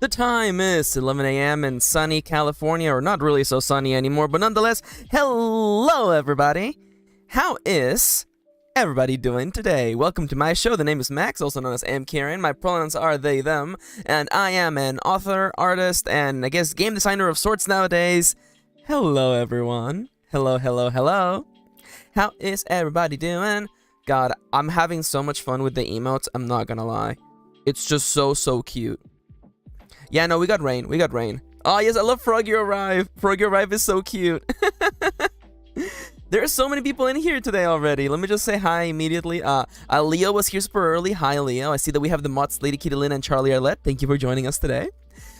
The time is 11 a.m. in sunny California, or not really so sunny anymore, but nonetheless, hello everybody! How is everybody doing today? Welcome to my show. The name is Max, also known as MKirin. My pronouns are they, them, and I am an author, artist, and I guess game designer of sorts nowadays. Hello everyone. Hello, hello, hello. How is everybody doing? God, I'm having so much fun with the emotes, I'm not gonna lie. It's just so cute. Yeah, no, we got rain. We got rain. Oh, yes, I love Frog You Arrive. Frog You Arrive is so cute. There are so many people in here today already. Let me just say hi immediately. Leo was here super early. Hi, Leo. I see that we have the mods, Lady Kitty Lynn and Charlie Arlette. Thank you for joining us today.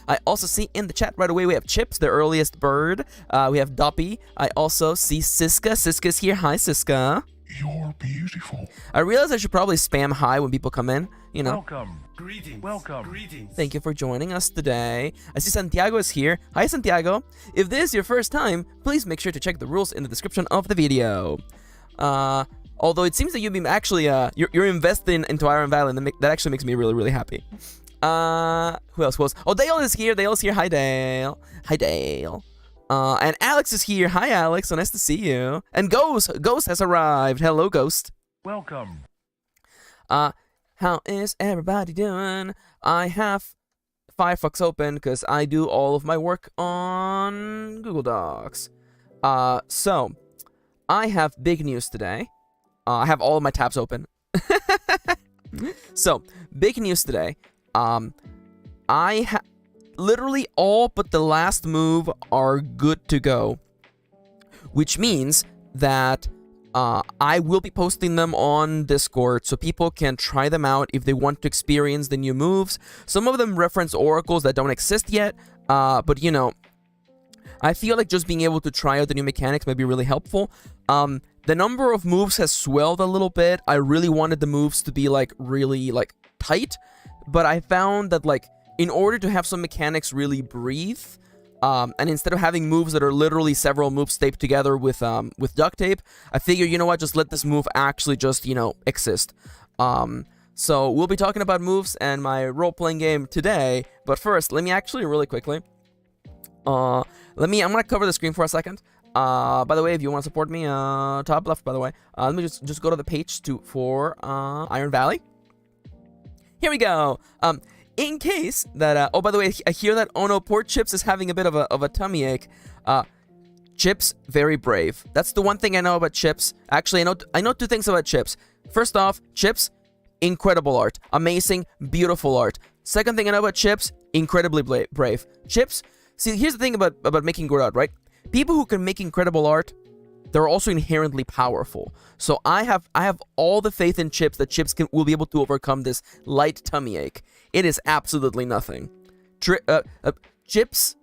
I also see in the chat right away we have Chips, the earliest bird. We have Doppy. I also see Siska. Siska's here. Hi, Siska. You're beautiful. I realize I should probably spam hi when people come in, you know. Welcome. Greetings. Welcome. Greetings. Thank you for joining us today. I see Santiago is here. Hi, Santiago. If this is your first time, please make sure to check the rules in the description of the video. Although it seems that you've been actually, you're investing into Ironvalley, and that actually makes me really happy. Who else? Oh, Dale is here. Dale's here. Hi, Dale. Hi, Dale. And Alex is here. Hi, Alex. So nice to see you. And Ghost has arrived. Hello, Ghost. Welcome. How is everybody doing? I have Firefox open because I do all of my work on Google Docs. So I have big news today. I have all of my tabs open. So, big news today. Literally all but the last move are good to go, which means that I will be posting them on Discord so people can try them out if they want to experience the new moves. Some of them reference oracles that don't exist yet, but you know, I feel like just being able to try out the new mechanics might be really helpful. The number of moves has swelled a little bit. I really wanted the moves to be like really like tight, but I found that like in order to have some mechanics really breathe, and instead of having moves that are literally several moves taped together with duct tape, I figure, you know what, just let this move actually just, you know, exist. So we'll be talking about moves and my role-playing game today, but first, let me actually really quickly, I'm gonna cover the screen for a second. By the way, if you want to support me, top left, by the way, let me just go to the page for Ironvalley. Here we go. In case that, oh, by the way, I hear that, oh no, poor Chips is having a bit of a tummy ache. Chips, very brave. That's the one thing I know about Chips. Actually, I know two things about Chips. First off, Chips, incredible art. Amazing, beautiful art. Second thing I know about Chips, incredibly brave. Chips, see, here's the thing about making good art, right? People who can make incredible art, they're also inherently powerful. So I have all the faith in Chips that Chips will be able to overcome this light tummy ache. It is absolutely nothing. Chips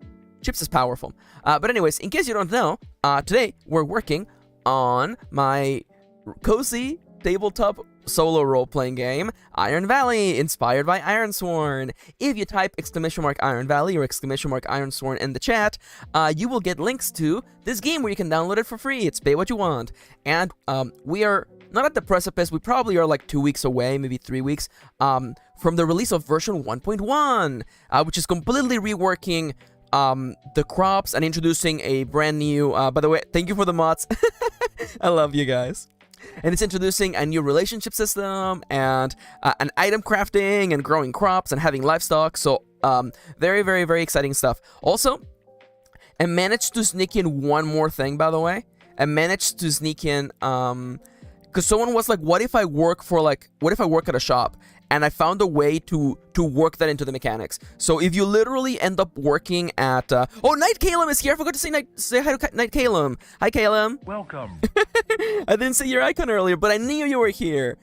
is powerful. But anyways, in case you don't know, today we're working on my cozy tabletop solo role-playing game, Ironvalley, inspired by Ironsworn. If you type !Ironvalley or !Ironsworn in the chat, you will get links to this game where you can download it for free. It's pay what you want. And we are not at the precipice. We probably are like 2 weeks away, maybe 3 weeks, from the release of version 1.1, which is completely reworking the crops and introducing a brand new, by the way, thank you for the mods. I love you guys. And it's introducing a new relationship system and an item crafting and growing crops and having livestock. So very exciting stuff. Also, I managed to sneak in one more thing, by the way. I managed to sneak in because someone was like, what if I work at a shop? And I found a way to work that into the mechanics. So if you literally end up working at... oh, Night Calum is here! I forgot to say hi to Night Calum. Hi, Calum. Welcome. I didn't see your icon earlier, but I knew you were here.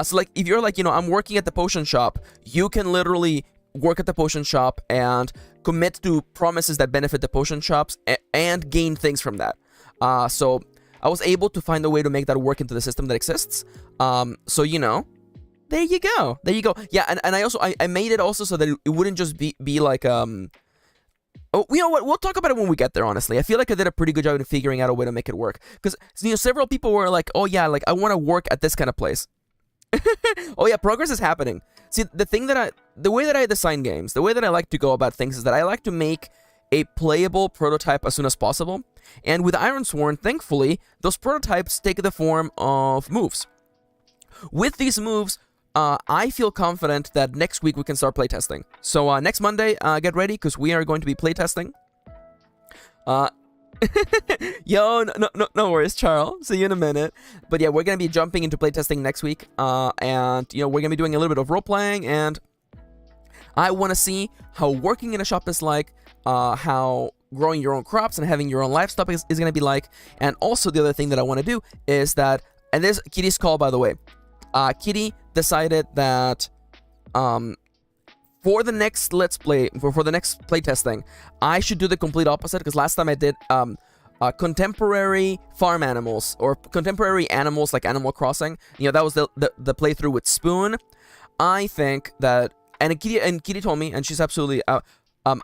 So, like, if you're like, you know, I'm working at the potion shop, you can literally work at the potion shop and commit to promises that benefit the potion shops and gain things from that. So I was able to find a way to make that work into the system that exists. So, you know... There you go. There you go. Yeah, and I made it also so that it wouldn't just be like oh, you know what? We'll talk about it when we get there, honestly. I feel like I did a pretty good job in figuring out a way to make it work. Because, you know, several people were like, oh yeah, like I want to work at this kind of place. Oh yeah, progress is happening. See, the way that I design games, the way that I like to go about things is that I like to make a playable prototype as soon as possible. And with Ironsworn, thankfully, those prototypes take the form of moves. With these moves, I feel confident that next week we can start playtesting. So next Monday, get ready, because we are going to be playtesting. Yo, no worries, Charles. See you in a minute. But yeah, we're going to be jumping into playtesting next week. And, you know, we're going to be doing a little bit of role-playing, and I want to see how working in a shop is like, how growing your own crops and having your own livestock is going to be like. And also the other thing that I want to do is that, and this Kitty's call, by the way. Kitty decided that for the next Let's Play, for the next playtesting, I should do the complete opposite, because last time I did contemporary farm animals, or contemporary animals like Animal Crossing. You know, that was the playthrough with Spoon. I think that, and Kitty told me, and she's absolutely, I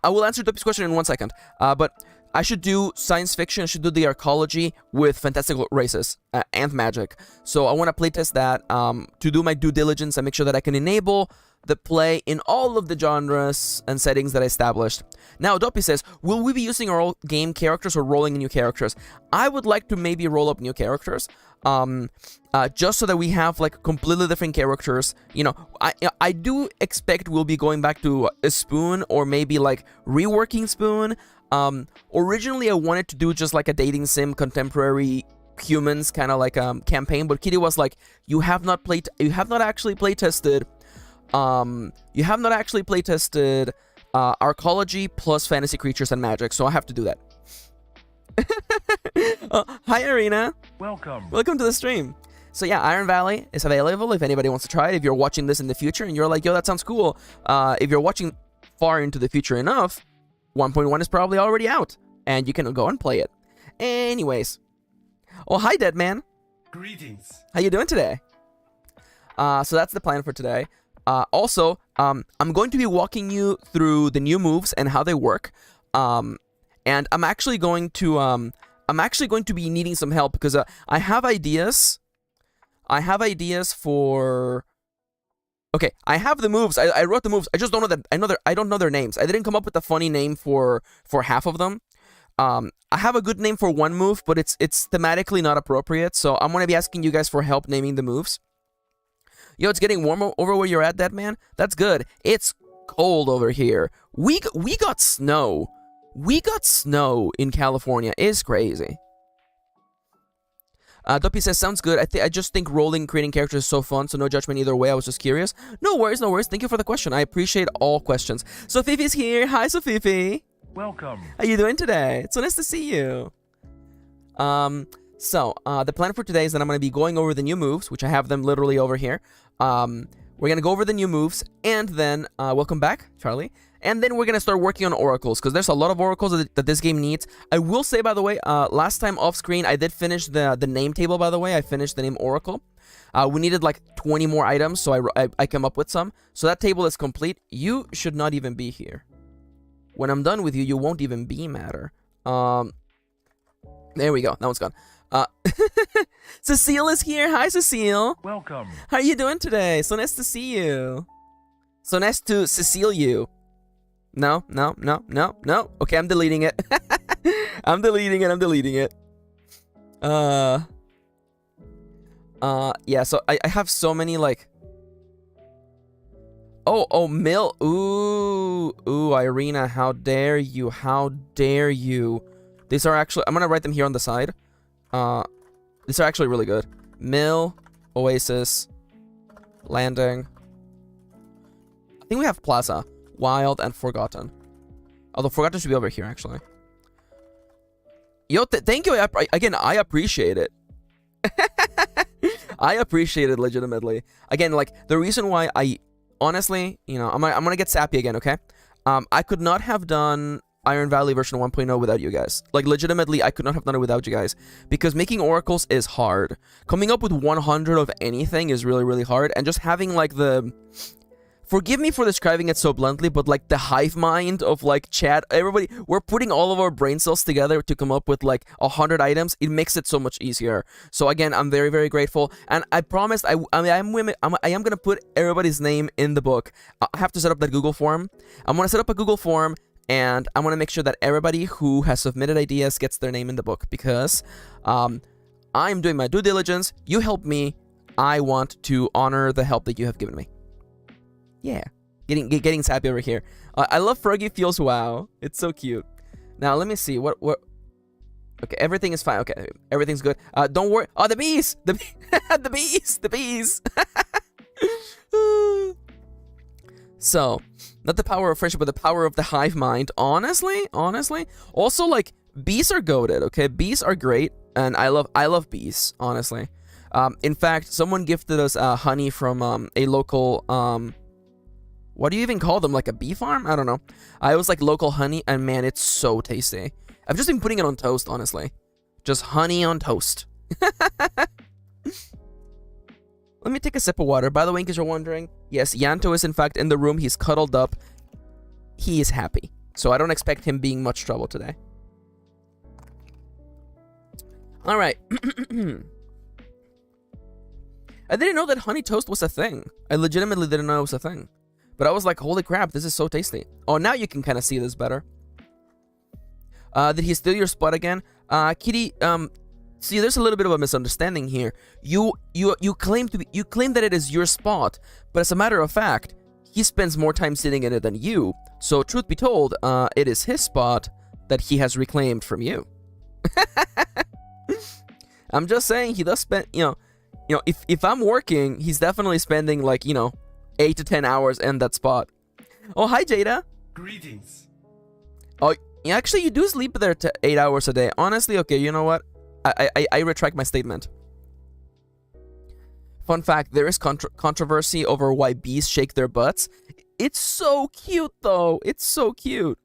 will answer Duppy's question in 1 second, but I should do science fiction, I should do the archaeology with fantastical races and magic. So I want to playtest that to do my due diligence and make sure that I can enable the play in all of the genres and settings that I established. Now, Doppy says, will we be using our old game characters or rolling new characters? I would like to maybe roll up new characters, just so that we have like completely different characters. You know, I do expect we'll be going back to a Spoon, or maybe like reworking Spoon. Originally I wanted to do just like a dating sim, contemporary humans kind of like campaign, but Kitty was like, you have not actually playtested archaeology plus fantasy creatures and magic, so I have to do that. Hi Arena, welcome to the stream. So yeah, Iron Valley is available if anybody wants to try it. If you're watching this in the future and you're like, yo, that sounds cool, if you're watching far into the future enough, 1.1 is probably already out, and you can go and play it. Anyways. Oh, hi, Deadman. Greetings. How you doing today? So that's the plan for today. Also, I'm going to be walking you through the new moves and how they work. And I'm actually going to be needing some help, because I have ideas. For... Okay, I have the moves. I wrote the moves. I just don't know that. I don't know their names. I didn't come up with a funny name for half of them. I have a good name for one move, but it's thematically not appropriate. So I'm gonna be asking you guys for help naming the moves. Yo, it's getting warmer over where you're at, Dead Man. That's good. It's cold over here. We got snow. We got snow in California. It's crazy. Duppy says, sounds good. I just think creating characters is so fun, so no judgment either way. I was just curious. No worries, no worries. Thank you for the question. I appreciate all questions. So Fifi's here. Hi, Sofifi. Welcome. How you doing today? It's so nice to see you. The plan for today is that I'm going to be going over the new moves, which I have them literally over here. We're going to go over the new moves, and then, welcome back, Charlie. And then we're going to start working on oracles, because there's a lot of oracles that this game needs. I will say, by the way, last time off screen, I did finish the name table, by the way. I finished the name oracle. We needed like 20 more items, so I came up with some. So that table is complete. You should not even be here. When I'm done with you, you won't even be matter. There we go. That one's gone. Cecile is here. Hi, Cecile. Welcome. How are you doing today? So nice to see you. So nice to Cecile you. No. Okay, I'm deleting it. I'm deleting it. Yeah, so I have so many, like... Oh, Mill. Ooh, Irina, how dare you? These are actually... I'm gonna write them here on the side. These are actually really good. Mill, Oasis, Landing. I think we have Plaza, Wild, and Forgotten. Although Forgotten should be over here, actually. Yo, thank you. Again, I appreciate it. I appreciate it legitimately. Again, like, the reason why I... Honestly, you know, I'm gonna get sappy again, okay? I could not have done Iron Valley version 1.0 without you guys. Like, legitimately, I could not have done it without you guys. Because making oracles is hard. Coming up with 100 of anything is really, really hard. And just having, like, the forgive me for describing it so bluntly, but like the hive mind of like chat, everybody, we're putting all of our brain cells together to come up with like 100 items. It makes it so much easier. So again, I'm very, very grateful, and I promised I am gonna put everybody's name in the book. I have to set up that Google form. I'm gonna set up a Google form, and I'm gonna make sure that everybody who has submitted ideas gets their name in the book, because I'm doing my due diligence. You help me. I want to honor the help that you have given me. Yeah, getting happy over here. I love Froggy Feels Wow. It's so cute. Now let me see what. Okay, everything is fine. Okay, everything's good. Don't worry. Oh, the bees, the bees, the bees. So, not the power of friendship, but the power of the hive mind. Honestly. Also, like, bees are goated. Okay, bees are great, and I love bees. Honestly. In fact, someone gifted us honey from a local what do you even call them? Like a bee farm? I don't know. It was like local honey, and man, it's so tasty. I've just been putting it on toast, honestly. Just honey on toast. Let me take a sip of water. By the way, in case you're wondering, yes, Yanto is in fact in the room. He's cuddled up. He is happy. So I don't expect him being much trouble today. Alright. I didn't know that honey toast was a thing. I legitimately didn't know it was a thing. But I was like, holy crap, this is so tasty. Oh, now you can kind of see this better. Did he steal your spot again? Kitty, see, there's a little bit of a misunderstanding here. You claim that it is your spot, but as a matter of fact, he spends more time sitting in it than you. So, truth be told, it is his spot that he has reclaimed from you. I'm just saying, he does spend, if I'm working, he's definitely spending, like, 8 to 10 hours in that spot. Oh, hi, Jada. Greetings. Oh, actually, you do sleep there 8 hours a day. Honestly, okay, you know what? I retract my statement. Fun fact, there is controversy over why bees shake their butts. It's so cute, though. It's so cute.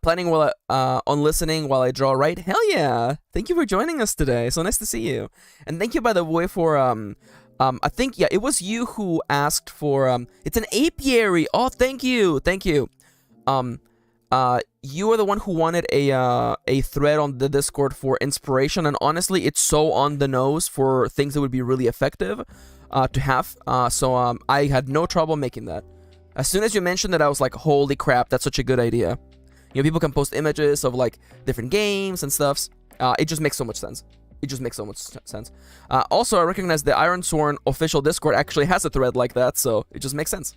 Planning on listening while I draw, right? Hell yeah. Thank you for joining us today. So nice to see you. And thank you, by the way, for, I think, yeah, it was you who asked for, it's an apiary. Oh, thank you. Thank you. You are the one who wanted a thread on the Discord for inspiration, and honestly, it's so on the nose for things that would be really effective to have. So I had no trouble making that. As soon as you mentioned it, I was like, holy crap, that's such a good idea. People can post images of like different games and stuffs. It just makes so much sense. It just makes so much sense. Also, I recognize the Ironsworn official Discord actually has a thread like that, so it just makes sense.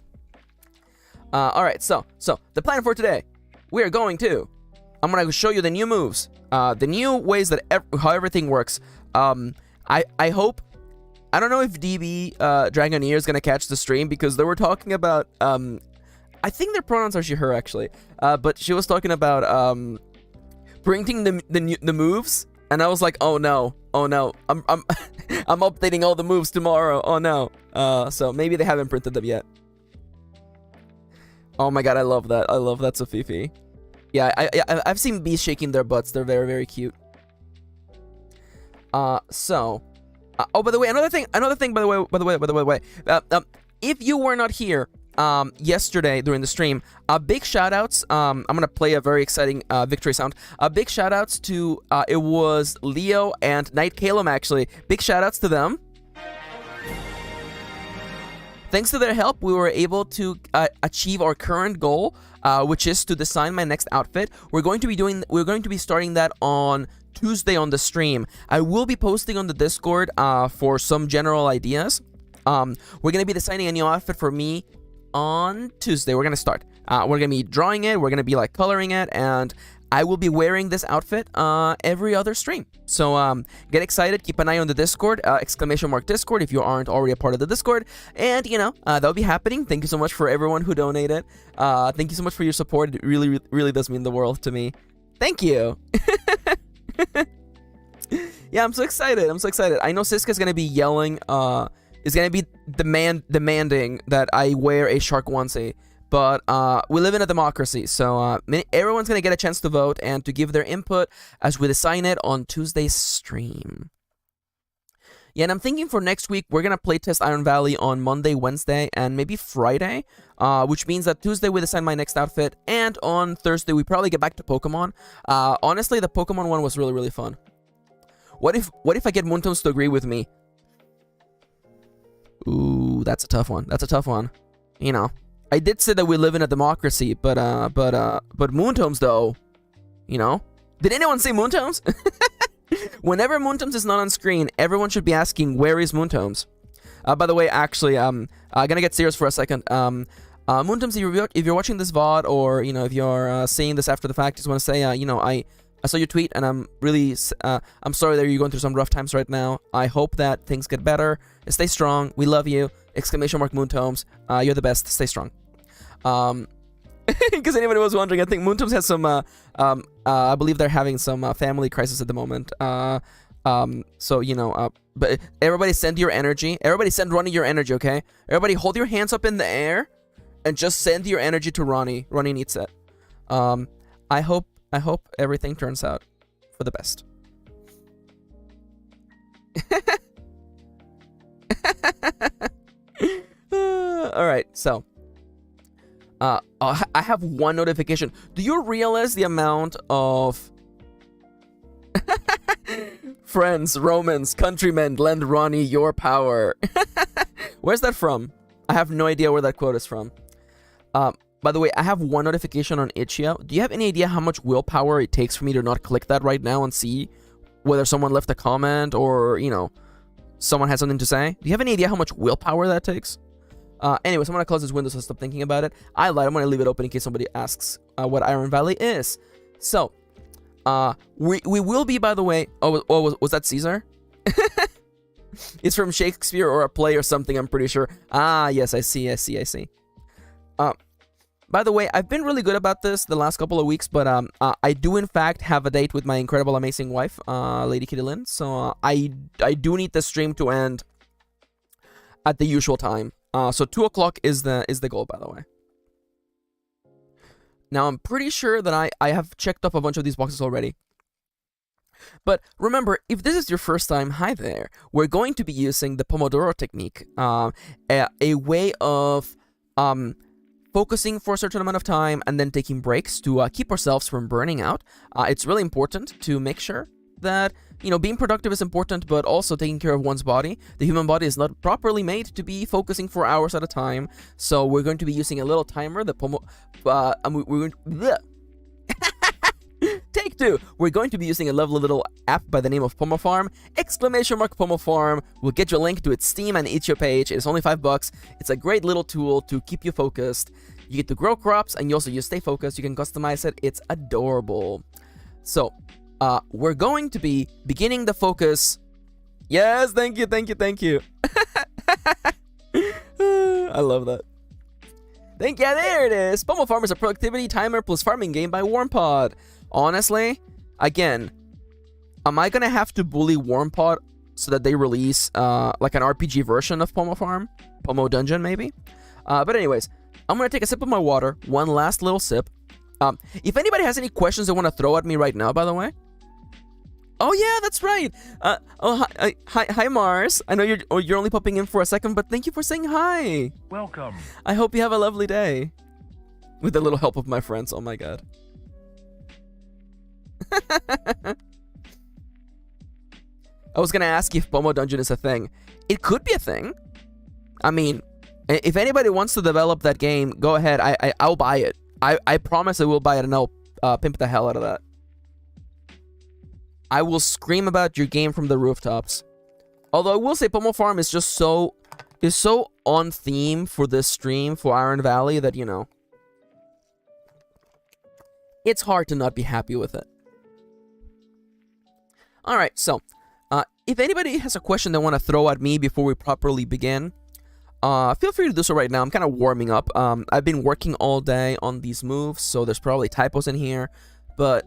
All right, so the plan for today. We are going to, I'm going to show you the new moves, the new ways that how everything works. I hope, I don't know if DB Dragoneer is going to catch the stream, because they were talking about, I think their pronouns are she, her, actually. But she was talking about printing the moves, and I was like, oh no, I'm updating all the moves tomorrow. Oh no. So maybe they haven't printed them yet. Oh my god, I love that. I love that, Sofifi. Yeah, I've seen bees shaking their butts. They're very, very cute. Oh, by the way, another thing, by the way, if you were not here, yesterday during the stream, big shout outs, I'm gonna play a very exciting, victory sound, big shout outs to, it was Leo and Knight Calum, actually. Big shout outs to them. Thanks to their help, we were able to achieve our current goal, which is to design my next outfit. We're going to be starting that on Tuesday on the stream. I will be posting on the Discord for some general ideas. We're gonna be designing a new outfit for me on Tuesday. We're gonna start. We're gonna be drawing it. We're gonna be like coloring it, and I will be wearing this outfit every other stream. So get excited. Keep an eye on the Discord, ! Discord, if you aren't already a part of the Discord. And that'll be happening. Thank you so much for everyone who donated. Thank you so much for your support. It really, really does mean the world to me. Thank you. Yeah, I'm so excited. I know Siska's gonna be yelling. Is gonna be demanding that I wear a shark onesie. But we live in a democracy, so everyone's going to get a chance to vote and to give their input as we design it on Tuesday's stream. Yeah, and I'm thinking for next week, we're going to playtest Iron Valley on Monday, Wednesday, and maybe Friday, which means that Tuesday we decide my next outfit, and on Thursday we probably get back to Pokemon. Honestly, the Pokemon one was really, really fun. What if I get Moontones to agree with me? Ooh, that's a tough one. That's a tough one. You know, I did say that we live in a democracy, but Moontones though, you know? Did anyone say Moontones? Whenever Moontones is not on screen, everyone should be asking, where is Moontones? By the way, actually, I'm gonna get serious for a second. Moontones, if you're watching this VOD, or, you know, if you're seeing this after the fact, just want to say, you know, I saw your tweet, and I'm really, I'm sorry that you're going through some rough times right now. I hope that things get better. Stay strong. We love you. ! Moontones. You're the best. Stay strong. Because anybody was wondering, I think Moontones has some, I believe they're having some family crisis at the moment. So, you know, but everybody send your energy. Everybody send Ronnie your energy, okay? Everybody hold your hands up in the air and just send your energy to Ronnie. Ronnie needs it. I hope everything turns out for the best. All right, so I have one notification. Do you realize the amount of friends, Romans, countrymen, lend Ronnie your power? Where's that from? I have no idea where that quote is from. By the way, I have one notification on Itch.io. Do you have any idea how much willpower it takes for me to not click that right now and see whether someone left a comment or, you know, someone has something to say? Do you have any idea how much willpower that takes? Anyways, I'm going to close this window so I stop thinking about it. I lied. I'm going to leave it open in case somebody asks what Iron Valley is. So, we will be, by the way... Oh, was that Caesar? It's from Shakespeare or a play or something, I'm pretty sure. Ah, yes, I see. By the way, I've been really good about this the last couple of weeks, but I do in fact have a date with my incredible, amazing wife, Lady Kirin. So I do need the stream to end at the usual time. So 2 o'clock is the goal, by the way. Now I'm pretty sure that I have checked off a bunch of these boxes already. But remember, if this is your first time, hi there. We're going to be using the Pomodoro technique, a way of focusing for a certain amount of time and then taking breaks to keep ourselves from burning out. It's really important to make sure that, you know, being productive is important, but also taking care of one's body. The human body is not properly made to be focusing for hours at a time. So we're going to be using a little timer. Take 2. We're going to be using a lovely little app by the name of PomoFarm. ! PomoFarm will get you a link to its Steam and Itch.io page. It's only $5. It's a great little tool to keep you focused. You get to grow crops, and you also use stay focused. You can customize it. It's adorable. So, we're going to be beginning the focus. Yes, thank you. I love that. Thank you. There it is. PomoFarm is a productivity timer plus farming game by WarmPod. Honestly, again, am I gonna have to bully WarmPod so that they release like an RPG version of PomoFarm? Pomo Dungeon, maybe? But anyways, I'm gonna take a sip of my water, one last little sip. If anybody has any questions they want to throw at me right now, by the way. Oh yeah, that's right. Hi Mars. I know you're only popping in for a second, but thank you for saying hi. Welcome. I hope you have a lovely day. With a little help of my friends. Oh my god. I was gonna ask if Pomo Dungeon is a thing. It could be a thing. I mean, if anybody wants to develop that game, go ahead. I'll buy it. I promise I will buy it, and I'll pimp the hell out of that. I will scream about your game from the rooftops. Although I will say PomoFarm is just so on theme for this stream for Iron Valley that, you know, it's hard to not be happy with it. Alright, so, if anybody has a question they want to throw at me before we properly begin, feel free to do so right now. I'm kind of warming up. I've been working all day on these moves, so there's probably typos in here, but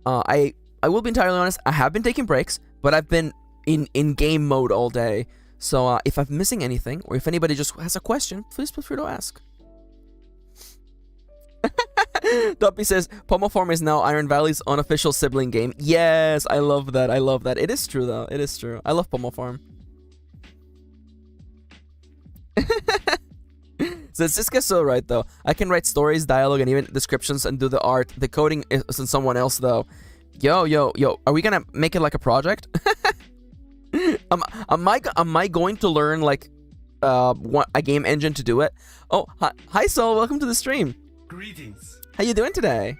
I will be entirely honest, I have been taking breaks, but I've been in game mode all day, so if I'm missing anything, or if anybody just has a question, please feel free to ask. Duppy says, PomoFarm is now Iron Valley's unofficial sibling game. Yes, I love that. It is true, though. It is true. I love PomoFarm. So Siska's so right, though. I can write stories, dialogue, and even descriptions and do the art. The coding is in someone else, though. Yo. Are we gonna make it like a project? Am I going to learn like a game engine to do it? Oh, hi Sol, welcome to the stream. Greetings. How you doing today?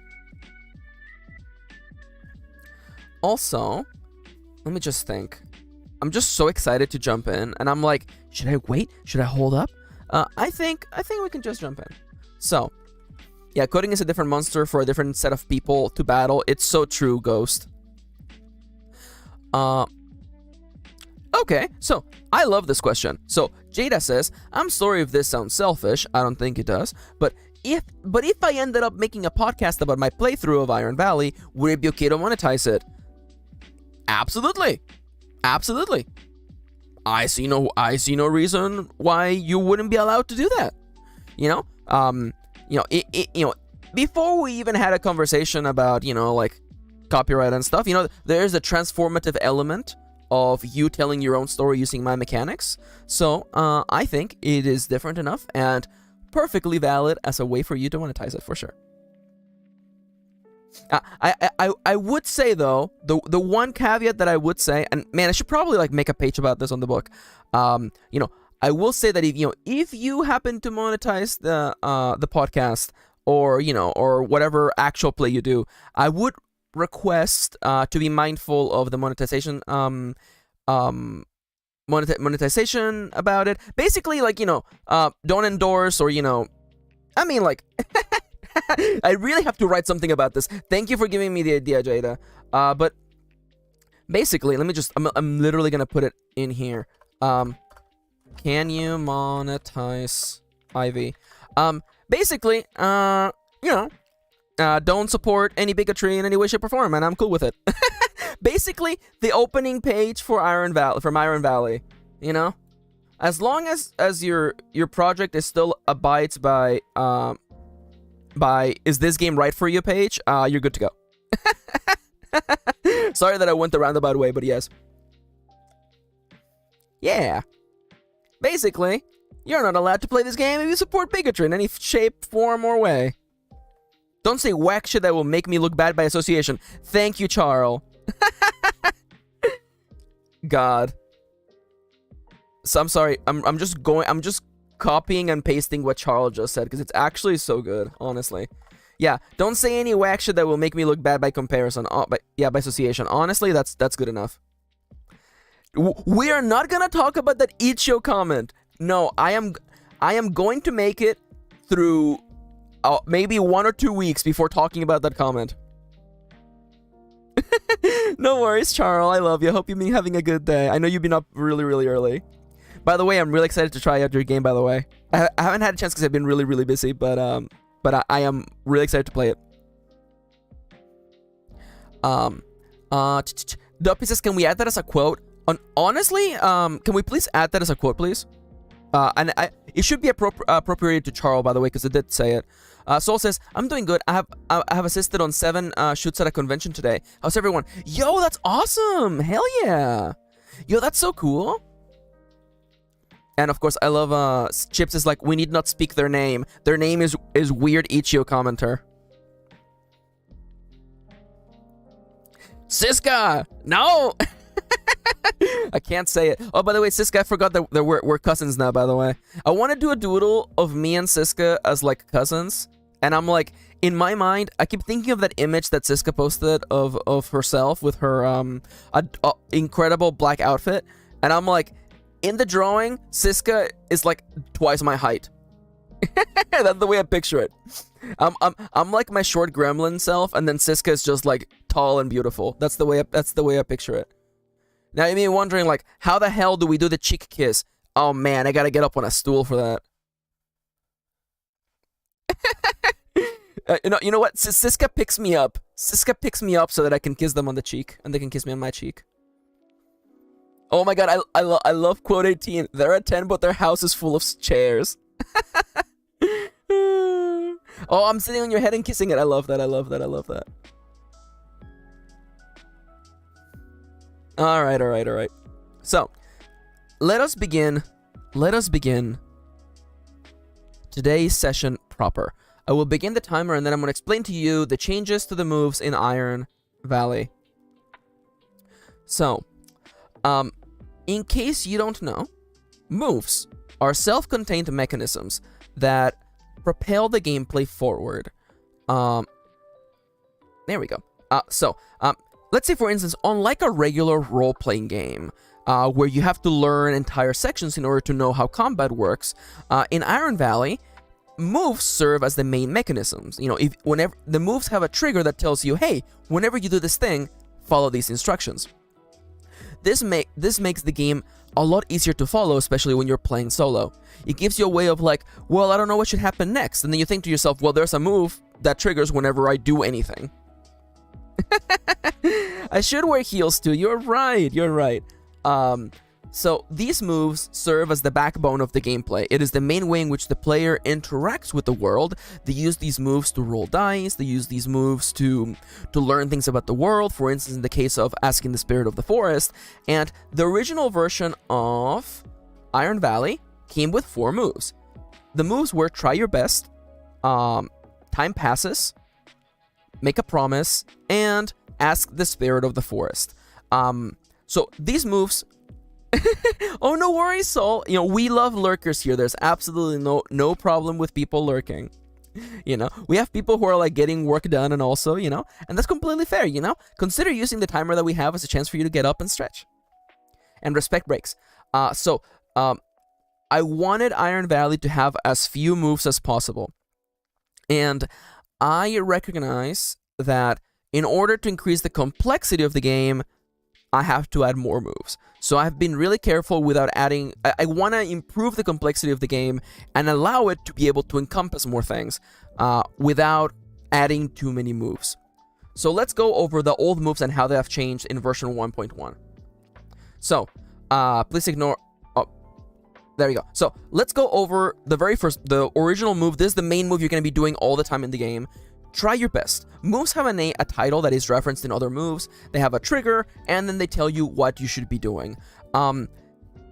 Also, let me just think. I'm just so excited to jump in, and I'm like, should I wait? Should I hold up? I think we can just jump in. So, yeah, coding is a different monster for a different set of people to battle. It's so true, Ghost. Okay, so I love this question. So Jada says, I'm sorry if this sounds selfish. I don't think it does. But if I ended up making a podcast about my playthrough of Iron Valley, would it be okay to monetize it? Absolutely. Absolutely. I see no reason why you wouldn't be allowed to do that. Before we even had a conversation about, like copyright and stuff, there's a transformative element of you telling your own story using my mechanics. So I think it is different enough and perfectly valid as a way for you to monetize it, for sure. I would say, though, the one caveat that I would say, and man, I should probably like make a page about this on the book. I will say that if you happen to monetize the podcast or whatever actual play you do, I would request to be mindful of the monetization monetization about it. Basically, like, don't endorse or I mean, like I really have to write something about this. Thank you for giving me the idea, Jada. But basically, let me just I'm literally gonna put it in here. Can you monetize Ivy? Basically, don't support any bigotry in any way, shape, or form, and I'm cool with it. Basically, the opening page for Iron Valley, as long as your project is still abides by is this game right for you page, you're good to go. Sorry that I went the roundabout way, but yes. Yeah. Basically, you're not allowed to play this game if you support bigotry in any shape, form, or way. Don't say whack shit that will make me look bad by association. Thank you, Charles. God. So I'm sorry. I'm just copying and pasting what Charles just said because it's actually so good, honestly. Yeah, don't say any whack shit that will make me look bad by comparison. By association. Honestly, that's good enough. We are not gonna talk about that Ichio comment. No, I am going to make it through maybe 1 or 2 weeks before talking about that comment. No worries, Charles. I love you. I hope you've been having a good day. I know you've been up really, really early. By the way, I'm really excited to try out your game, by the way. I haven't had a chance because I've been really, really busy, but I am really excited to play it. Duppy says, can we add that as a quote? Honestly, can we please add that as a quote, please? And it should be appropriated to Charles, by the way, because it did say it. Soul says, I'm doing good. I have assisted on 7 shoots at a convention today. How's everyone? Yo, that's awesome. Hell yeah. Yo, that's so cool. And of course, I love Chips is like, we need not speak their name. Their name is Weird Ichio Commenter. Siska! No! I can't say it. Oh, by the way, Siska, I forgot that we're cousins now, by the way. I want to do a doodle of me and Siska as, like, cousins. And I'm like, in my mind, I keep thinking of that image that Siska posted of herself with her incredible black outfit. And I'm like, in the drawing, Siska is, like, twice my height. That's the way I picture it. I'm like my short gremlin self, and then Siska is just, like, tall and beautiful. That's the way I picture it. Now, you may be wondering, like, how the hell do we do the cheek kiss? Oh, man, I gotta get up on a stool for that. You know what? Siska picks me up. Siska picks me up so that I can kiss them on the cheek, and they can kiss me on my cheek. Oh my god, I love quote 18. They're at 10, but their house is full of chairs. Oh, I'm sitting on your head and kissing it. I love that, I love that, I love that. Alright. So, let us begin today's session proper. I will begin the timer and then I'm going to explain to you the changes to the moves in Iron Valley. So, in case you don't know, moves are self-contained mechanisms that propel the gameplay forward. There we go. Let's say, for instance, unlike a regular role-playing game, where you have to learn entire sections in order to know how combat works, in Iron Valley, moves serve as the main mechanisms. You know, whenever the moves have a trigger that tells you, hey, whenever you do this thing, follow these instructions. This makes the game a lot easier to follow, especially when you're playing solo. It gives you a way of like, well, I don't know what should happen next, and then you think to yourself, well, there's a move that triggers whenever I do anything. I should wear heels too. You're right. You're right. So these moves serve as the backbone of the gameplay. It is the main way in which the player interacts with the world. They use these moves to roll dice. They use these moves to learn things about the world. For instance, in the case of asking the spirit of the forest. And the original version of Iron Valley came with 4 moves. The moves were try your best, time passes, make a promise, and ask the spirit of the forest. So these moves... Oh, no worries, Soul. You know, we love lurkers here. There's absolutely no problem with people lurking. You know, we have people who are like getting work done and also, you know, and that's completely fair, you know? Consider using the timer that we have as a chance for you to get up and stretch. And respect breaks. I wanted Iron Valley to have as few moves as possible. And I recognize that in order to increase the complexity of the game, I have to add more moves. So I've been really careful without adding... I want to improve the complexity of the game and allow it to be able to encompass more things without adding too many moves. So let's go over the old moves and how they have changed in version 1.1. So, please ignore... Oh, there you go. So, let's go over the original move. This is the main move you're going to be doing all the time in the game. Try your best. Moves have a title that is referenced in other moves. They have a trigger, and then they tell you what you should be doing.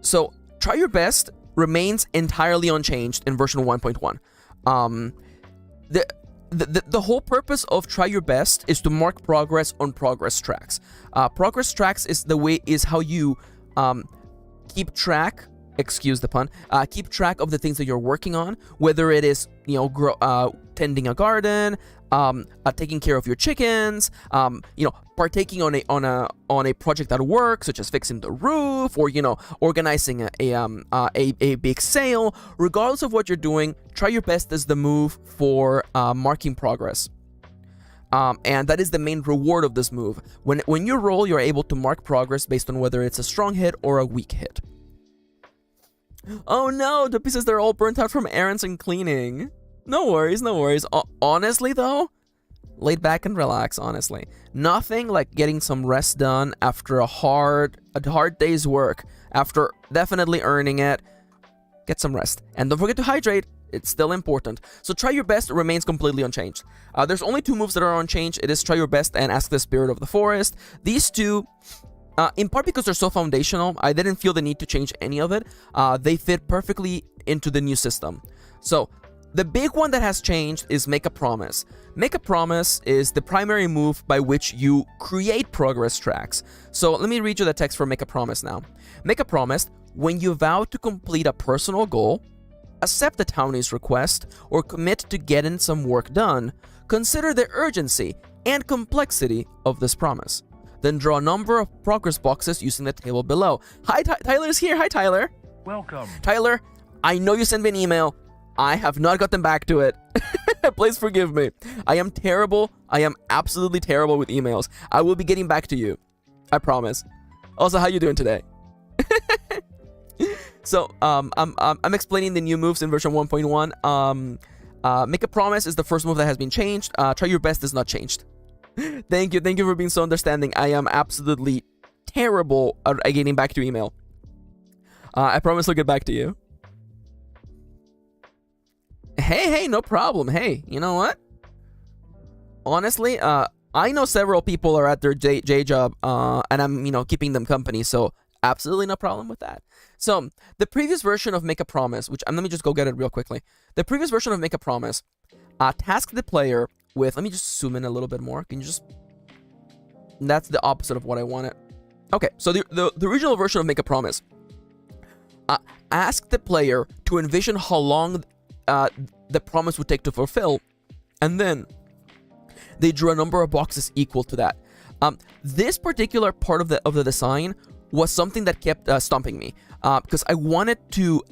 So, try your best remains entirely unchanged in version 1.1. The whole purpose of try your best is to mark progress on progress tracks. Progress tracks is how you keep track. Excuse the pun. Keep track of the things that you're working on, whether it is, you know, tending a garden, taking care of your chickens, you know, partaking on a project at work, such as fixing the roof, or, you know, organizing a big sale. Regardless of what you're doing, try your best is the move for marking progress. And that is the main reward of this move. When you roll, you're able to mark progress based on whether it's a strong hit or a weak hit. Oh no, the pieces, they're all burnt out from errands and cleaning. No worries, no worries. Honestly though, laid back and relax, honestly. Nothing like getting some rest done after a hard day's work. After definitely earning it, get some rest. And don't forget to hydrate, it's still important. So try your best remains completely unchanged. There's only 2 moves that are unchanged. It is try your best and ask the spirit of the forest. These 2... in part because they're so foundational, I didn't feel the need to change any of it. They fit perfectly into the new system. So, the big one that has changed is Make a Promise. Make a Promise is the primary move by which you create progress tracks. So, let me read you the text for Make a Promise now. Make a promise: when you vow to complete a personal goal, accept the townie's request, or commit to getting some work done, consider the urgency and complexity of this promise. Then draw a number of progress boxes using the table below. Hi, Tyler's here. Hi, Tyler. Welcome. Tyler, I know you sent me an email. I have not gotten back to it. Please forgive me. I am terrible. I am absolutely terrible with emails. I will be getting back to you. I promise. Also, how you doing today? So, I'm explaining the new moves in version 1.1. Make a Promise is the first move that has been changed. Try your best is not changed. Thank you for being so understanding. I am absolutely terrible at getting back to email. I promise I'll get back to you. Hey, no problem. Hey, you know what? Honestly, I know several people are at their J job, and I'm, you know, keeping them company, so Absolutely no problem with that. So the previous version of Make a Promise, which let me just go get it real quickly. The previous version of Make a Promise tasked the player with, let me just zoom in a little bit more. Can you just, that's the opposite of what I wanted. Okay, so the original version of Make a Promise asked the player to envision how long the promise would take to fulfill, and then they drew a number of boxes equal to that. This particular part of the design was something that kept stumping me, because I wanted to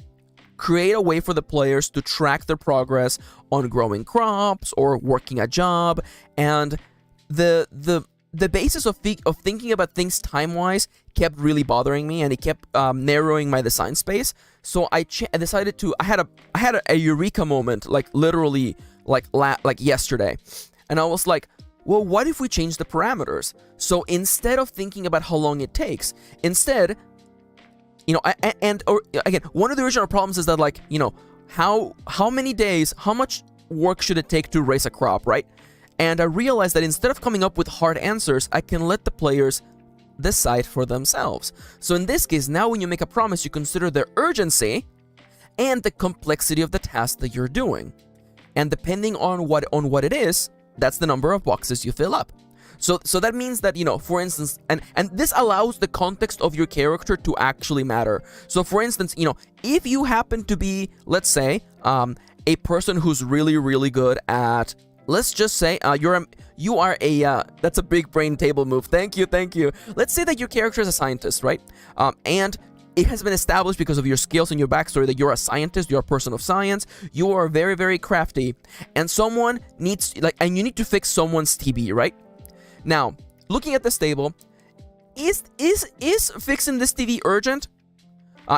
create a way for the players to track their progress on growing crops or working a job, and the basis of thinking about things time-wise kept really bothering me, and it kept narrowing my design space. So I decided to. I had a eureka moment, like literally, like yesterday, and I was like, well, what if we change the parameters? So instead of thinking about how long it takes, instead, again, one of the original problems is that, like, how many days, how much work should it take to raise a crop, right? And I realized that instead of coming up with hard answers, I can let the players decide for themselves. So in this case, now when you make a promise, you consider the urgency and the complexity of the task that you're doing. And depending on what it is, that's the number of boxes you fill up. So that means that, for instance, and this allows the context of your character to actually matter. So for instance, if you happen to be, let's say, a person who's really, really good at, let's just say, you are a, that's a big brain table move. Thank you. Let's say that your character is a scientist, right? And it has been established because of your skills and your backstory that you're a scientist, you're a person of science, you are very, very crafty, and someone needs, and you need to fix someone's TB, right? Now, looking at this table, is fixing this TV urgent?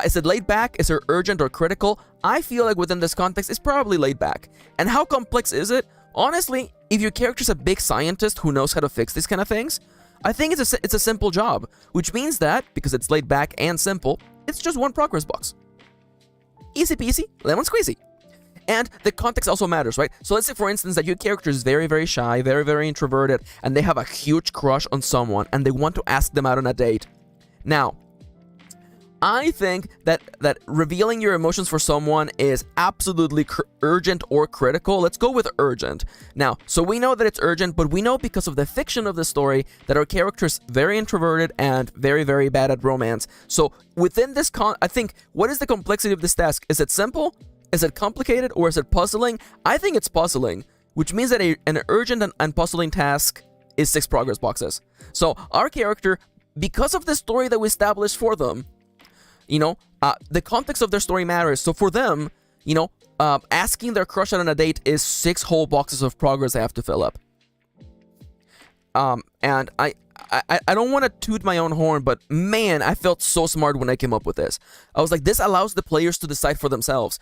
Is it laid back? Is it urgent or critical? I feel like within this context, it's probably laid back. And how complex is it? Honestly, if your character's a big scientist who knows how to fix these kind of things, I think it's a simple job, which means that, because it's laid back and simple, it's just one progress box. Easy peasy, lemon squeezy. And the context also matters, right? So let's say, for instance, that your character is very, very shy, very, very introverted, and they have a huge crush on someone, and they want to ask them out on a date. Now, I think that revealing your emotions for someone is absolutely urgent or critical. Let's go with urgent. Now, so we know that it's urgent, but we know because of the fiction of the story that our character is very introverted and very, very bad at romance. So within this I think, what is the complexity of this task? Is it simple? Is it complicated? Or is it puzzling? I think it's puzzling, which means that an urgent and puzzling task is 6 progress boxes. So our character, because of the story that we established for them, the context of their story matters. So for them, asking their crush out on a date is 6 whole boxes of progress they have to fill up. And I don't want to toot my own horn, but man, I felt so smart when I came up with this. I was like, this allows the players to decide for themselves.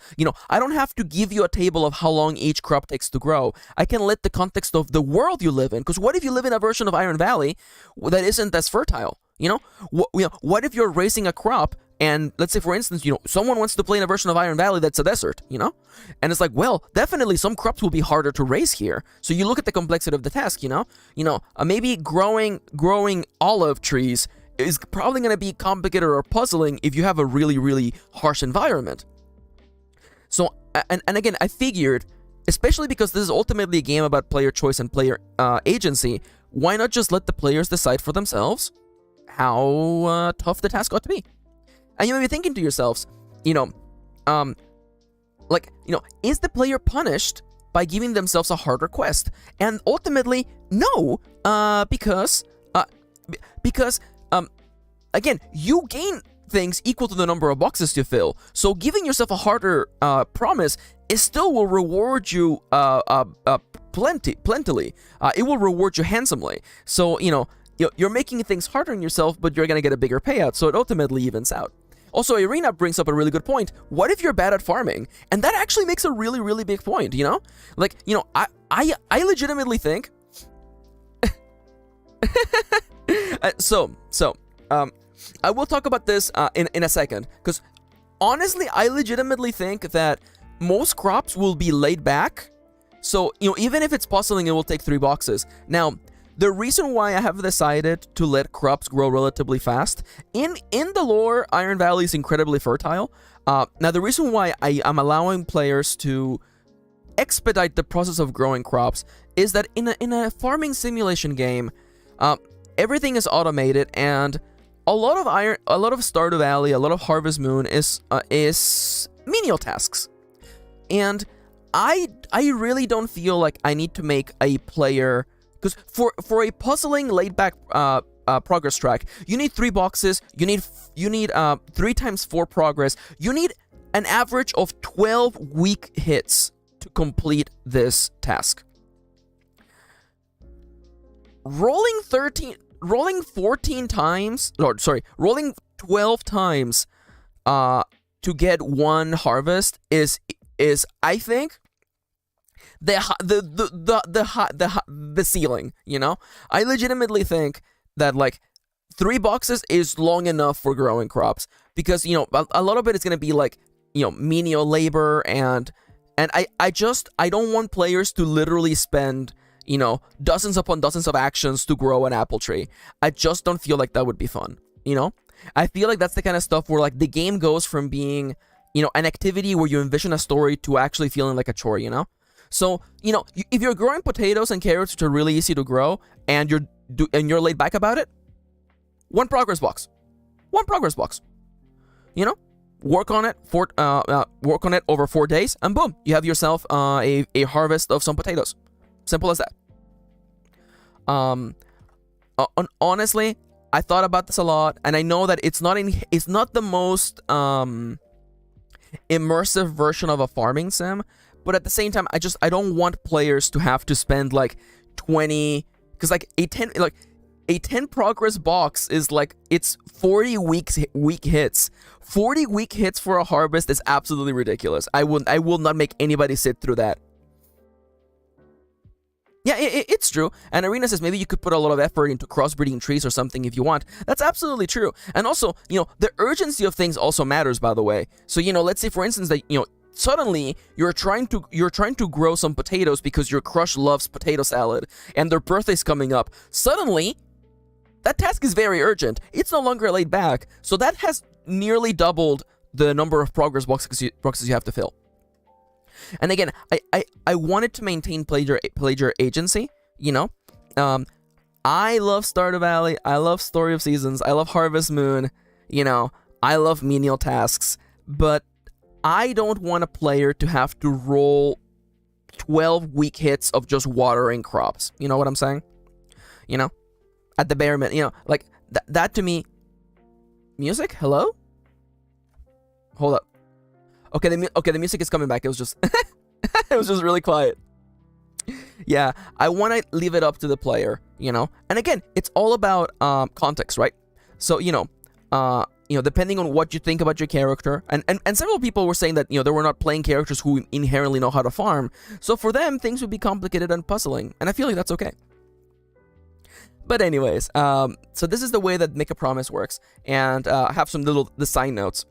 I don't have to give you a table of how long each crop takes to grow. I can let the context of the world you live in. Because what if you live in a version of Iron Valley that isn't as fertile? What if you're raising a crop and let's say, for instance, someone wants to play in a version of Iron Valley that's a desert, and it's like, well, definitely some crops will be harder to raise here. So you look at the complexity of the task, maybe growing olive trees is probably going to be complicated or puzzling if you have a really, really harsh environment. So, and again, I figured, especially because this is ultimately a game about player choice and player agency, why not just let the players decide for themselves how tough the task ought to be? And you may be thinking to yourselves, is the player punished by giving themselves a harder quest? And ultimately, no, because again, you gain things equal to the number of boxes you fill. So giving yourself a harder promise still will reward you plentifully. It will reward you handsomely. So, you're making things harder on yourself, but you're going to get a bigger payout. So it ultimately evens out. Also, Irina brings up a really good point. What if you're bad at farming? And that actually makes a really, really big point, I legitimately think... I will talk about this in a second, because honestly, I legitimately think that most crops will be laid back. So, even if it's puzzling, it will take 3 boxes. Now, the reason why I have decided to let crops grow relatively fast, in the lore, Iron Valley is incredibly fertile. Now, the reason why I'm allowing players to expedite the process of growing crops is that in a farming simulation game, everything is automated, and a lot of Stardew Valley, a lot of Harvest Moon is menial tasks, and I really don't feel like I need to make a player, because for a puzzling laid back progress track, you need 3 boxes, you need 3 times 4 progress, you need an average of 12 weak hits to complete this task. Rolling 14 times, or sorry, rolling 12 times to get 1 harvest is I think the ceiling, you know? I legitimately think that like 3 boxes is long enough for growing crops, because, you know, a lot of it is going to be like, you know, menial labor, and I don't want players to literally spend, you know, dozens upon dozens of actions to grow an apple tree. I just don't feel like that would be fun, you know? I feel like that's the kind of stuff where like the game goes from being, you know, an activity where you envision a story to actually feeling like a chore, you know? So, you know, if you're growing potatoes and carrots, which are really easy to grow, and you're laid back about it, 1 progress box. 1 progress box. You know? Work on it over 4 days, and boom, you have yourself a harvest of some potatoes. Simple as that. Honestly, I thought about this a lot, and I know that it's not the most immersive version of a farming sim, but at the same time, I don't want players to have to spend like 20, because like a 10 progress box is like, it's 40 weak hits. 40 weak hits for a harvest is absolutely ridiculous. I will not make anybody sit through that. Yeah, it's true. And Arena says maybe you could put a lot of effort into crossbreeding trees or something if you want. That's absolutely true. And also, you know, the urgency of things also matters, by the way. So, you know, let's say for instance that, you know, suddenly you're trying to grow some potatoes because your crush loves potato salad and their birthday's coming up. Suddenly, that task is very urgent. It's no longer laid back. So that has nearly doubled the number of progress boxes you have to fill. And again, I wanted to maintain player agency, you know? I love Stardew Valley, I love Story of Seasons, I love Harvest Moon, you know, I love menial tasks, but I don't want a player to have to roll 12 weak hits of just watering crops. You know what I'm saying? You know? At the bare minimum, you know, like, that to me... Music? Hello? Hold up. Okay, the music is coming back. It was just it was just really quiet. Yeah, I want to leave it up to the player, you know. And again, it's all about context, right? So, you know, depending on what you think about your character, and several people were saying that, you know, they were not playing characters who inherently know how to farm. So for them, things would be complicated and puzzling, and I feel like that's okay. But anyways, so this is the way that Make a Promise works, and I have some little design notes.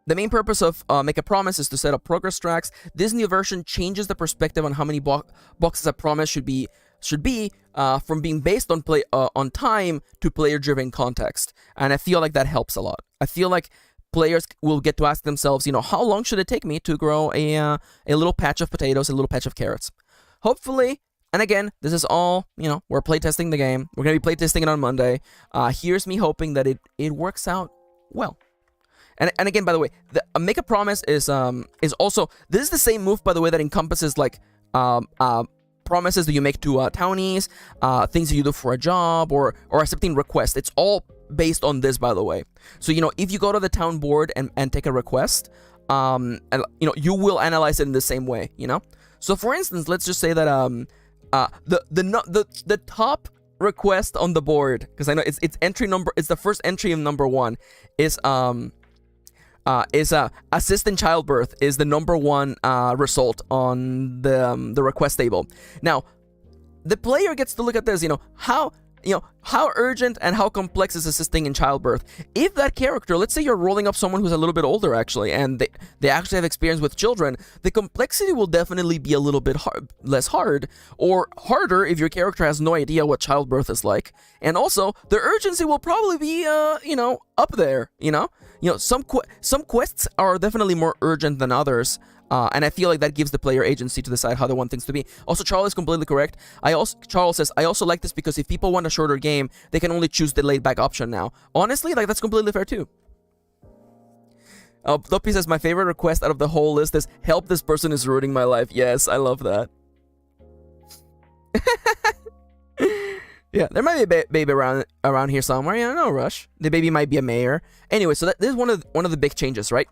The main purpose of Make a Promise is to set up progress tracks. This new version changes the perspective on how many boxes a promise should be from being based on on time to player-driven context, and I feel like that helps a lot. I feel like players will get to ask themselves, you know, how long should it take me to grow a little patch of potatoes, a little patch of carrots? Hopefully. And again, this is all, you know, we're playtesting the game. We're going to be playtesting it on Monday. Here's me hoping that it works out well. And again, by the way, the Make a Promise is also, this is the same move, by the way, that encompasses like promises that you make to townies, things that you do for a job, or accepting requests. It's all based on this, by the way. So, you know, if you go to the town board and take a request, and you know, you will analyze it in the same way, you know. So, for instance, let's just say that the top request on the board, because I know it's entry number, it's the first entry of number 1, is assist in childbirth is the number 1 result on the request table. Now, the player gets to look at this, you know, how how urgent and how complex is assisting in childbirth? If that character, let's say you're rolling up someone who's a little bit older actually, and they actually have experience with children, the complexity will definitely be a little bit less hard, or harder if your character has no idea what childbirth is like. And also, the urgency will probably be, up there, some quests are definitely more urgent than others. And I feel like that gives the player agency to decide how they want things to be. Also, Charles is completely correct. Charles says, I also like this because if people want a shorter game, they can only choose the laid-back option now. Honestly, like, that's completely fair too. Doppy says, my favorite request out of the whole list is, help, this person is ruining my life. Yes, I love that. Yeah, there might be a baby around here somewhere. Yeah, no rush. The baby might be a mayor. Anyway, so this is one of the big changes, right?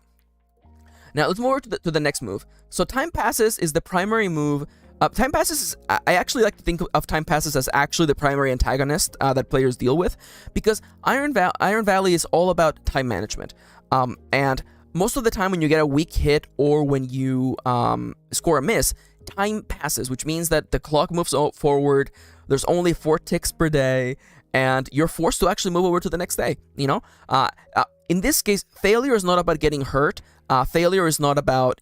Now, let's move over to the next move. So, Time Passes is the primary move. Time Passes, I actually like to think of Time Passes as actually the primary antagonist that players deal with, because Iron Valley is all about time management. And most of the time when you get a weak hit or when you score a miss, time passes, which means that the clock moves forward, there's only 4 ticks per day, and you're forced to actually move over to the next day, in this case, failure is not about getting hurt. Failure is not about,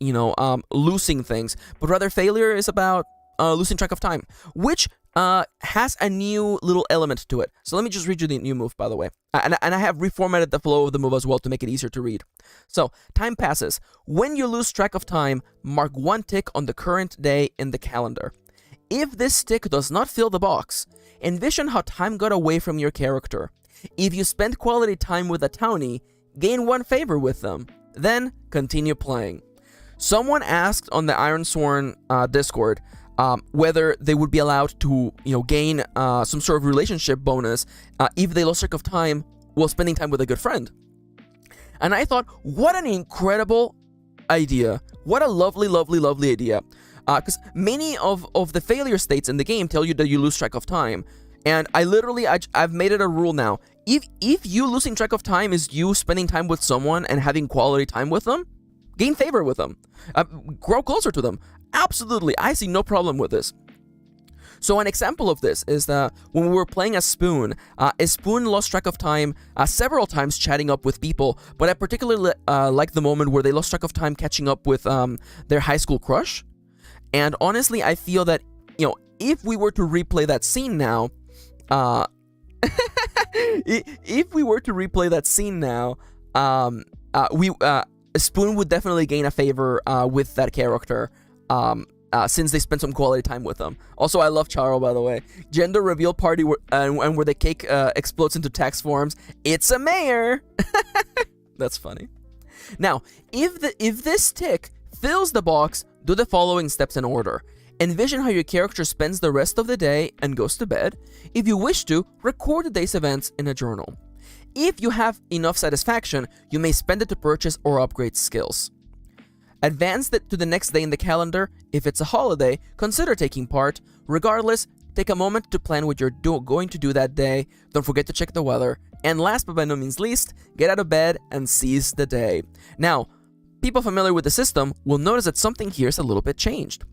losing things, but rather failure is about losing track of time, which has a new little element to it. So let me just read you the new move, by the way. And I have reformatted the flow of the move as well to make it easier to read. So, Time Passes. When you lose track of time, mark 1 tick on the current day in the calendar. If this tick does not fill the box, envision how time got away from your character. If you spend quality time with a townie, gain 1 favor with them. Then continue playing. Someone asked on the Ironsworn Discord whether they would be allowed to, gain some sort of relationship bonus if they lost track of time while spending time with a good friend. And I thought, what an incredible idea! What a lovely, lovely, lovely idea! Because many of the failure states in the game tell you that you lose track of time, and I've made it a rule now. If you losing track of time is you spending time with someone and having quality time with them, gain favor with them. Grow closer to them. Absolutely, I see no problem with this. So an example of this is that when we were playing as Spoon lost track of time several times chatting up with people, but I particularly like the moment where they lost track of time catching up with their high school crush. And honestly, I feel that, if we were to replay that scene now, Spoon would definitely gain a favor with that character, since they spent some quality time with them. Also, I love Charo, by the way. Gender reveal party and where the cake explodes into tax forms. It's a mayor. That's funny. Now, if this tick fills the box, do the following steps in order. Envision how your character spends the rest of the day and goes to bed. If you wish to, record the day's events in a journal. If you have enough satisfaction, you may spend it to purchase or upgrade skills. Advance it to the next day in the calendar. If it's a holiday, consider taking part. Regardless, take a moment to plan what you're going to do that day. Don't forget to check the weather. And last but by no means least, get out of bed and seize the day. Now, people familiar with the system will notice that something here is a little bit changed.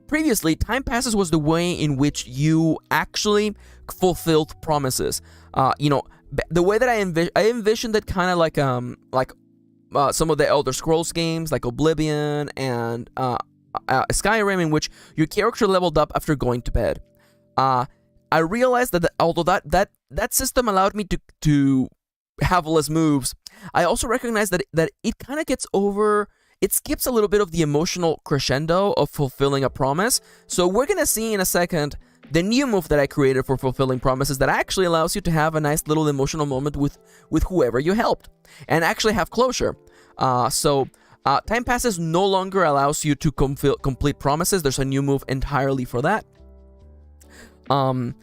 Previously, Time Passes was the way in which you actually fulfilled promises. The way that I envisioned it kind of like some of the Elder Scrolls games, like Oblivion and Skyrim, in which your character leveled up after going to bed. I realized that although that system allowed me to have less moves, I also recognized that it kind of gets over. It skips a little bit of the emotional crescendo of fulfilling a promise. So we're going to see in a second the new move that I created for fulfilling promises that actually allows you to have a nice little emotional moment with whoever you helped and actually have closure. Time Passes no longer allows you to complete promises. There's a new move entirely for that. And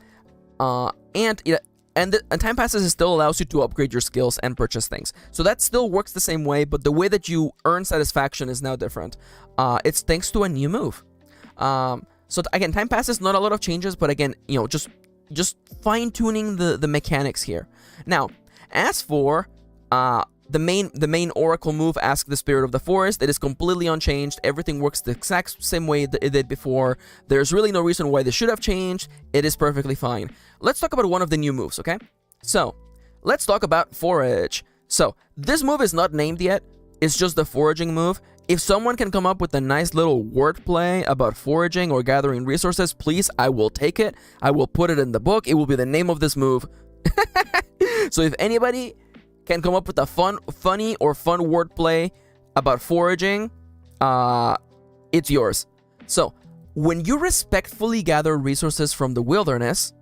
Time Passes still allows you to upgrade your skills and purchase things. So that still works the same way, but the way that you earn satisfaction is now different. It's thanks to a new move. So again, Time Passes, not a lot of changes, but again, just fine-tuning the mechanics here. Now, as for the main oracle move, Ask the Spirit of the Forest, it is completely unchanged. Everything works the exact same way that it did before. There's really no reason why this should have changed. It is perfectly fine. Let's talk about one of the new moves, okay? So, let's talk about Forage. So, this move is not named yet. It's just the foraging move. If someone can come up with a nice little wordplay about foraging or gathering resources, please, I will take it. I will put it in the book. It will be the name of this move. So if anybody can come up with a funny or fun wordplay about foraging, it's yours. So, when you respectfully gather resources from the wilderness,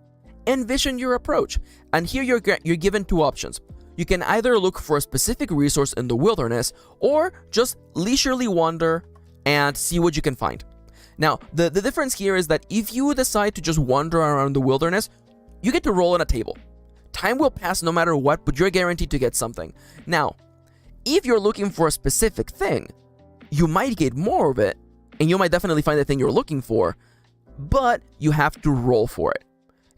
envision your approach. And here you're given two options. You can either look for a specific resource in the wilderness, or just leisurely wander and see what you can find. Now, the difference here is that if you decide to just wander around the wilderness, you get to roll on a table. Time will pass no matter what, but you're guaranteed to get something. Now, if you're looking for a specific thing, you might get more of it, and you might definitely find the thing you're looking for, but you have to roll for it.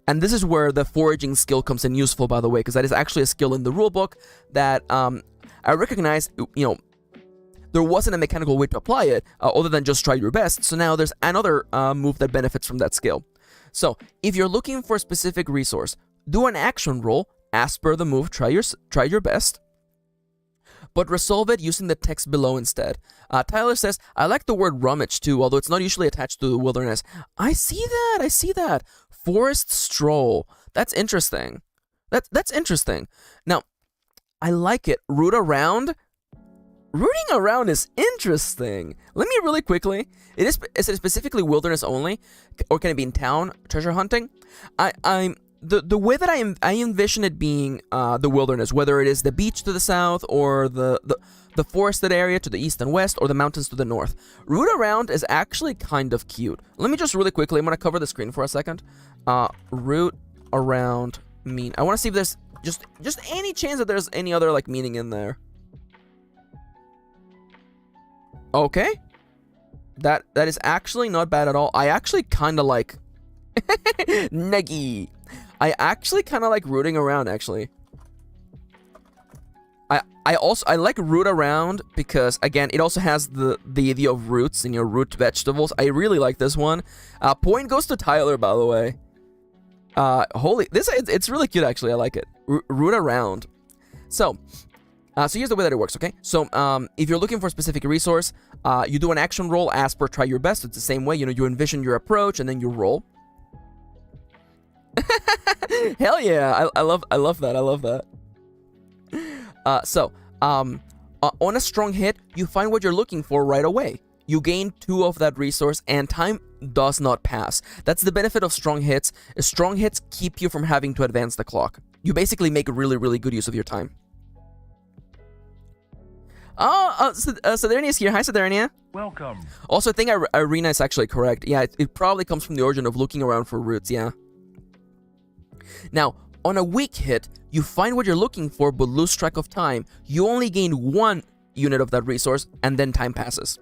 And this is where the foraging skill comes in useful, by the way, because that is actually a skill in the rulebook that I recognize, there wasn't a mechanical way to apply it other than just try your best. So now there's another move that benefits from that skill. So if you're looking for a specific resource, do an action roll as per the move, try your best, but resolve it using the text below instead. Tyler says, I like the word rummage too, although it's not usually attached to the wilderness. I see that. Forest stroll. That's interesting. That's interesting. Now, I like it. Root around. Rooting around is interesting. Let me really quickly. Is it specifically wilderness only, or can it be in town treasure hunting? The way that I envision it being the wilderness, whether it is the beach to the south or the forested area to the east and west, or the mountains to the north. Root around is actually kind of cute. Let me just really quickly, I'm going to cover the screen for a second. Root around mean. I want to see if there's just any chance that there's any other like meaning in there. Okay. That is actually not bad at all. I actually kind of like Nuggie. I actually kind of like rooting around, actually. I like root around because, again, it also has the idea of roots in your root vegetables. I really like this one. Point goes to Tyler, by the way. It's really cute, actually. I like it. Root around. So here's the way that it works, okay? So, if you're looking for a specific resource, you do an action roll as per try your best. It's the same way, you envision your approach and then you roll. Hell yeah, I love that. On a strong hit, you find what you're looking for right away. You gain 2 of that resource, and time does not pass. That's the benefit of strong hits. Strong hits keep you from having to advance the clock. You basically make really, really good use of your time. Sidernia is here. Hi, Sidernia. Welcome. Also, I think Irina is actually correct. Yeah, it probably comes from the origin of looking around for roots, yeah. Now, on a weak hit, you find what you're looking for but lose track of time. You only gain 1 unit of that resource, and then time passes.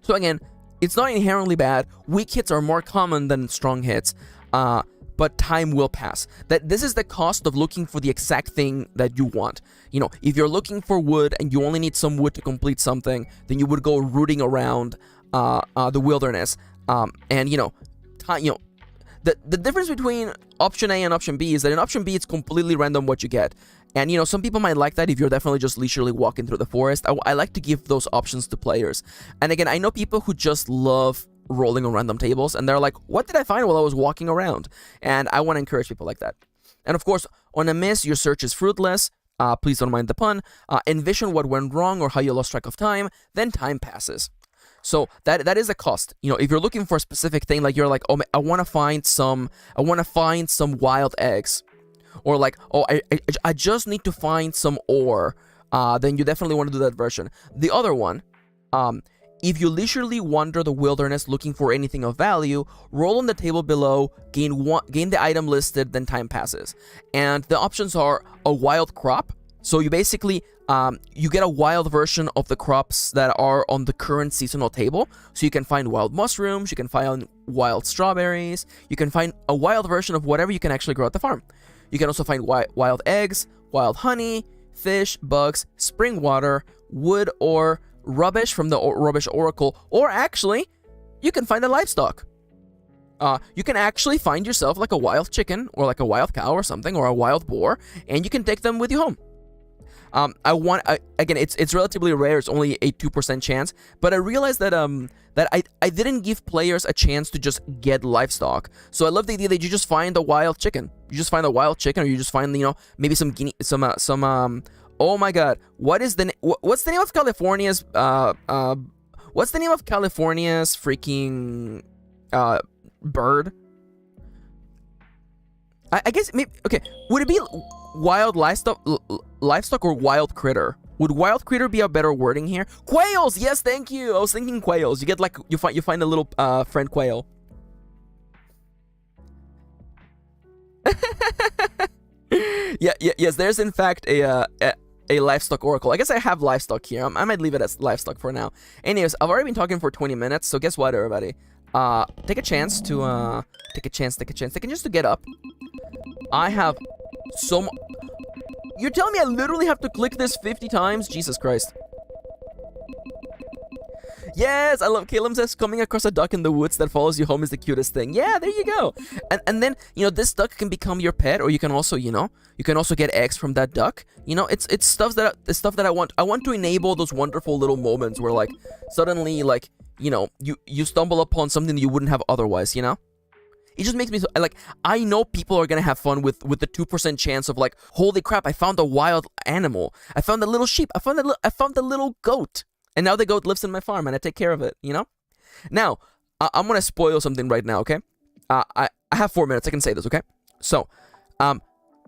So again, it's not inherently bad. Weak hits are more common than strong hits, but time will pass. This is the cost of looking for the exact thing that you want. If you're looking for wood and you only need some wood to complete something, then you would go rooting around the wilderness. The difference between option A and option B is that in option B, it's completely random what you get. And, some people might like that if you're definitely just leisurely walking through the forest. I like to give those options to players. And again, I know people who just love rolling on random tables, and they're like, what did I find while I was walking around? And I want to encourage people like that. And of course, on a miss, your search is fruitless. Please don't mind the pun. Envision what went wrong or how you lost track of time, then time passes. So that is a cost. If you're looking for a specific thing, like you're like, oh, I want to find some wild eggs, or like, oh, I just need to find some ore, then you definitely want to do that version. The other one, if you leisurely wander the wilderness looking for anything of value, roll on the table below, gain the item listed, then time passes. And the options are a wild crop. So you basically, you get a wild version of the crops that are on the current seasonal table. So you can find wild mushrooms, you can find wild strawberries, you can find a wild version of whatever you can actually grow at the farm. You can also find wild eggs, wild honey, fish, bugs, spring water, wood, or rubbish from the rubbish oracle, or actually, you can find a livestock. You can actually find yourself like a wild chicken or like a wild cow or something, or a wild boar, and you can take them with you home. Again, it's relatively rare. It's only a 2% chance, but I realized that I didn't give players a chance to just get livestock. So I love the idea that you just find a wild chicken. You just find a wild chicken, or you just find, maybe some oh my god, what's the name of California's freaking bird? I guess maybe, okay, would it be wild livestock or wild critter? Would wild critter be a better wording here? Quails, yes, thank you. I was thinking quails. You get like you find a little friend quail. Yes. There's in fact a livestock oracle. I guess I have livestock here. I might leave it as livestock for now. Anyways, I've already been talking for 20 minutes. So guess what, everybody? Take a chance to just to get up. I have so You're telling me I literally have to click this 50 times? Jesus Christ. Yes, I love Caleb says coming across a duck in the woods that follows you home is the cutest thing. Yeah, there you go. And then, this duck can become your pet, or you can also, you can also get eggs from that duck. It's stuff that I want. I want to enable those wonderful little moments where like suddenly like, you stumble upon something that you wouldn't have otherwise, It just makes me so, like, I know people are gonna have fun with the 2% chance of like, holy crap, I found a wild animal. I found a little sheep. I found a little goat. And now the goat lives in my farm and I take care of it, Now, I'm gonna spoil something right now, okay? I have 4 minutes. I can say this, okay? So,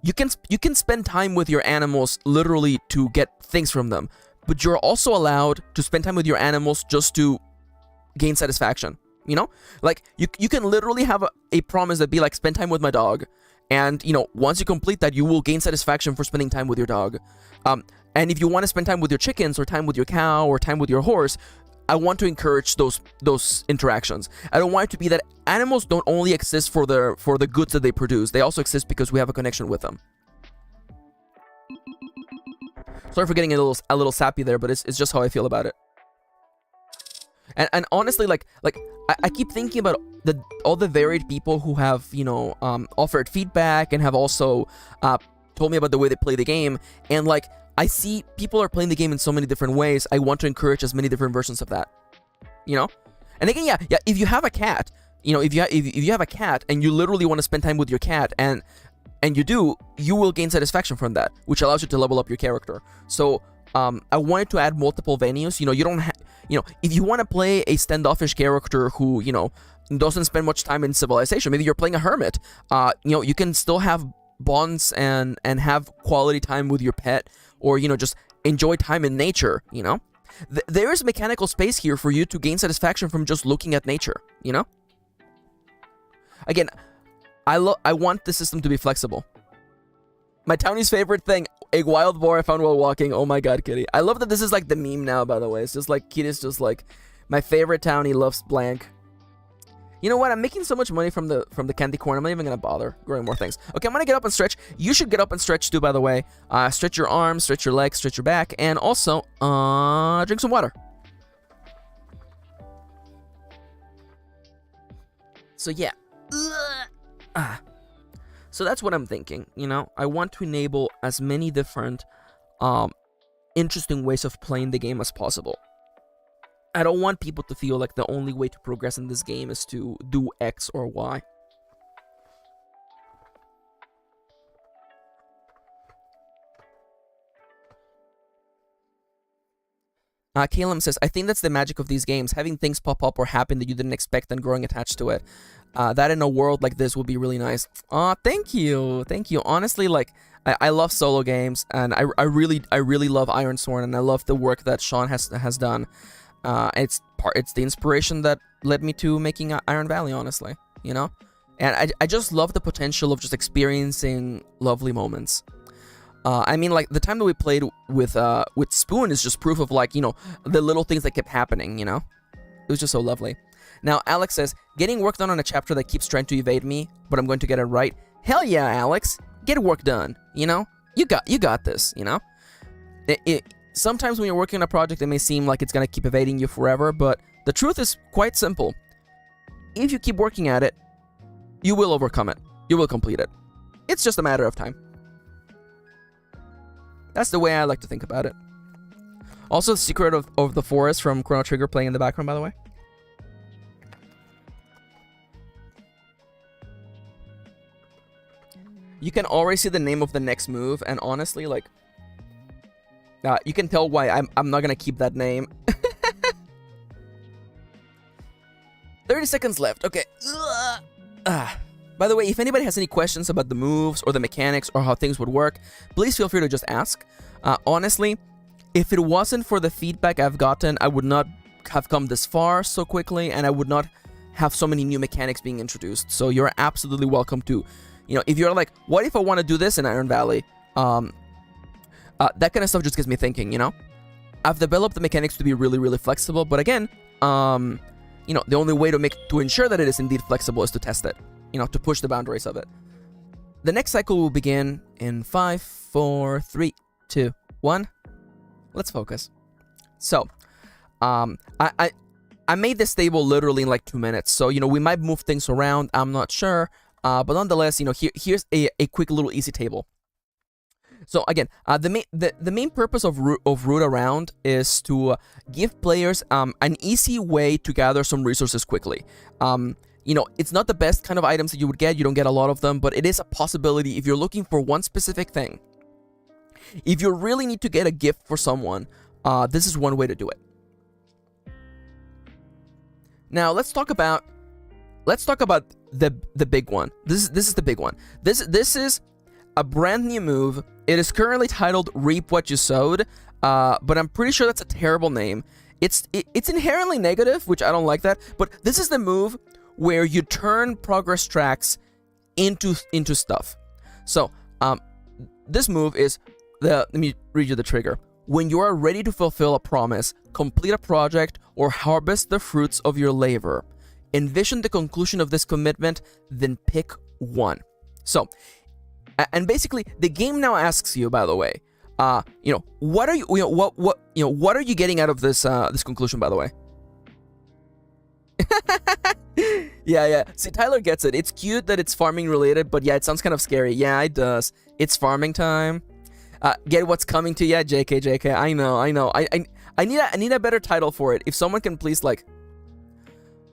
you can spend time with your animals literally to get things from them, but you're also allowed to spend time with your animals just to gain satisfaction. Like you can literally have a promise that be like, spend time with my dog, and once you complete that, you will gain satisfaction for spending time with your dog. And if you want to spend time with your chickens or time with your cow or time with your horse, I want to encourage those interactions. I don't want it to be that animals don't only exist for the goods that they produce. They also exist because we have a connection with them. Sorry for getting a little sappy there, but it's just how I feel about it. And honestly, like I keep thinking about all the varied people who have, offered feedback and have also told me about the way they play the game. And like, I see people are playing the game in so many different ways. I want to encourage as many different versions of that, And again, yeah. If you have a cat, if you have a cat and you literally want to spend time with your cat, and you will gain satisfaction from that, which allows you to level up your character. So I wanted to add multiple venues. You don't have. If you want to play a standoffish character who, doesn't spend much time in civilization, maybe you're playing a hermit, you can still have bonds and have quality time with your pet, or, just enjoy time in nature, There is mechanical space here for you to gain satisfaction from just looking at nature, Again, I want the system to be flexible. My townie's favorite thing, a wild boar I found while walking. Oh my god, Kitty. I love that this is like the meme now, by the way. It's just like, Kitty's just like, my favorite townie loves blank. You know what? I'm making so much money from the candy corn. I'm not even gonna bother growing more things. Okay, I'm gonna get up and stretch. You should get up and stretch too, by the way. Stretch your arms, stretch your legs, stretch your back, and also, drink some water. So yeah. So that's what I'm thinking, I want to enable as many different interesting ways of playing the game as possible. I don't want people to feel like the only way to progress in this game is to do X or Y. Caleb says, I think that's the magic of these games, having things pop up or happen that you didn't expect and growing attached to it. That in a world like this would be really nice. Thank you. Honestly, like, I love solo games, and I really love Ironsworn, and I love the work that Sean has done. It's the inspiration that led me to making Iron Valley, honestly, And I just love the potential of just experiencing lovely moments. I mean, like, the time that we played with Spoon is just proof of, like, the little things that kept happening, It was just so lovely. Now, Alex says, getting work done on a chapter that keeps trying to evade me, but I'm going to get it right. Hell yeah, Alex. Get work done, You got this, Sometimes when you're working on a project, it may seem like it's going to keep evading you forever, but the truth is quite simple. If you keep working at it, you will overcome it. You will complete it. It's just a matter of time. That's the way I like to think about it. Also, the Secret of the Forest from Chrono Trigger playing in the background, by the way. You can already see the name of the next move, and honestly, like, you can tell why I'm not gonna keep that name. 30 seconds left. Okay. By the way, if anybody has any questions about the moves or the mechanics or how things would work, please feel free to just ask. Honestly, if it wasn't for the feedback I've gotten, I would not have come this far so quickly, and I would not have so many new mechanics being introduced. So you're absolutely welcome to, you know, if you're like, what if I want to do this in Iron Valley? That kind of stuff just gets me thinking, you know? I've developed the mechanics to be really, really flexible, but again, you know, the only way to ensure that it is indeed flexible is to test it, you know, to push the boundaries of it. The next cycle will begin in 5, 4, 3, 2, 1. Let's focus. So, I made this table literally in like 2 minutes, so, you know, we might move things around, I'm not sure, but nonetheless, you know, here's a quick little easy table. So again, the main purpose of Root Around is to give players an easy way to gather some resources quickly. You know, it's not the best kind of items that you would get, you don't get a lot of them, but it is a possibility if you're looking for one specific thing. If you really need to get a gift for someone, this is one way to do it. Now let's talk about the big one. This is the big one. This is a brand new move. It is currently titled Reap What You Sowed, but I'm pretty sure that's a terrible name. It's inherently negative, which I don't like that, but this is the move where you turn progress tracks into stuff. So, this move is let me read you the trigger. When you are ready to fulfill a promise, complete a project, or harvest the fruits of your labor, envision the conclusion of this commitment, then pick one. So, and basically, the game now asks you, by the way, you know, what are you getting out of this this conclusion, by the way? Yeah. See, Tyler gets it. It's cute that it's farming related, but yeah, it sounds kind of scary. Yeah, it does. It's farming time. Get what's coming to you, JK. I know. I need a better title for it. If someone can please like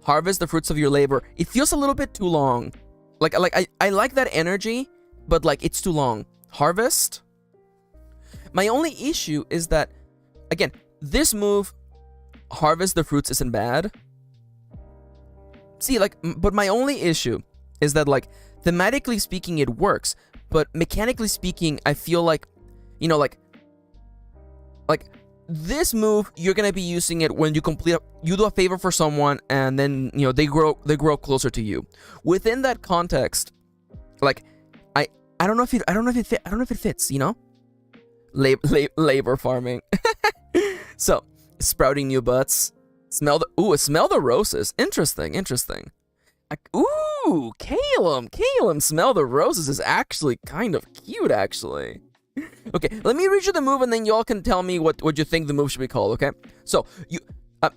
harvest the fruits of your labor. It feels a little bit too long. I like that energy, but like it's too long. Harvest? My only issue is that, again, this move, harvest the fruits, isn't bad. See, like, but my only issue is that, like, thematically speaking, it works, but mechanically speaking, I feel like, you know, like this move, you're gonna be using it when you you do a favor for someone, and then, you know, they grow closer to you. Within that context, like, I don't know if it fits, you know? Labor farming. So, sprouting new butts. Smell the roses. Interesting. Ooh, Calum, smell the roses is actually kind of cute, actually. Okay, let me read you the move, and then y'all can tell me what you think the move should be called, okay? So,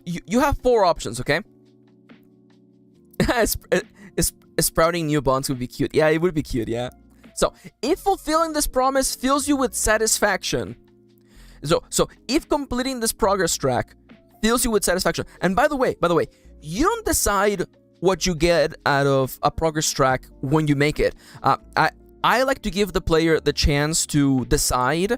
you have 4 options, okay? Sprouting new bonds would be cute. Yeah, it would be cute, yeah. So, if fulfilling this promise fills you with satisfaction. So if completing this progress track fills you with satisfaction. And by the way, you don't decide what you get out of a progress track when you make it. I like to give the player the chance to decide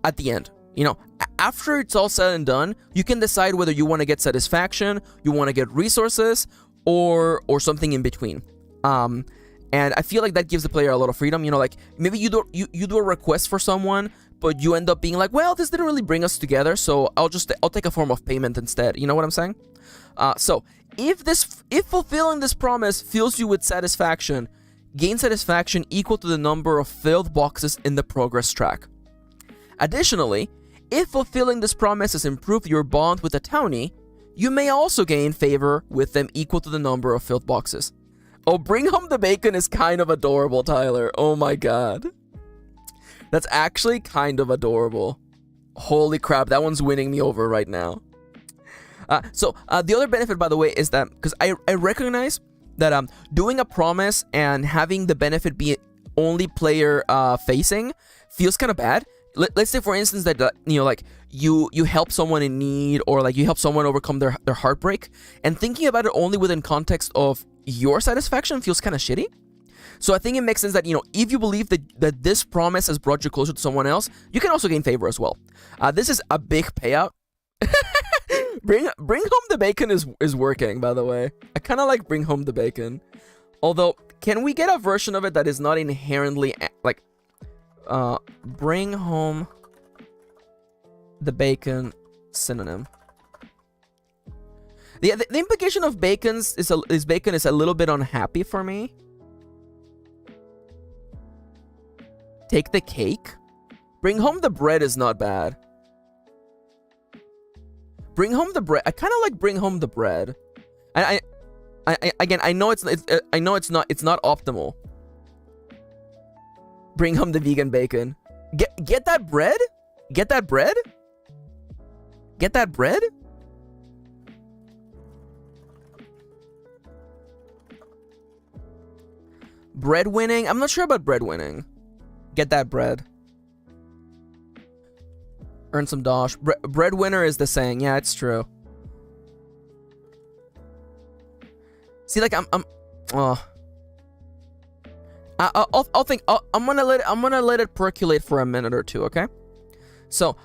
at the end. You know, after it's all said and done, you can decide whether you want to get satisfaction, you want to get resources, or something in between. And I feel like that gives the player a lot of freedom. You know, like, maybe you do a request for someone, but you end up being like, well, this didn't really bring us together, so I'll take a form of payment instead. You know what I'm saying? So if fulfilling this promise fills you with satisfaction, gain satisfaction equal to the number of filled boxes in the progress track. Additionally, if fulfilling this promise has improved your bond with a townie, you may also gain favor with them equal to the number of filled boxes. Oh, bring home the bacon is kind of adorable, Tyler. Oh my god. That's actually kind of adorable. Holy crap, that one's winning me over right now. So the other benefit, by the way, is that because I recognize that doing a promise and having the benefit be only player facing feels kind of bad. Let's say, for instance, that you know, like you help someone in need, or like you help someone overcome their heartbreak, and thinking about it only within context of your satisfaction feels kind of shitty. So I think it makes sense that, you know, if you believe that this promise has brought you closer to someone else, you can also gain favor as well. This is a big payout. Bring home the bacon is working, by the way. I kind of like bring home the bacon. Although, can we get a version of it that is not inherently like bring home the bacon synonym? The implication of bacon is a little bit unhappy for me. Take the cake. Bring home the bread is not bad. Bring home the bread. I kind of like bring home the bread. I again, I know it's not optimal. Bring home the vegan bacon. Get that bread? Get that bread? Get that bread? Bread winning? I'm not sure about bread winning. Get that bread. Earn some dosh. Breadwinner is the saying. Yeah, it's true. See, like I'm I'll think. I'm gonna let it percolate for a minute or two. Okay. So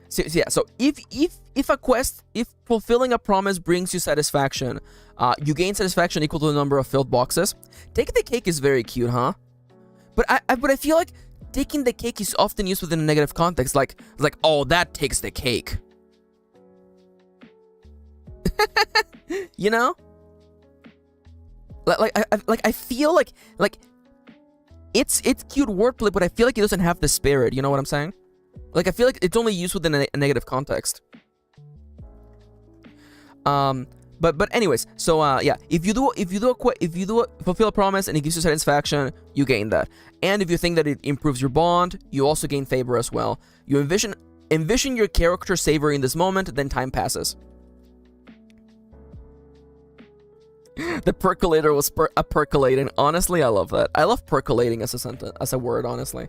so if a quest, if fulfilling a promise brings you satisfaction, you gain satisfaction equal to the number of filled boxes. Take the cake is very cute, huh? But I feel like taking the cake is often used within a negative context, like oh, that takes the cake. You know? I feel like it's cute wordplay, but I feel like it doesn't have the spirit. You know what I'm saying? Like, I feel like it's only used within a negative context. But anyways, so yeah, if you fulfill a promise and it gives you satisfaction, you gain that. And if you think that it improves your bond, you also gain favor as well. You envision your character savoring this moment, then time passes. The percolator was percolating. Honestly, I love that. I love percolating as a sentence, as a word, honestly.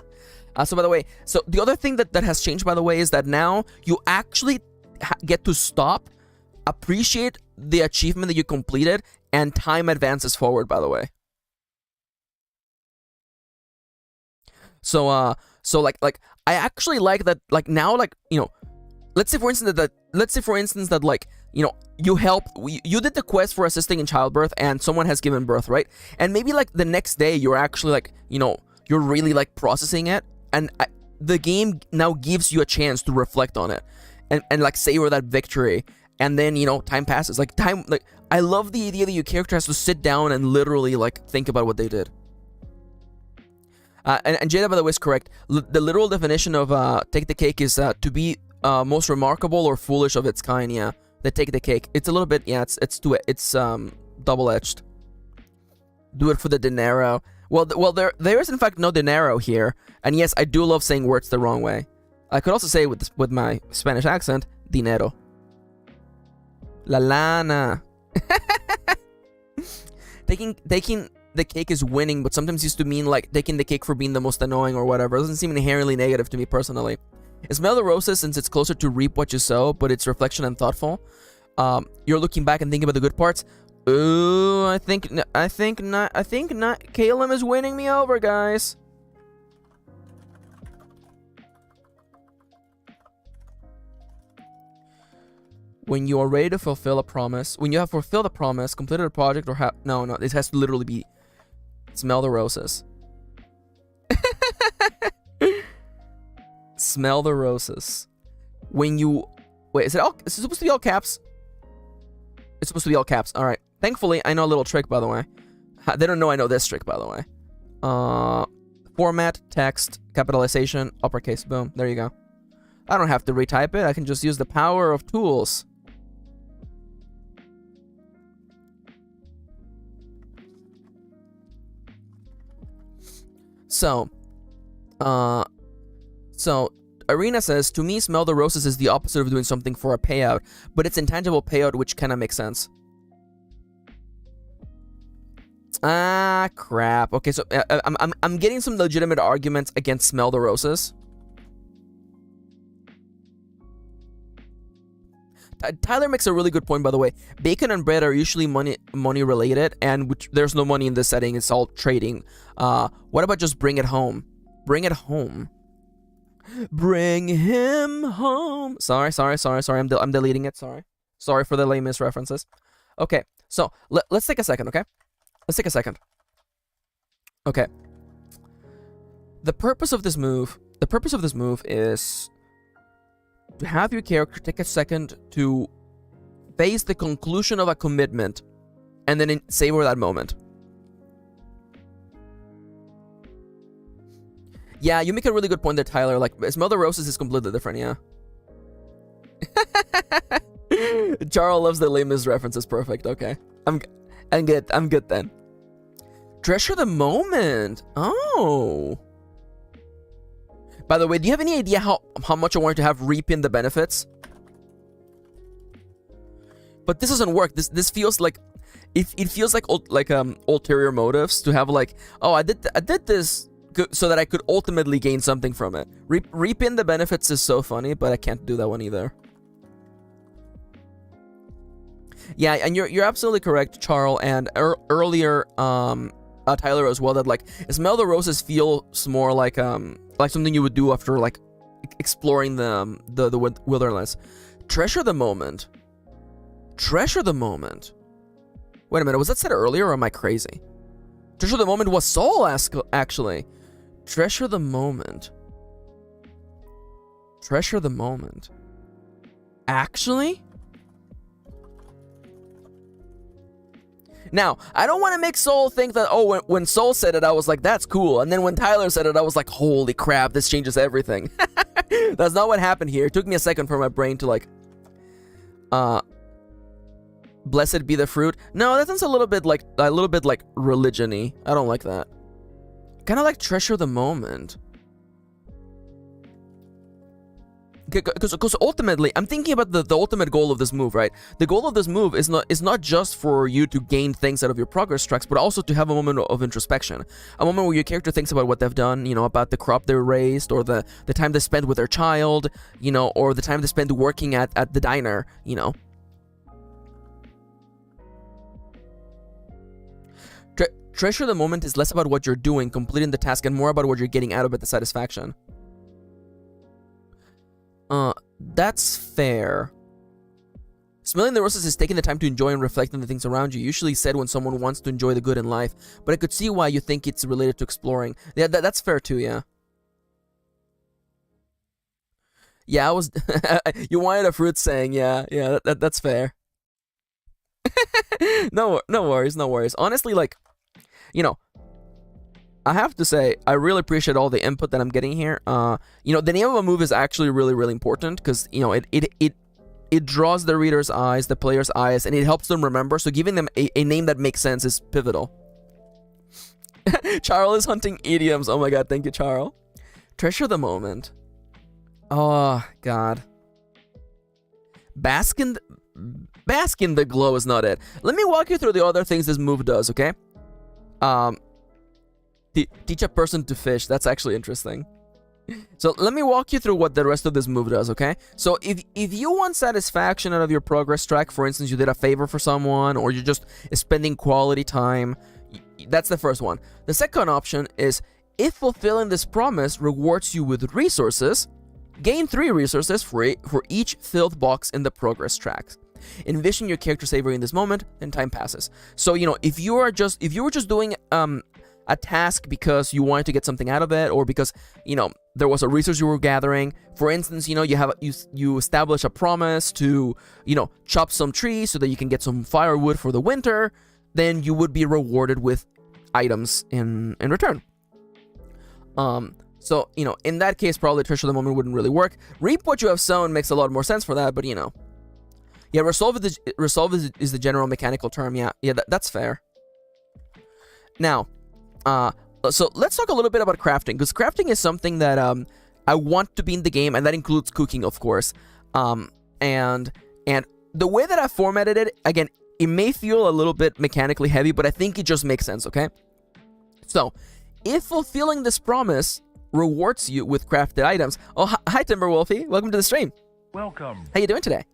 So by the way, so the other thing that has changed, by the way, is that now you actually get to stop, appreciate the achievement that you completed, and time advances forward, by the way. So like I actually like that, like now, like, you know, let's say for instance that like, you know, you did the quest for assisting in childbirth and someone has given birth, right? And maybe like the next day you're actually like, you know, you're really like processing it, and the game now gives you a chance to reflect on it and like savor that victory. And then, you know, time passes. Like I love the idea that your character has to sit down and literally like think about what they did. And Jada, by the way, is correct. The literal definition of take the cake is to be most remarkable or foolish of its kind. Yeah, they take the cake. It's a little bit, yeah, it's double-edged. Do it for the dinero. Well, there is in fact no dinero here. And yes, I do love saying words the wrong way. I could also say with my Spanish accent, dinero. La lana. Taking the cake is winning, but sometimes used to mean like taking the cake for being the most annoying or whatever. It doesn't seem inherently negative to me personally. Smell the roses, since it's closer to reap what you sow, but it's reflection and thoughtful. You're looking back and thinking about the good parts. Ooh, I think not. Caleb is winning me over, guys. When you are ready to fulfill a promise, when you have fulfilled a promise, completed a project, or have no, it has to literally be smell the roses. Smell the roses. When you wait, is it supposed to be all caps? It's supposed to be all caps. All right. Thankfully, I know a little trick, by the way. They don't know I know this trick, by the way. Format, text, capitalization, uppercase. Boom. There you go. I don't have to retype it. I can just use the power of tools. So Arena says, to me, smell the roses is the opposite of doing something for a payout, but it's intangible payout, which kind of makes sense. Ah, crap. Okay, so I'm getting some legitimate arguments against smell the roses. Tyler makes a really good point, by the way. Bacon and bread are usually money related, and there's no money in this setting. It's all trading. What about just bring it home? Bring it home. Bring him home. Sorry. I'm deleting it. Sorry for the lame misreferences. Okay, so let's take a second. Okay, let's take a second. Okay. The purpose of this move is to have your character take a second to face the conclusion of a commitment, and then savor that moment. Yeah, you make a really good point there, Tyler. Like, smell the roses is completely different, yeah. Charles loves the lamest references. Perfect. Okay, I'm good then. Treasure the moment. Oh. By the way, do you have any idea how much I wanted to have reaping the benefits? But this doesn't work. This feels like it feels like ulterior motives to have like, oh, I did this so that I could ultimately gain something from it. Reaping the benefits is so funny, but I can't do that one either. Yeah, and you're absolutely correct, Charles, and earlier Tyler as well, that like smell the roses feels more like something you would do after like exploring the wilderness. Treasure the moment. Treasure the moment. Wait a minute, was that said earlier or am I crazy? Treasure the moment was Soul actually. Treasure the moment. Treasure the moment. Actually? Now, I don't want to make Soul think that, oh, when Soul said it, I was like, that's cool. And then when Tyler said it, I was like, holy crap, this changes everything. That's not what happened here. It took me a second for my brain to like, blessed be the fruit. No, that sounds a little bit like religion-y. I don't like that. Kind of like treasure the moment. Because ultimately, I'm thinking about the ultimate goal of this move, right? The goal of this move is not just for you to gain things out of your progress tracks, but also to have a moment of introspection. A moment where your character thinks about what they've done, you know, about the crop they raised, or the time they spent with their child, you know, or the time they spent working at the diner, you know. Treasure the moment is less about what you're doing, completing the task, and more about what you're getting out of it, the satisfaction. That's fair. Smelling the roses is taking the time to enjoy and reflect on the things around you, usually said when someone wants to enjoy the good in life, but I could see why you think it's related to exploring. Yeah, that's fair too, yeah. Yeah, I was... You wanted a fruit saying, yeah, that's fair. No worries. Honestly, like, you know, I have to say, I really appreciate all the input that I'm getting here. You know, the name of a move is actually really, really important because, you know, it draws the reader's eyes, the player's eyes, and it helps them remember. So giving them a name that makes sense is pivotal. Charles is hunting idioms. Oh my god, thank you, Charles. Treasure the moment. Oh, God. Bask in the glow is not it. Let me walk you through the other things this move does, okay? Teach a person to fish. That's actually interesting. So let me walk you through what the rest of this move does, okay? So if you want satisfaction out of your progress track, for instance, you did a favor for someone, or you're just spending quality time, that's the first one. The second option is, if fulfilling this promise rewards you with resources, gain 3 resources for each filled box in the progress track. Envision your character savoring this moment, and time passes. So, you know, if you were just doing a task because you wanted to get something out of it, or because, you know, there was a resource you were gathering. For instance, you know, you establish a promise to, you know, chop some trees so that you can get some firewood for the winter, then you would be rewarded with items in return. So, you know, in that case, probably treasure the moment wouldn't really work. Reap what you have sown makes a lot more sense for that, but, you know. Yeah, resolve is the general mechanical term. Yeah, that's fair. Now, so let's talk a little bit about crafting, because crafting is something that I want to be in the game, and that includes cooking, of course. And the way that I formatted it, again, it may feel a little bit mechanically heavy, but I think it just makes sense, okay? So, if fulfilling this promise rewards you with crafted items... Oh, hi, Timberwolfie. Welcome to the stream. Welcome. How you doing today?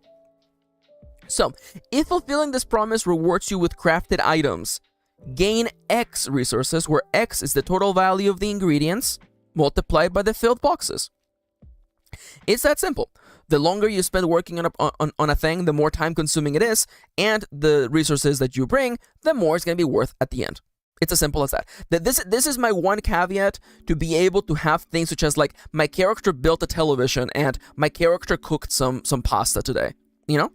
So, if fulfilling this promise rewards you with crafted items, gain X resources, where X is the total value of the ingredients multiplied by the filled boxes. It's that simple. The longer you spend working on a thing, the more time-consuming it is, and the resources that you bring, the more it's going to be worth at the end. It's as simple as that. This is my one caveat to be able to have things such as, like, my character built a television and my character cooked some pasta today. You know?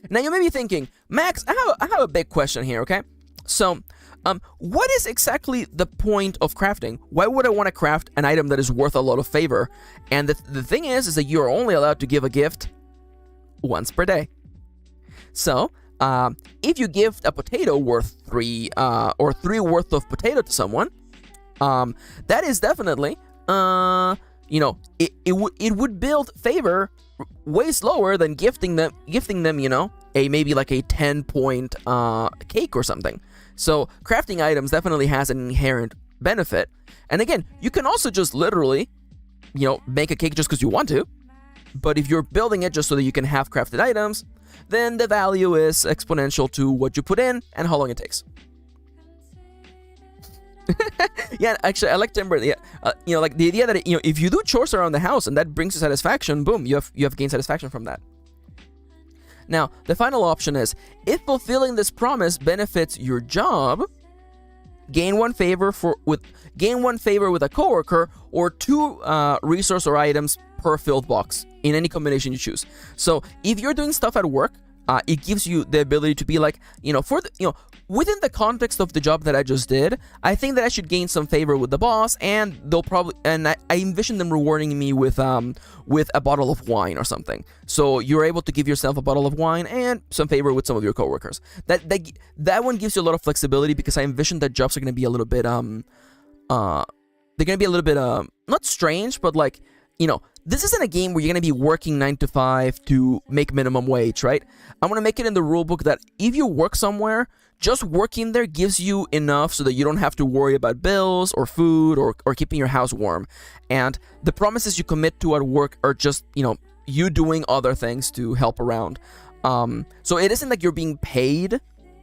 Now, you may be thinking, Max, I have a big question here, okay? So, what is exactly the point of crafting? Why would I want to craft an item that is worth a lot of favor? And the thing is that you're only allowed to give a gift once per day. So, if you gift a potato worth 3 worth of potato to someone, that is definitely, you know, it would build favor way slower than gifting them, you know, maybe like a 10-point cake or something. So crafting items definitely has an inherent benefit. And again, you can also just literally, you know, make a cake just because you want to. But if you're building it just so that you can have crafted items, then the value is exponential to what you put in and how long it takes. Yeah, actually, I like Timber. Yeah, you know, like the idea that, you know, if you do chores around the house and that brings you satisfaction, boom, you have gained satisfaction from that. Now, the final option is, if fulfilling this promise benefits your job, gain one favor with a coworker, or 2 resource or items per filled box in any combination you choose. So, if you're doing stuff at work, it gives you the ability to be like, you know, within the context of the job that I just did, I think that I should gain some favor with the boss, and I envision them rewarding me with a bottle of wine or something. So you're able to give yourself a bottle of wine and some favor with some of your coworkers. That one gives you a lot of flexibility, because I envision that jobs are going to be a little bit not strange, but like, you know, this isn't a game where you're going to be working 9 to 5 to make minimum wage, right? I'm going to make it in the rulebook that if you work somewhere, just working there gives you enough so that you don't have to worry about bills or food or keeping your house warm. And the promises you commit to at work are just, you know, you doing other things to help around. So it isn't like you're being paid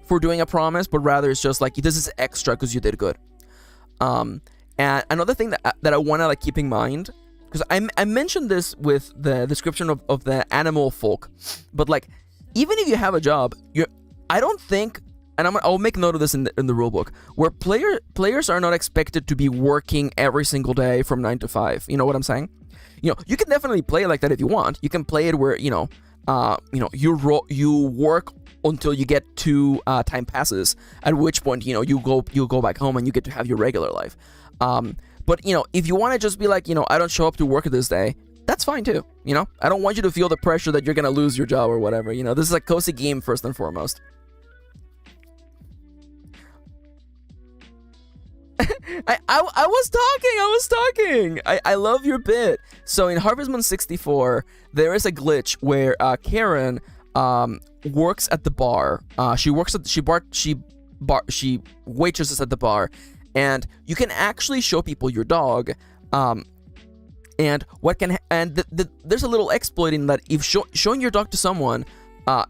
for doing a promise, but rather it's just like, this is extra because you did good. And another thing that I want to like keep in mind, because I mentioned this with the description of the animal folk, but like, even if you have a job, I don't think, and I'll make note of this in the rulebook, where players are not expected to be working every single day from 9 to 5. You know what I'm saying? You know, you can definitely play it like that if you want. You can play it where, you know, you work until you get to time passes, at which point, you know, you go back home and you get to have your regular life. But, you know, if you want to just be like, you know, I don't show up to work this day, that's fine too, you know? I don't want you to feel the pressure that you're going to lose your job or whatever, you know? This is a cozy game first and foremost. I was talking! I love your bit. So in Harvest Moon 64, there is a glitch where Kirin works at the bar. She waitresses at the bar. And you can actually show people your dog, and there's a little exploit in that if showing your dog to someone, I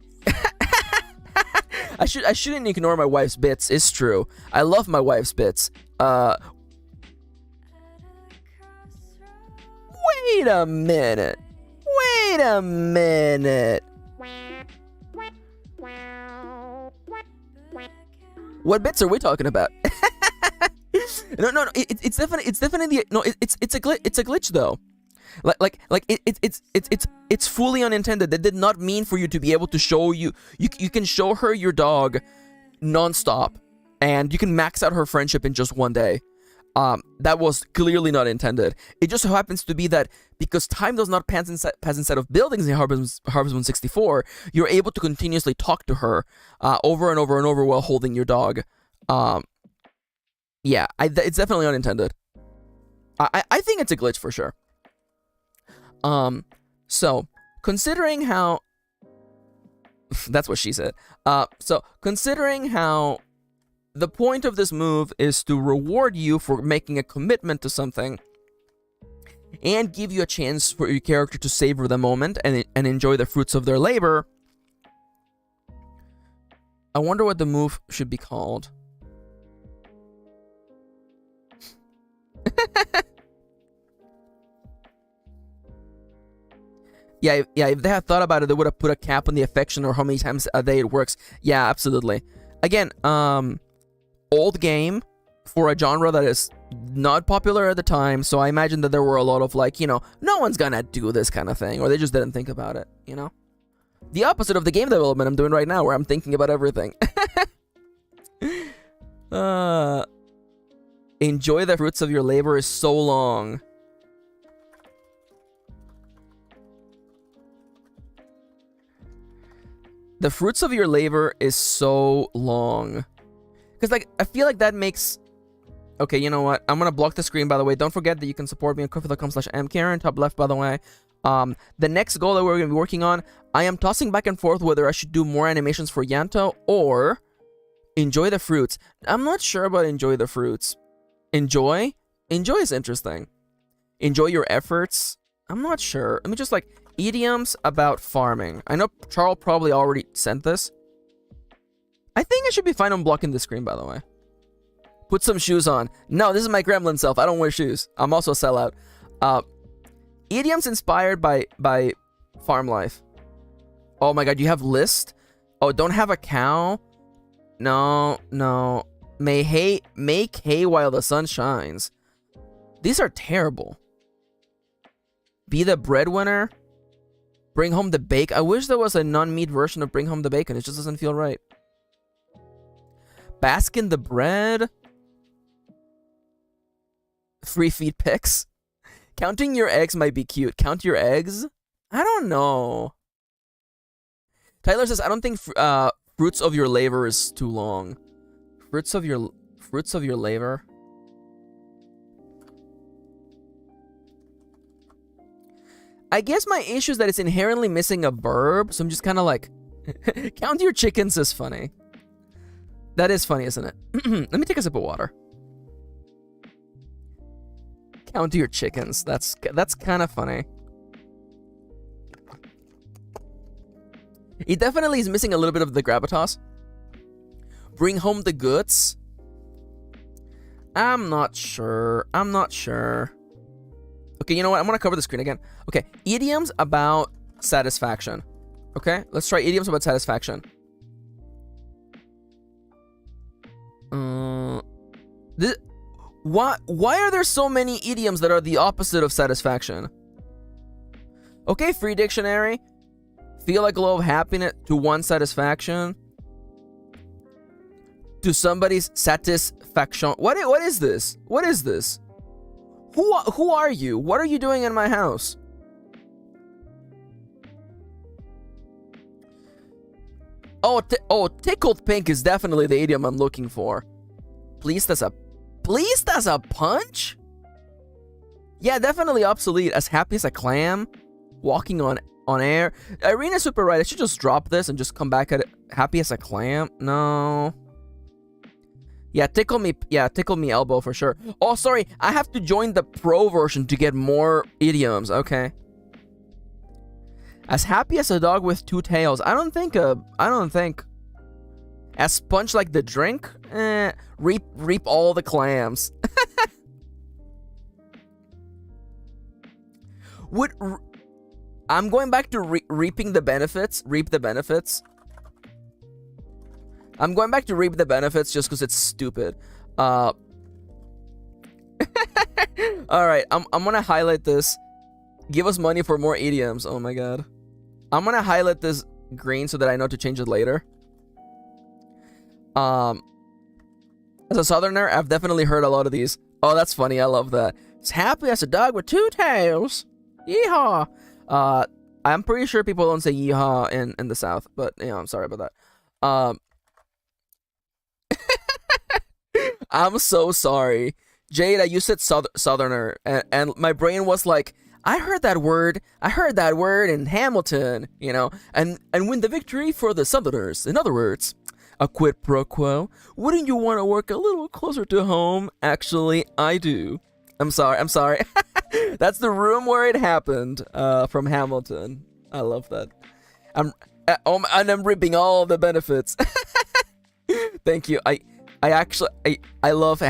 shouldn't ignore my wife's bits. It's true. I love my wife's bits. Wait a minute. What bits are we talking about? No. It's definitely no. It's a glitch though. It's fully unintended. That did not mean for you to be able to show you can show her your dog nonstop, and you can max out her friendship in just one day. That was clearly not intended. It just so happens to be that because time does not pass inside of buildings in Harvest Moon 64, you're able to continuously talk to her over and over and over while holding your dog. Yeah, it's definitely unintended. I think it's a glitch for sure. So considering how that's what she said. So considering how the point of this move is to reward you for making a commitment to something and give you a chance for your character to savor the moment and enjoy the fruits of their labor, I wonder what the move should be called. Yeah, if they had thought about it, they would have put a cap on the affection or how many times a day it works. Yeah, absolutely. Again, old game for a genre that is not popular at the time, so I imagine that there were a lot of, like, you know, no one's gonna do this kind of thing, or they just didn't think about it, you know? The opposite of the game development I'm doing right now, where I'm thinking about everything. Enjoy the fruits of your labor is so long. The fruits of your labor is so long. Because, like, I feel like that makes... Okay, you know what? I'm going to block the screen, by the way. Don't forget that you can support me on coffee.com/MKirin, top left, by the way. The next goal that we're going to be working on, I am tossing back and forth whether I should do more animations for Yanto or enjoy the fruits. I'm not sure about enjoy the fruits. Enjoy? Enjoy is interesting. Enjoy your efforts? I'm not sure. Let me just, like, idioms about farming. I know Charles probably already sent this. I think I should be fine on blocking the screen, by the way. Put some shoes on. No, this is my gremlin self. I don't wear shoes. I'm also a sellout. Idioms inspired by farm life. Oh my god, you have list? Oh, don't have a cow? No. Make hay while the sun shines. These are terrible. Be the breadwinner. Bring home the bacon. I wish there was a non-meat version of bring home the bacon. It just doesn't feel right. Bask in the bread. 3 feet pics. Counting your eggs might be cute. Count your eggs? I don't know. Tyler says, I don't think fruits of your labor is too long. Fruits of your labor. I guess my issue is that it's inherently missing a verb, so I'm just kind of like, count your chickens is funny. That is funny, isn't it? Let me take a sip of water. Count your chickens. That's kind of funny. It definitely is missing a little bit of the gravitas. Bring home the goods. I'm not sure. Okay, you know what? I'm going to cover the screen again. Okay, idioms about satisfaction. Okay, let's try idioms about satisfaction. Why are there so many idioms that are the opposite of satisfaction? Okay, free dictionary. Feel a glow of happiness to one's satisfaction. To somebody's satisfaction. What is this? What is this? Who are you? What are you doing in my house? Oh, tickled pink is definitely the idiom I'm looking for. Pleased as a punch? Yeah, definitely obsolete. As happy as a clam. Walking on air. Irina's super right. I should just drop this and just come back at it. Happy as a clam? No. Yeah, tickle me elbow for sure. Oh, sorry. I have to join the pro version to get more idioms. Okay. As happy as a dog with 2 tails. I don't think. As sponge like the drink? Reap all the clams. I'm going back to reaping the benefits. Reap the benefits. I'm going back to reap the benefits just because it's stupid. Alright, I'm gonna highlight this. Give us money for more idioms. Oh my god. I'm gonna highlight this green so that I know to change it later. As a southerner, I've definitely heard a lot of these. Oh, that's funny. I love that. As happy as a dog with 2 tails. Yeehaw. I'm pretty sure people don't say yeehaw in the South, but you know, I'm sorry about that. I'm so sorry. Jada, you said southerner, and my brain was like, I heard that word. I heard that word in Hamilton, you know, and win the victory for the Southerners. In other words, a quid pro quo. Wouldn't you want to work a little closer to home? Actually, I do. I'm sorry. That's the room where it happened, from Hamilton. I love that. And I'm reaping all the benefits. Thank you. I love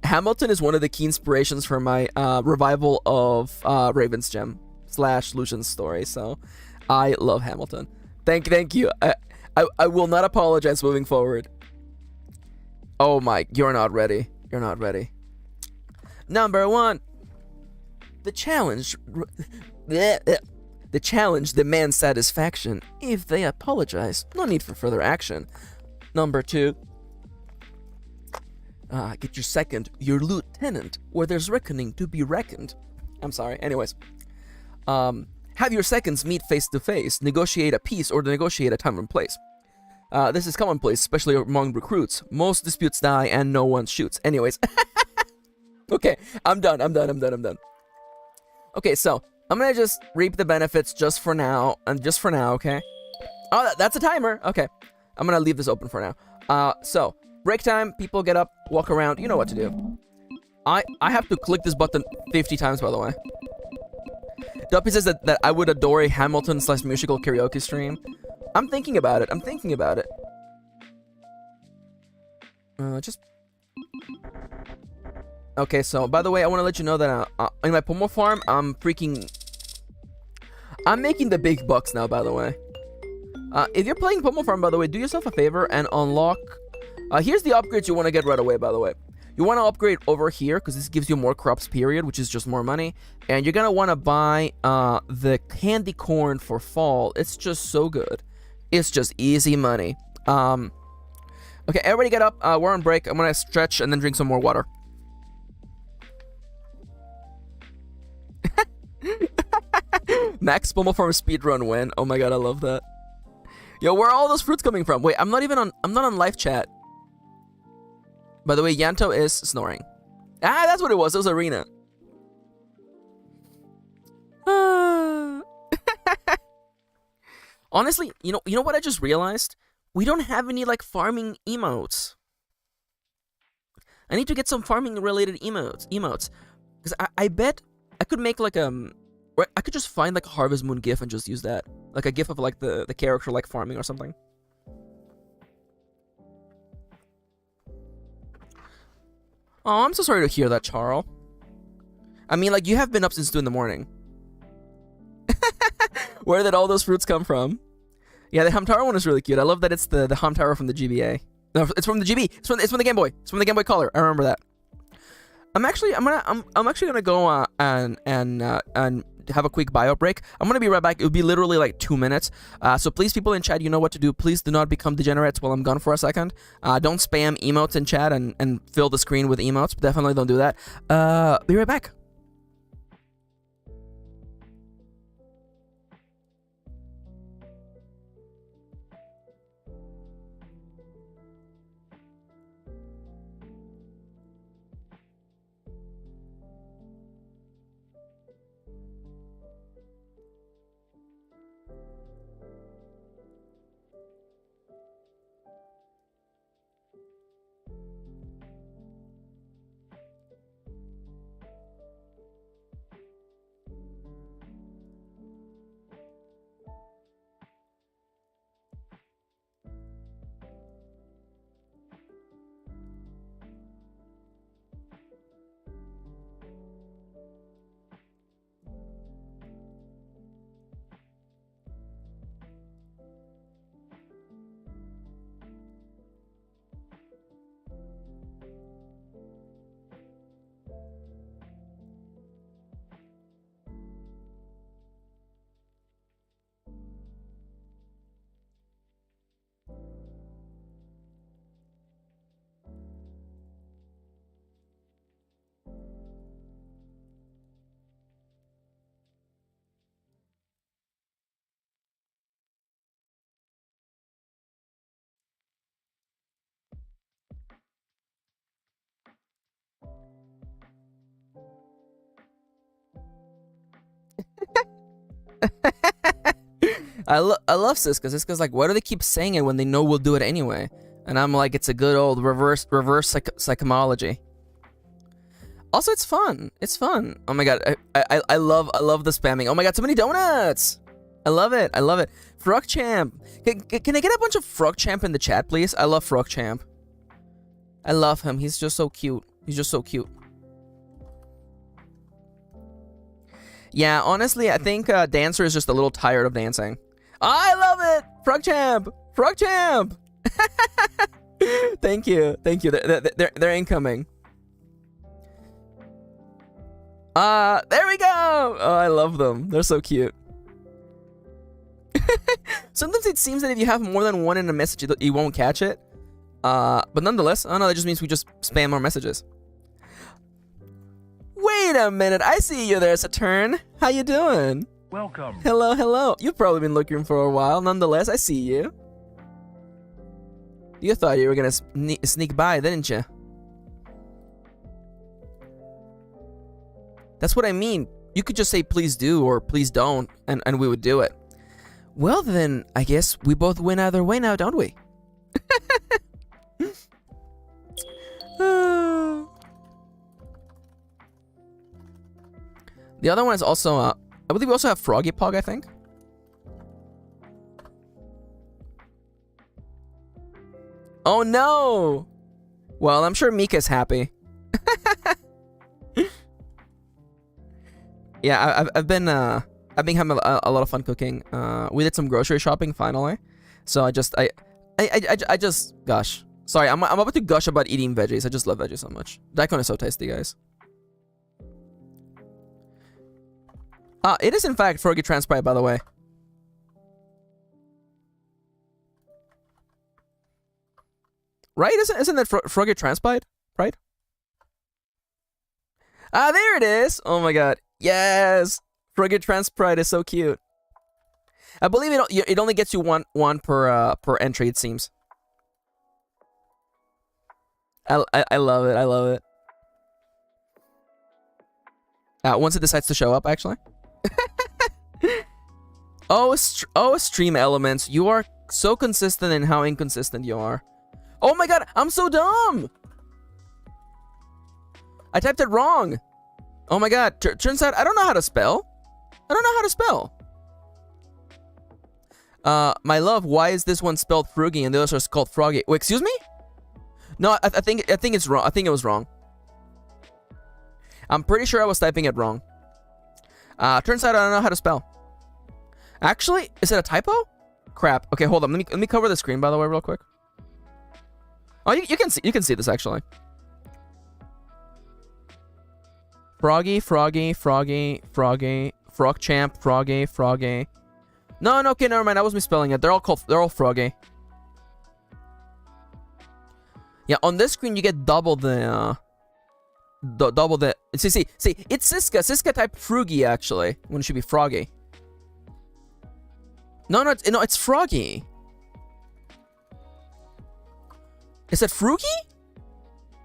Hamilton is one of the key inspirations for my revival of Raven's Gem / Lucian's story. So I love Hamilton. Thank you. I will not apologize moving forward. Oh my, you're not ready. You're not ready. Number 1. The challenge demands satisfaction. If they apologize, no need for further action. Number 2. Get your lieutenant, where there's reckoning to be reckoned. I'm sorry. Anyways. Have your seconds meet face to face, negotiate a peace, or negotiate a time and place. This is commonplace, especially among recruits. Most disputes die and no one shoots. Anyways. Okay, I'm done. Okay, so I'm gonna just reap the benefits just for now, okay? Oh, that's a timer. Okay, I'm gonna leave this open for now. So break time. People get up, walk around. You know what to do. I have to click this button 50 times, by the way. Duppy says that I would adore a Hamilton / musical karaoke stream. I'm thinking about it. Just. Okay, so by the way, I want to let you know that in my Pomo farm, I'm making the big bucks now, by the way. If you're playing Pomo farm, by the way, do yourself a favor and unlock. Here's the upgrades you want to get right away, by the way. You want to upgrade over here because this gives you more crops, period, which is just more money. And you're gonna want to buy the candy corn for fall. It's just so good. It's just easy money. Okay, everybody get up. We're on break. I'm gonna stretch and then drink some more water. Max Pomo Farm speedrun win. Oh my god, I love that. Yo, where are all those fruits coming from? Wait, I'm not on live chat. By the way, Yanto is snoring. Ah, that's what it was. It was Arena. Honestly, you know what I just realized? We don't have any like farming emotes. I need to get some farming related emotes. Because I bet I could make like or I could just find like a Harvest Moon gif and just use that. Like a gif of like the character like farming or something. Oh, I'm so sorry to hear that, Charles. I mean, like, you have been up since 2 in the morning. Where did all those fruits come from? Yeah, the Hamtaro one is really cute. I love that it's the Hamtaro from the GBA. No, it's from the GB. It's from the Game Boy. It's from the Game Boy Color. I remember that. I'm actually gonna go and have a quick bio break. I'm gonna be right back. It'll be literally like 2 minutes. So please, people in chat, you know what to do. Please do not become degenerates while I'm gone for a second. Don't spam emotes in chat and fill the screen with emotes. Definitely don't do that. Be right back. I love Siska. Siska's like, why do they keep saying it when they know we'll do it anyway? And I'm like, it's a good old reverse psychomology. Also, it's fun. It's fun. Oh my god, I love the spamming. Oh my god, so many donuts. I love it. I love it. Frog Champ. Can I get a bunch of Frog Champ in the chat, please? I love Frog Champ. I love him. He's just so cute. He's just so cute. Yeah, honestly, I think Dancer is just a little tired of dancing. I love it! Frog Champ! Frog Champ! Thank you. Thank you. They're incoming. There we go! Oh, I love them. They're so cute. Sometimes it seems that if you have more than one in a message, you won't catch it. But nonetheless, oh no, that just means we just spam more messages. Wait a minute, I see you there, Saturn. How you doing? Welcome. Hello, hello. You've probably been looking for a while. Nonetheless, I see you. You thought you were gonna sneak by, didn't you? That's what I mean. You could just say please do or please don't, and we would do it. Well then, I guess we both win either way now, don't we? The other one is also, I believe we also have Froggy Pug, I think. Oh no! Well, I'm sure Mika's happy. Yeah, I've been having a lot of fun cooking. We did some grocery shopping finally, so I just gosh, sorry, I'm about to gush about eating veggies. I just love veggies so much. Daikon is so tasty, guys. It is in fact Froggy Transprite, by the way. Right? Isn't that Froggy Transprite? Right? There it is! Oh my god. Yes! Froggy Transprite is so cute. I believe it only gets you one per entry, it seems. I love it. I love it. Once it decides to show up, actually. Oh, Stream Elements. You are so consistent in how inconsistent you are. Oh my god, I'm so dumb! I typed it wrong. Oh my god, turns out I don't know how to spell. I don't know how to spell. My love, why is this one spelled Froogie and the other is called Froggy? Wait, excuse me? No, I think it's wrong. I think it was wrong. I'm pretty sure I was typing it wrong. Turns out I don't know how to spell. Actually, is it a typo? Crap. Okay, hold on. Let me cover the screen, by the way, real quick. Oh, you can see this actually. Froggy, Froggy, Froggy, Froggy, Frog Champ, Froggy, Froggy. No, okay, never mind. I was misspelling it. They're all Froggy. Yeah, on this screen you get double the see, it's Siska. Siska typed Froogie actually, when it should be Froggy. No, it's Froggy. Is it Froogie?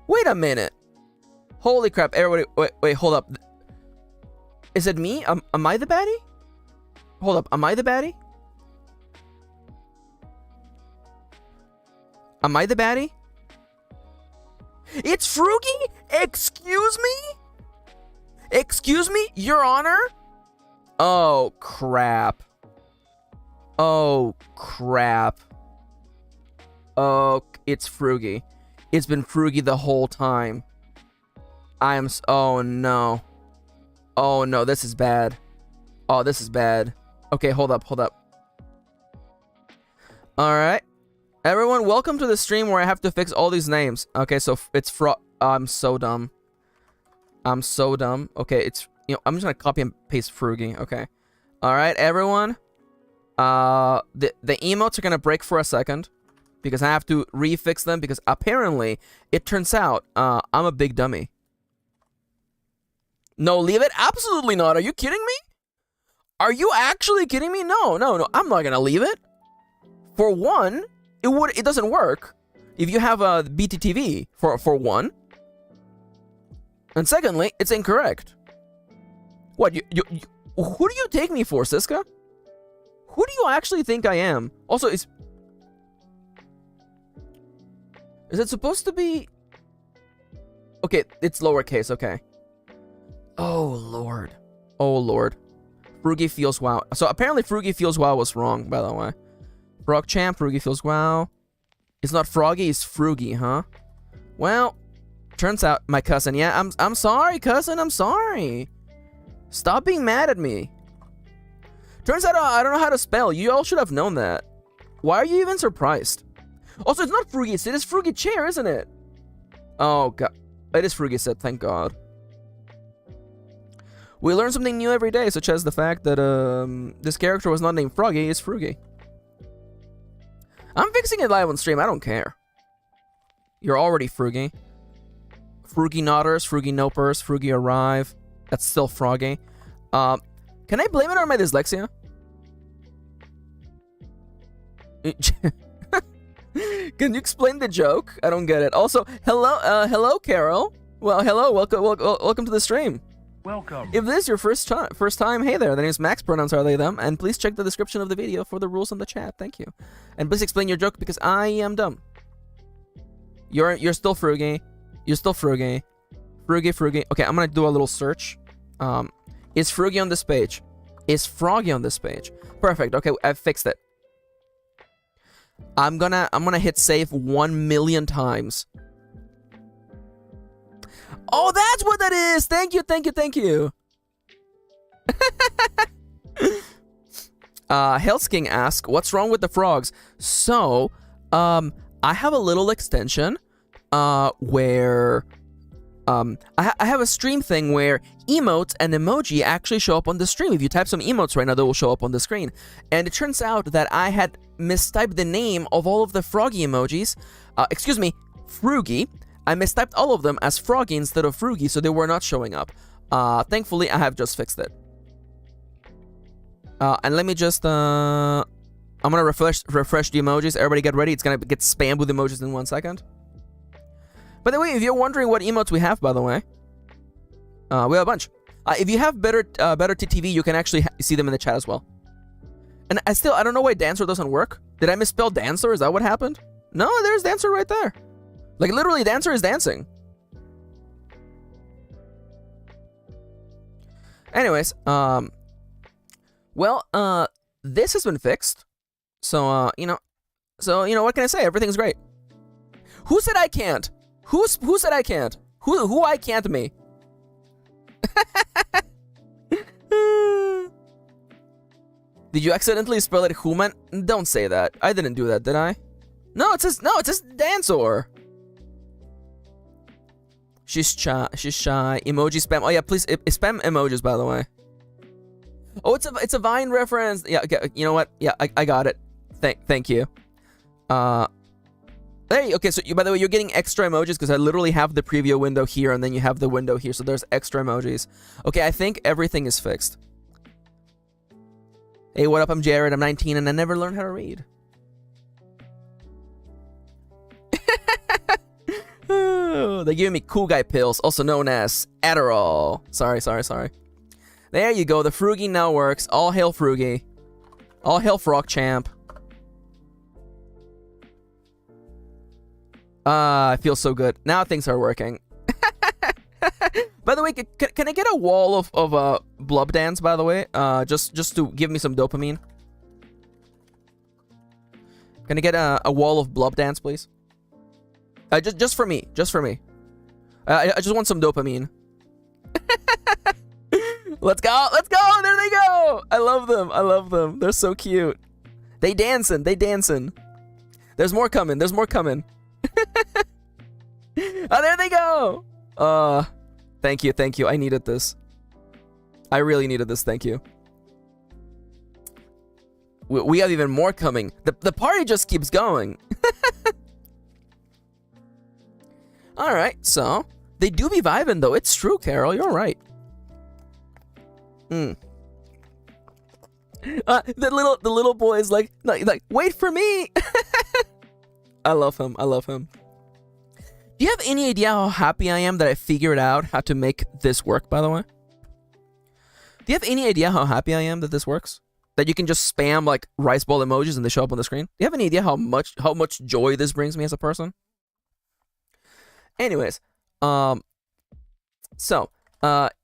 Wait a minute. Holy crap, everybody, wait, hold up. Is it me? Am I the baddie? Hold up, am I the baddie? Am I the baddie? It's Froogie? Excuse me? Excuse me, Your Honor? Oh, crap. Oh, crap. Oh, it's Froogie. It's been Froogie the whole time. Oh no. Oh no, this is bad. Oh, this is bad. Okay, hold up. Alright. Everyone, welcome to the stream where I have to fix all these names. Okay, so it's I'm so dumb. I'm so dumb. Okay, I'm just gonna copy and paste Froogie. Okay. Alright, everyone. The emotes are gonna break for a second because I have to refix them because apparently it turns out I'm a big dummy. No, leave it? Absolutely not. Are you kidding me? Are you actually kidding me? No. I'm not gonna leave it. For one, it doesn't work if you have a BTTV for one. And secondly, it's incorrect. What, who do you take me for, Siska? Who do you actually think I am? Also, is it supposed to be... Okay, it's lowercase, okay. Oh, Lord. Oh, Lord. Froogie feels wow. So apparently Froogie feels wow was wrong, by the way. Frog champ, Froogie feels wow. It's not Froggy, it's Froogie, huh? Well, turns out my cousin. Yeah, I'm sorry, cousin. I'm sorry. Stop being mad at me. Turns out I don't know how to spell. You all should have known that. Why are you even surprised? Also, it's not Froogie Sid, it's Froogie Chair, isn't it? Oh, God. It is Froogie Sid, thank God. We learn something new every day, such as the fact that this character was not named Froggy, it's Froogie. I'm fixing it live on stream, I don't care. You're already Froogie. Froogie Nodders, Froogie Nopers, Froogie Arrive. That's still Froggy. Can I blame it on my dyslexia? Can you explain the joke? I don't get it. Also, hello, Carol. Well, hello, welcome to the stream. Welcome. If this is your first time, hey there. The name is Max. Pronouns are they them, and please check the description of the video for the rules in the chat. Thank you, and please explain your joke because I am dumb. You're still Froogie. You're still Froogie. Froogie. Okay, I'm gonna do a little search. Is Froogie on this page? Is Froggy on this page? Perfect. Okay, I fixed it. I'm gonna hit save 1 million times. Oh, that's what that is! Thank you. Hellsking asks, what's wrong with the frogs? So, I have a little extension, where, I have a stream thing where emotes and emoji actually show up on the stream. If you type some emotes right now, they will show up on the screen. And it turns out that I had mistyped the name of all of the froggy emojis. Excuse me, Froogie. I mistyped all of them as Froggy instead of Froogie, so they were not showing up. Thankfully, I have just fixed it. And let me just, I'm gonna refresh the emojis. Everybody get ready. It's gonna get spammed with emojis in 1 second. By the way, if you're wondering what emotes we have, by the way, we have a bunch. If you have better TTV, you can actually see them in the chat as well. And I don't know why Dancer doesn't work. Did I misspell Dancer? Is that what happened? No, there's Dancer right there. Like, literally, Dancer is dancing. Anyways, well, this has been fixed. So, you know, what can I say? Everything's great. Who said I can't? Who said I can't? Who I can't me? Did you accidentally spell it human? Don't say that. I didn't do that, did I? No, it says Dancer. She's shy. Emoji spam. Oh yeah, please spam emojis, by the way. Oh, it's a Vine reference. Yeah, okay, you know what? Yeah, I got it. Thank you. Okay, so by the way, you're getting extra emojis because I literally have the preview window here and then you have the window here, so there's extra emojis. Okay, I think everything is fixed. Hey, what up? I'm Jared. I'm 19 and I never learned how to read. They're giving me cool guy pills, also known as Adderall. Sorry. There you go. The Froogie now works. All hail Froogie. All hail Frog Champ. I feel so good. Now things are working. By the way, can I get a wall of blub dance, by the way? Just to give me some dopamine. Can I get a wall of blub dance, please? Just for me. I just want some dopamine. Let's go. There they go. I love them. They're so cute. They dancing. There's more coming. Oh, there they go. Thank you. I needed this. I really needed this. Thank you. We have even more coming. The party just keeps going. Alright, so they do be vibing though. It's true, Carol. You're right. The little boy is like wait for me. I love him. Do you have any idea how happy I am that I figured out how to make this work, by the way? Do you have any idea how happy I am that this works? that you can just spam like rice ball emojis and they show up on the screen. Do you have any idea how much joy this brings me as a person? Anyways, so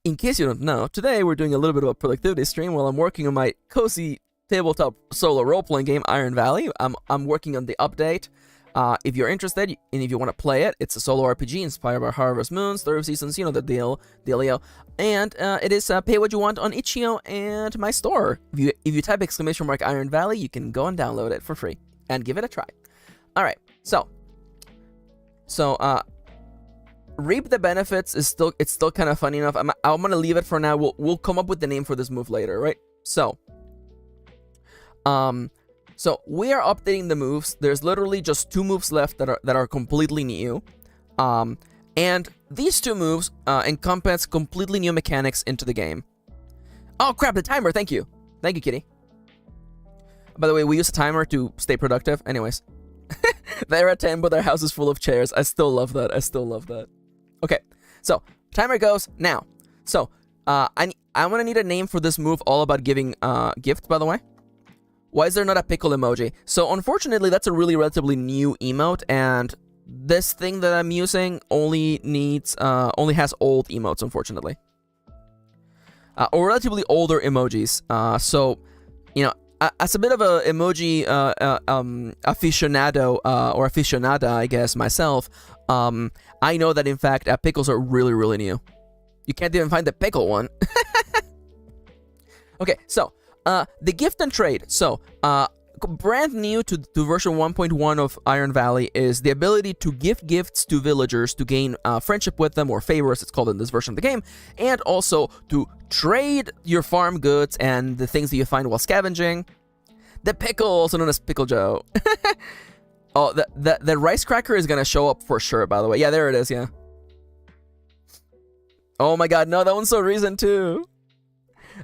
in case you don't know, today we're doing a little bit of a productivity stream while I'm working on my cozy tabletop solo role-playing game, Ironvalley. I'm working on the update. If you're interested and if you want to play it, it's a solo RPG inspired by Harvest Moon's 3rd Seasons, you know the dealio. And it is pay what you want on itch.io and my store. If you type !Ironvalley, you can go and download it for free and give it a try. All right, so reap the benefits is still kind of funny enough. I'm gonna leave it for now. We'll come up with the name for this move later, right? So we are updating the moves. There's literally just 2 moves left that are completely new. And these 2 moves encompass completely new mechanics into the game. Oh crap, the timer, thank you. Thank you, kitty. By the way, we use a timer to stay productive. Anyways. They're at 10, but their house is full of chairs. I still love that. Okay, so timer goes now. So I'm gonna need a name for this move all about giving gift, by the way. Why is there not a pickle emoji? So unfortunately, that's a relatively new emote, and this thing that I'm using only has old emotes, unfortunately. Or relatively older emojis. So, you know, as a bit of a emoji aficionado or aficionada, I guess, myself, I know that in fact pickles are really new. You can't even find the pickle one. Okay, so the gift and trade. So brand new to version 1.1 of Ironvalley is the ability to give gifts to villagers to gain friendship with them, or favor as it's called in this version of the game, and also to trade your farm goods and the things that you find while scavenging. The pickle, also known as Pickle Joe. Oh, the rice cracker is gonna show up for sure, by the way. Yeah, there it is, yeah. Oh my god, no, that one's so recent too.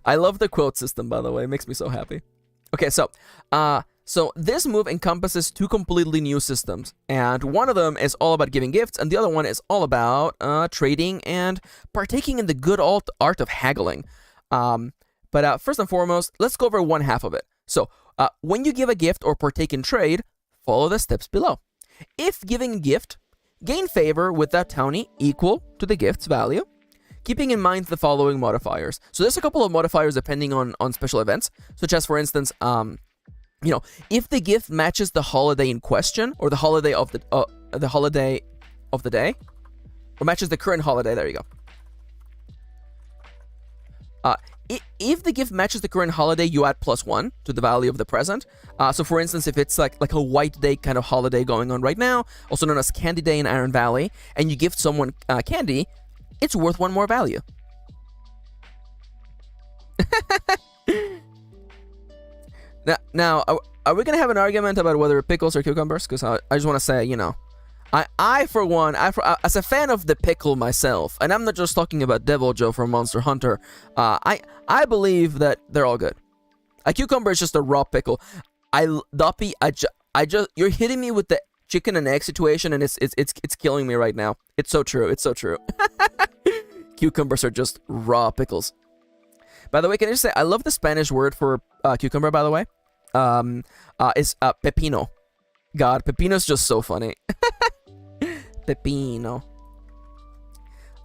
I love the quote system, by the way. It makes me so happy. Okay, so this move encompasses 2 completely new systems, and one of them is all about giving gifts, and the other one is all about trading and partaking in the good old art of haggling. But first and foremost, let's go over one half of it. So when you give a gift or partake in trade, follow the steps below. If giving a gift, gain favor with that townie equal to the gift's value, keeping in mind the following modifiers. So there's a couple of modifiers depending on special events, such as, for instance, you know, if the gift matches the holiday in question, or the holiday of the day, or matches the current holiday. There you go. If the gift matches the current holiday, you add +1 to the value of the present. So for instance, if it's like a white day kind of holiday going on right now, also known as Candy Day in Ironvalley, and you gift someone candy, it's worth 1 more value. Now, are we gonna have an argument about whether pickles or cucumbers? Because I just want to say, you know, I for one, as a fan of the pickle myself, and I'm not just talking about Devil Joe from Monster Hunter, I believe that they're all good. A cucumber is just a raw pickle. Doppy, you're hitting me with the chicken and egg situation, and it's killing me right now. It's so true. It's so true. Cucumbers are just raw pickles. By the way, can I just say I love the Spanish word for cucumber? By the way, is pepino. God, pepino's just so funny. Pepino.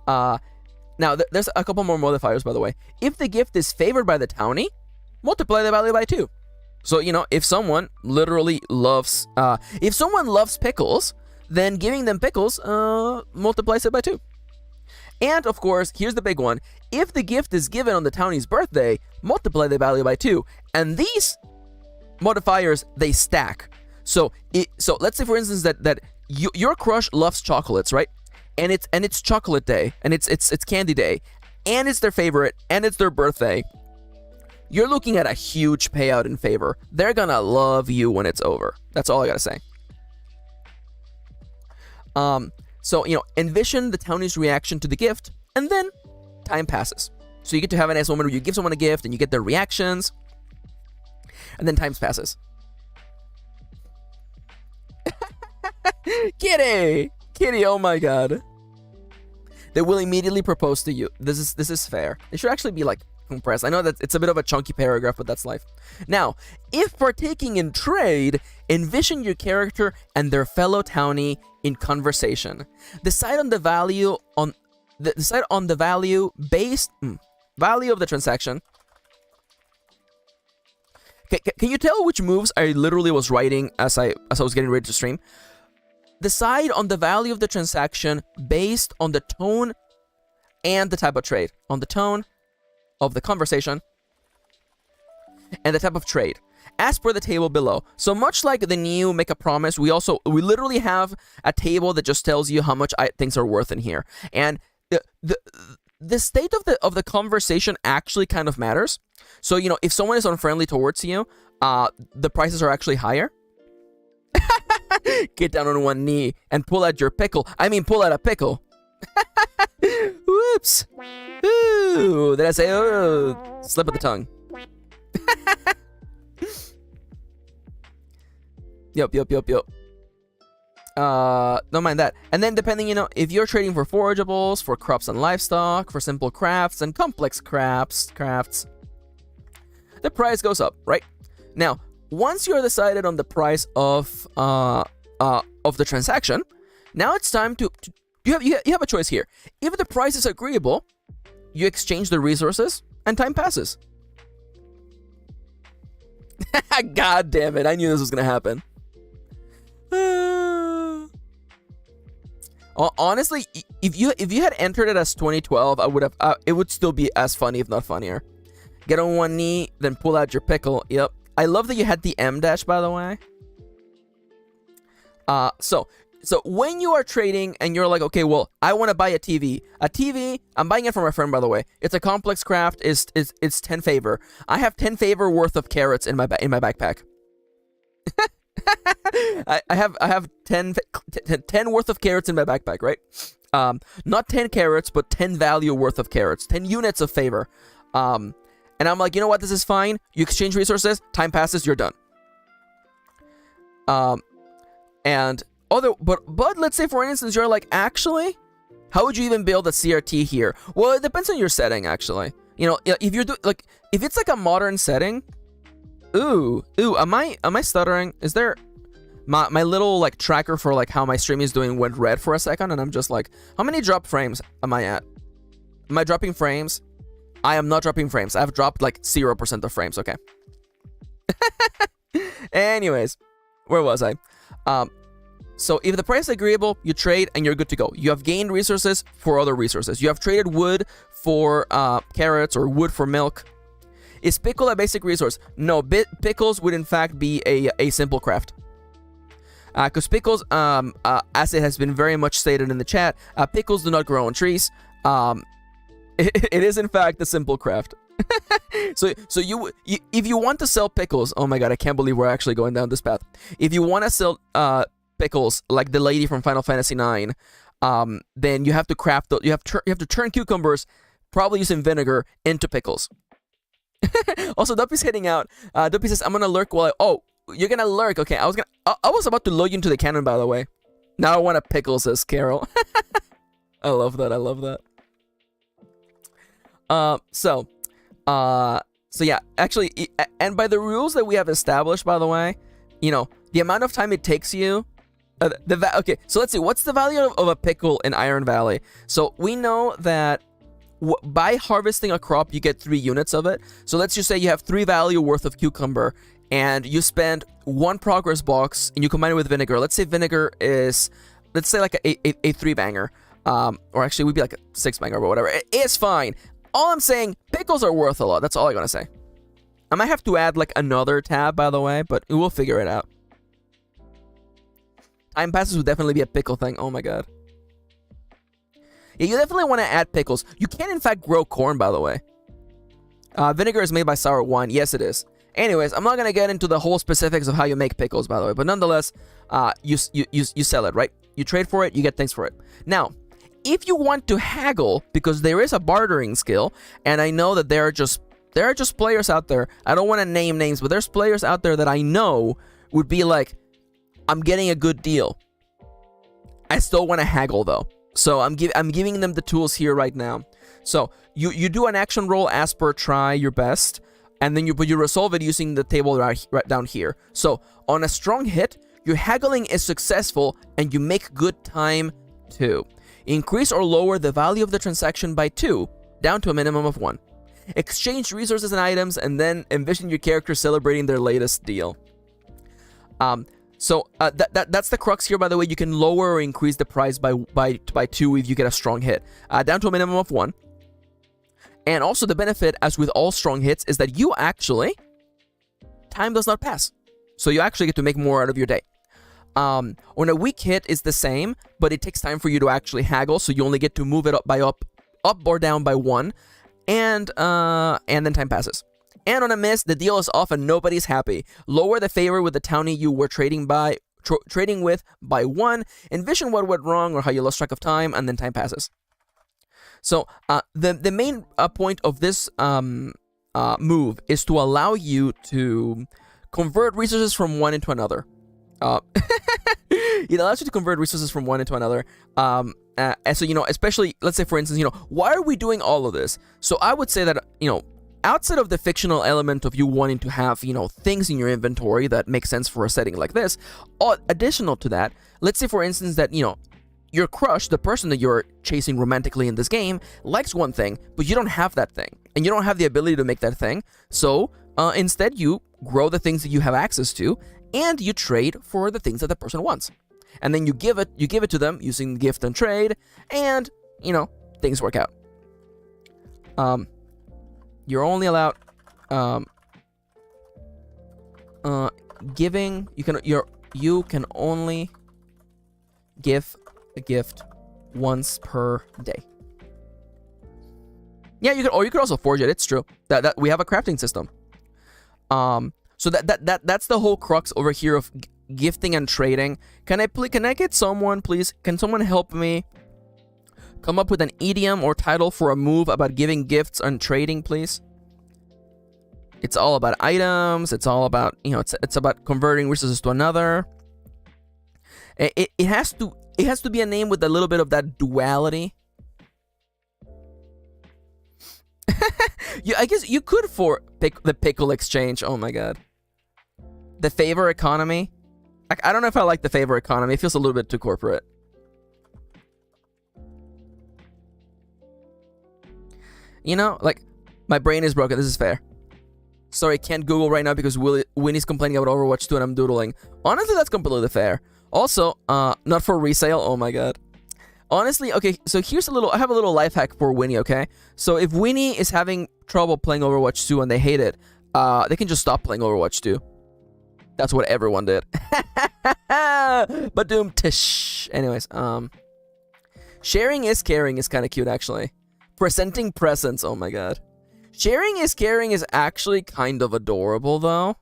Now there's a couple more modifiers, by the way. If the gift is favored by the townie, multiply the value by 2. So, you know, if someone literally loves, if someone loves pickles, then giving them pickles multiplies it by 2. And of course, here's the big one. If the gift is given on the townie's birthday, multiply the value by 2. And these modifiers, they stack. So let's say, for instance, that your crush loves chocolates, right? And it's chocolate day, and it's candy day, and it's their favorite, and it's their birthday. You're looking at a huge payout in favor. They're gonna love you when it's over. That's all I gotta say. So, you know, envision the townie's reaction to the gift, and then time passes. So you get to have a nice moment where you give someone a gift, and you get their reactions, and then time passes. Kitty, oh my god. They will immediately propose to you. This is fair. They should actually be like compressed. I know that it's a bit of a chunky paragraph, but that's life. Now, if partaking in trade, envision your character and their fellow townie in conversation. Decide on the value value of the transaction. Can you tell which moves I literally was writing as I was getting ready to stream? Decide on the value of the transaction based on the tone and the type of trade. On the tone of the conversation and the type of trade, as per the table below. So much like the new Make a Promise, we literally have a table that just tells you how much things are worth in here. And the state of the conversation actually kind of matters. So, you know, if someone is unfriendly towards you, the prices are actually higher. Get down on one knee and pull out your pickle. I mean, pull out a pickle. Whoops. Ooh, did I say, oh, slip of the tongue. Yup. Don't mind that. And then depending, you know, if you're trading for forageables, for crops and livestock, for simple crafts and complex crafts, the price goes up, right? Now, once you're decided on the price of the transaction, now it's time to you have a choice here. If the price is agreeable, you exchange the resources and time passes. God damn it, I knew this was gonna happen. Honestly, if you had entered it as 2012, I would have it would still be as funny, if not funnier. Get on one knee, then pull out your pickle. Yep. I love that you had the M dash, by the way. So when you are trading and you're like, okay, well, I want to buy a TV. A TV, I'm buying it from a friend, by the way. It's a complex craft. It's 10 favor. I have 10 favor worth of carrots in my backpack. I have 10 worth of carrots in my backpack, right? Not 10 carrots, but 10 value worth of carrots. 10 units of favor. And I'm like, you know what? This is fine. You exchange resources. Time passes. You're done. But let's say, for instance, you're like, actually, how would you even build a CRT here? Well, it depends on your setting, actually. You know, if you're if it's like a modern setting. Ooh, am I stuttering? Is there my little like tracker for like how my stream is doing went red for a second, and I'm just like, how many drop frames am I at? Am I dropping frames? I am not dropping frames. I've dropped like 0% of frames. Okay. Anyways, where was I? So if the price is agreeable, you trade and you're good to go. You have gained resources for other resources. You have traded wood for carrots or wood for milk. Is pickle a basic resource? No, pickles would in fact be a simple craft. Because pickles, as it has been very much stated in the chat, pickles do not grow on trees. It is in fact a simple craft. So if you want to sell pickles, oh my god, I can't believe we're actually going down this path. If you want to sell pickles like the lady from Final Fantasy IX, then you have to craft. You have to turn cucumbers, probably using vinegar, into pickles. Also, Duppy's hitting out. Duppy says, "I'm gonna lurk while oh, you're gonna lurk." Okay, I was about to load you into the cannon, by the way. Now I want a pickle, says Carol. I love that. So yeah, actually, and by the rules that we have established, by the way, you know, the amount of time it takes you. Okay, so let's see. What's the value of a pickle in Iron Valley? So we know that by harvesting a crop, you get 3 units of it. So let's just say you have 3 value worth of cucumber, and you spend 1 progress box, and you combine it with vinegar. Let's say vinegar is, let's say like a 3-banger. Or actually, it would be like a 6-banger, but whatever. It's fine. All I'm saying, pickles are worth a lot. That's all I'm gonna say. I might have to add like another tab, by the way, but we'll figure it out. Time passes would definitely be a pickle thing. Oh my god. Yeah, you definitely want to add pickles. You can, in fact, grow corn, by the way. Vinegar is made by sour wine. Yes, it is. Anyways, I'm not going to get into the whole specifics of how you make pickles, by the way. But nonetheless, you sell it, right? You trade for it, you get things for it. Now, if you want to haggle, because there is a bartering skill, and I know that there are just players out there. I don't want to name names, but there's players out there that I know would be like, I'm getting a good deal. I still want to haggle, though. So I'm giving them the tools here right now. So you do an action roll as per try your best, and then you resolve it using the table right down here. So on a strong hit, your haggling is successful and you make good time 2. Increase or lower the value of the transaction by 2, down to a minimum of 1. Exchange resources and items, and then envision your character celebrating their latest deal. That's the crux here, by the way. You can lower or increase the price by 2 if you get a strong hit, down to a minimum of 1. And also the benefit, as with all strong hits, is that you actually, time does not pass. So you actually get to make more out of your day. On a weak hit, it's the same, but it takes time for you to actually haggle, so you only get to move it up or down by 1, and then time passes. And on a miss, the deal is off and nobody's happy. Lower the favor with the townie you were trading with by 1. Envision what went wrong or how you lost track of time, and then time passes. So the main point of this move is to allow you to convert resources from one into another. It allows you to convert resources from one into another. And so, especially, let's say, for instance, why are we doing all of this? So I would say that, outside of the fictional element of you wanting to have, things in your inventory that make sense for a setting like this, additional to that, let's say, for instance, that, your crush, the person that you're chasing romantically in this game, likes one thing, but you don't have that thing, and you don't have the ability to make that thing. So instead, you grow the things that you have access to, and you trade for the things that the person wants. And then you give it to them using gift and trade, and, things work out. You're only allowed giving. You can only give a gift once per day. Yeah, you could also forge it. It's true that we have a crafting system. So that's the whole crux over here of gifting and trading. Can I get someone, please? Can someone help me come up with an idiom or title for a move about giving gifts and trading, please? It's all about items. It's all about, it's about converting resources to another. It has to be a name with a little bit of that duality. I guess you could for the pickle exchange. Oh my god. The favor economy. I don't know if I like the favor economy. It feels a little bit too corporate. My brain is broken. This is fair. Sorry, can't Google right now because Winnie's complaining about Overwatch 2 and I'm doodling. Honestly, that's completely fair. Also, not for resale. Oh my god. Honestly, okay, so I have a little life hack for Winnie, okay? So if Winnie is having trouble playing Overwatch 2 and they hate it, they can just stop playing Overwatch 2. That's what everyone did. But doom tish. Anyways, sharing is caring is kind of cute, actually. Presenting presents, oh my god. Sharing is caring is actually kind of adorable, though.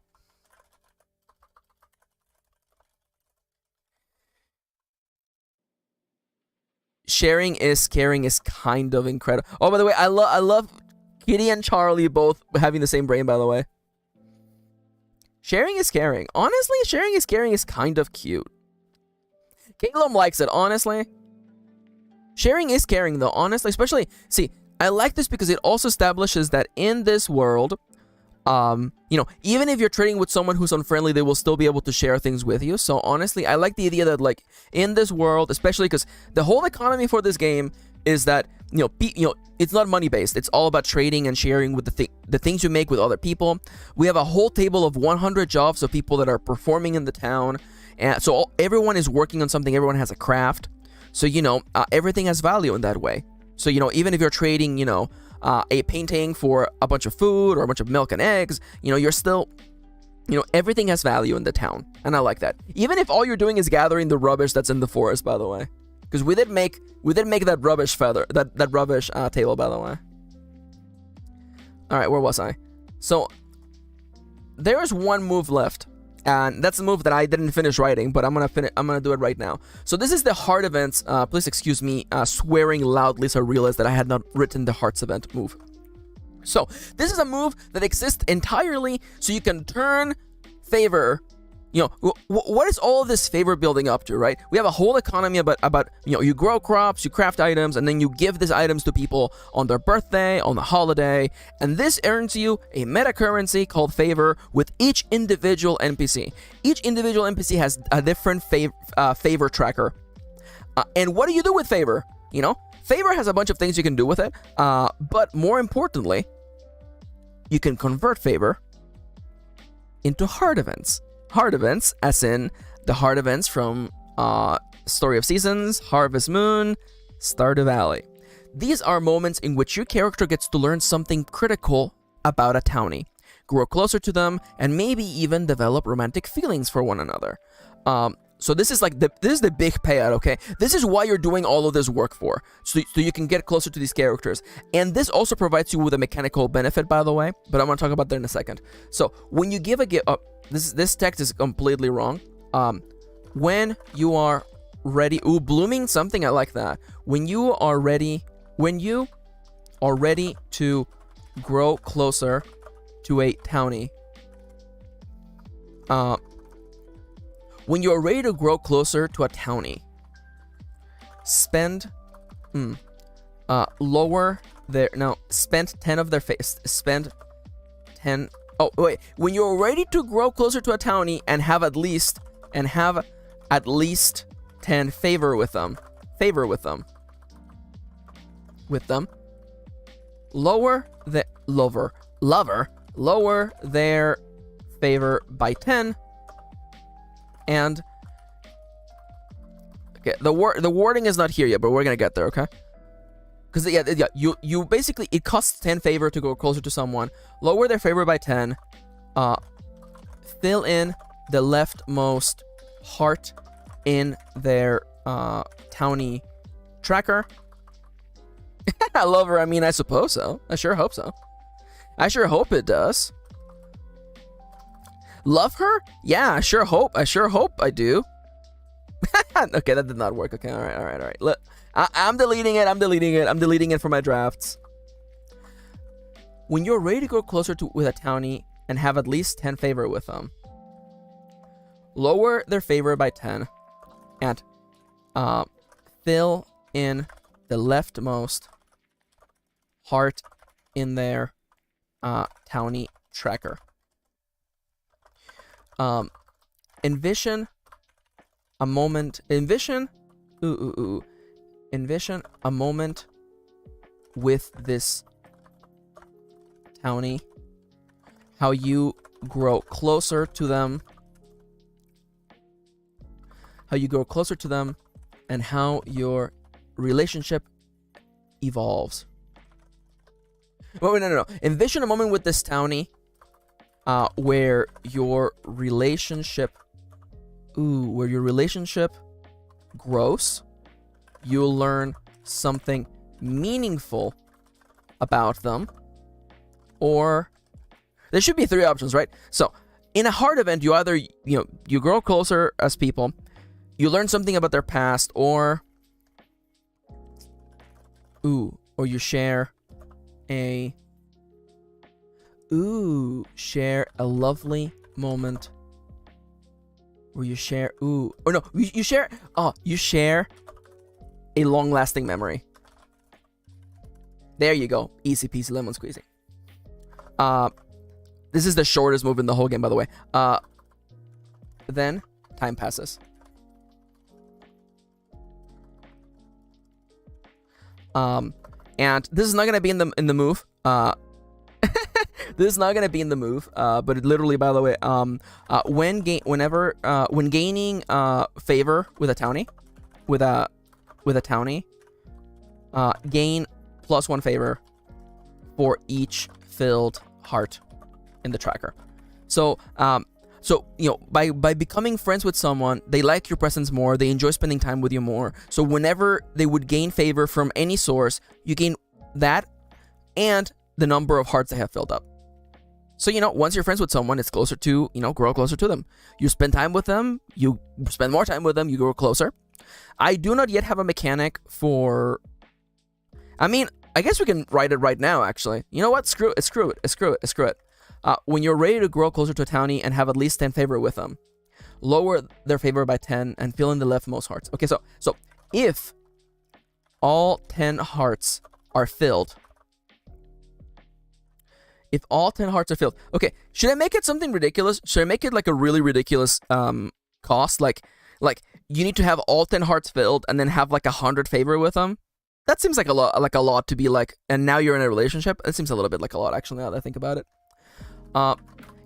Sharing is caring is kind of incredible. Oh, by the way, I love Kitty and Charlie both having the same brain, by the way. Sharing is caring. Honestly, sharing is caring is kind of cute. Caleb likes it, honestly. Sharing is caring, though, honestly. Especially, see, I like this because it also establishes that in this world, even if you're trading with someone who's unfriendly, they will still be able to share things with you. So honestly, I like the idea that, like, in this world, especially because the whole economy for this game is that, it's not money based. It's all about trading and sharing with the things you make with other people. We have a whole table of 100 jobs of people that are performing in the town. And so everyone is working on something. Everyone has a craft. So, everything has value in that way. So, even if you're trading, a painting for a bunch of food or a bunch of milk and eggs, you're still, everything has value in the town. And I like that. Even if all you're doing is gathering the rubbish that's in the forest, by the way. Because we did make that rubbish that rubbish table, by the way. All right, where was I? So there is one move left, and that's a move that I didn't finish writing, but I'm gonna do it right now. So this is the heart events. Please excuse me swearing loudly, so I realized that I had not written the hearts event move. So this is a move that exists entirely, so you can turn favor You know, what is all of this favor building up to, right? We have a whole economy about you know, you grow crops, you craft items, and then you give these items to people on their birthday, on the holiday, and this earns you a meta currency called favor with each individual NPC. Each individual NPC has a different favor tracker. And what do you do with favor? You know, favor has a bunch of things you can do with it, but more importantly, you can convert favor into hard events. Hard events, as in the hard events from Story of Seasons, Harvest Moon, Stardew Valley. These are moments in which your character gets to learn something critical about a townie, grow closer to them, and maybe even develop romantic feelings for one another. So this is like this is the big payout, okay? This is why you're doing all of this work for, so you can get closer to these characters. And this also provides you with a mechanical benefit, by the way, but I'm gonna talk about that in a second. So when you give a gift, this text is completely wrong. When you are ready, blooming something, I like that. When you are ready to grow closer to a townie, when you're ready to grow closer to a townie, spend lower their spend 10 of their spend 10. Oh wait, when you're ready to grow closer to a townie and have at least 10 favor with them, lower their favor by 10. And okay, the wording is not here yet, but we're gonna get there, okay? Because you basically, it costs 10 favor to go closer to someone. Lower their favor by 10. Fill in the leftmost heart in their townie tracker. I love her. I mean, I suppose so. I sure hope so. I sure hope it does. Love her? Yeah, I sure hope I do. Okay, that did not work. Okay, all right. Look, I'm deleting it. I'm deleting it from my drafts. When you're ready to go closer with a townie and have at least 10 favor with them, lower their favor by 10 and fill in the leftmost heart in their townie tracker. Envision a moment with this townie, how you grow closer to them, and how your relationship evolves. Wait, no. Envision a moment with this townie where your relationship grows. You'll learn something meaningful about them. Or there should be 3 options, right? So in a hard event, you either you grow closer as people, you learn something about their past, or you share a lovely moment where you share you share a long-lasting memory. There you go. Easy peasy lemon squeezy. This is the shortest move in the whole game, by the way. Then time passes. And this is not gonna be in the move. This is not gonna be in the move. But it literally, by the way, when gaining favor with a townie, gain +1 favor for each filled heart in the tracker. So by becoming friends with someone, they like your presence more, they enjoy spending time with you more. So whenever they would gain favor from any source, you gain that and the number of hearts they have filled up. So, once you're friends with someone, it's closer to, grow closer to them. You spend time with them, you spend more time with them, you grow closer. I do not yet have a mechanic for... I mean, I guess we can write it right now, actually. You know what? Screw it. When you're ready to grow closer to a townie and have at least 10 favor with them, Lower their favor by 10 and fill in the leftmost hearts. Okay, so if all 10 hearts are filled, okay, should I make it something ridiculous? Should I make it like a really ridiculous cost? Like you need to have all 10 hearts filled and then have like 100 favor with them? That seems like a lot to be like, and now you're in a relationship. It seems a little bit like a lot, actually, now that I think about it.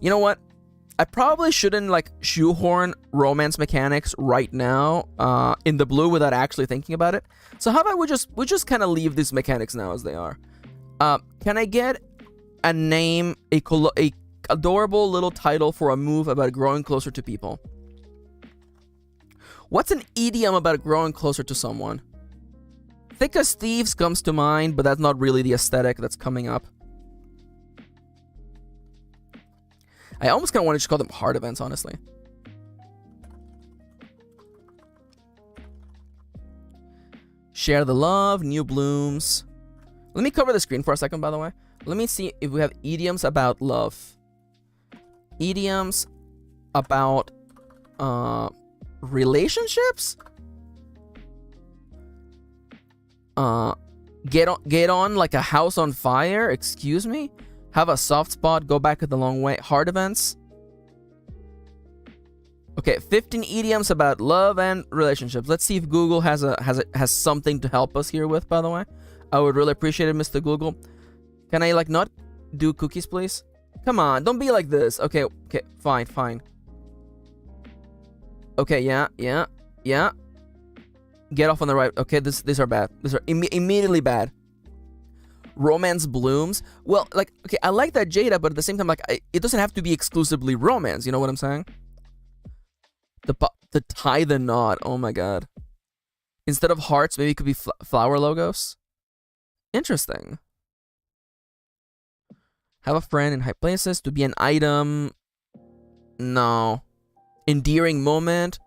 You know what? I probably shouldn't like shoehorn romance mechanics right now in the blue without actually thinking about it. So how about we just kind of leave these mechanics now as they are? Can I get a name, a adorable little title for a move about growing closer to people? What's an idiom about growing closer to someone? Thick as Thieves comes to mind, but that's not really the aesthetic that's coming up. I almost kind of want to just call them hard events, honestly. Share the love, new blooms. Let me cover the screen for a second, by the way. Let me see if we have idioms about love. Idioms about relationships? Get on like a house on fire, excuse me? Have a soft spot, go back the long way. Hard events. Okay, 15 idioms about love and relationships. Let's see if Google has something to help us here with, by the way. I would really appreciate it, Mr. Google. Can I like not do cookies, please? Come on, don't be like this. Okay, fine. Okay, yeah. Get off on the right. Okay, these are bad. These are immediately bad. Romance blooms. Well, like, okay, I like that Jada, but at the same time, like, it doesn't have to be exclusively romance. You know what I'm saying? The tie the knot. Oh my god. Instead of hearts, maybe it could be flower logos. Interesting. Have a friend in high places. To be an item. No. Endearing moment.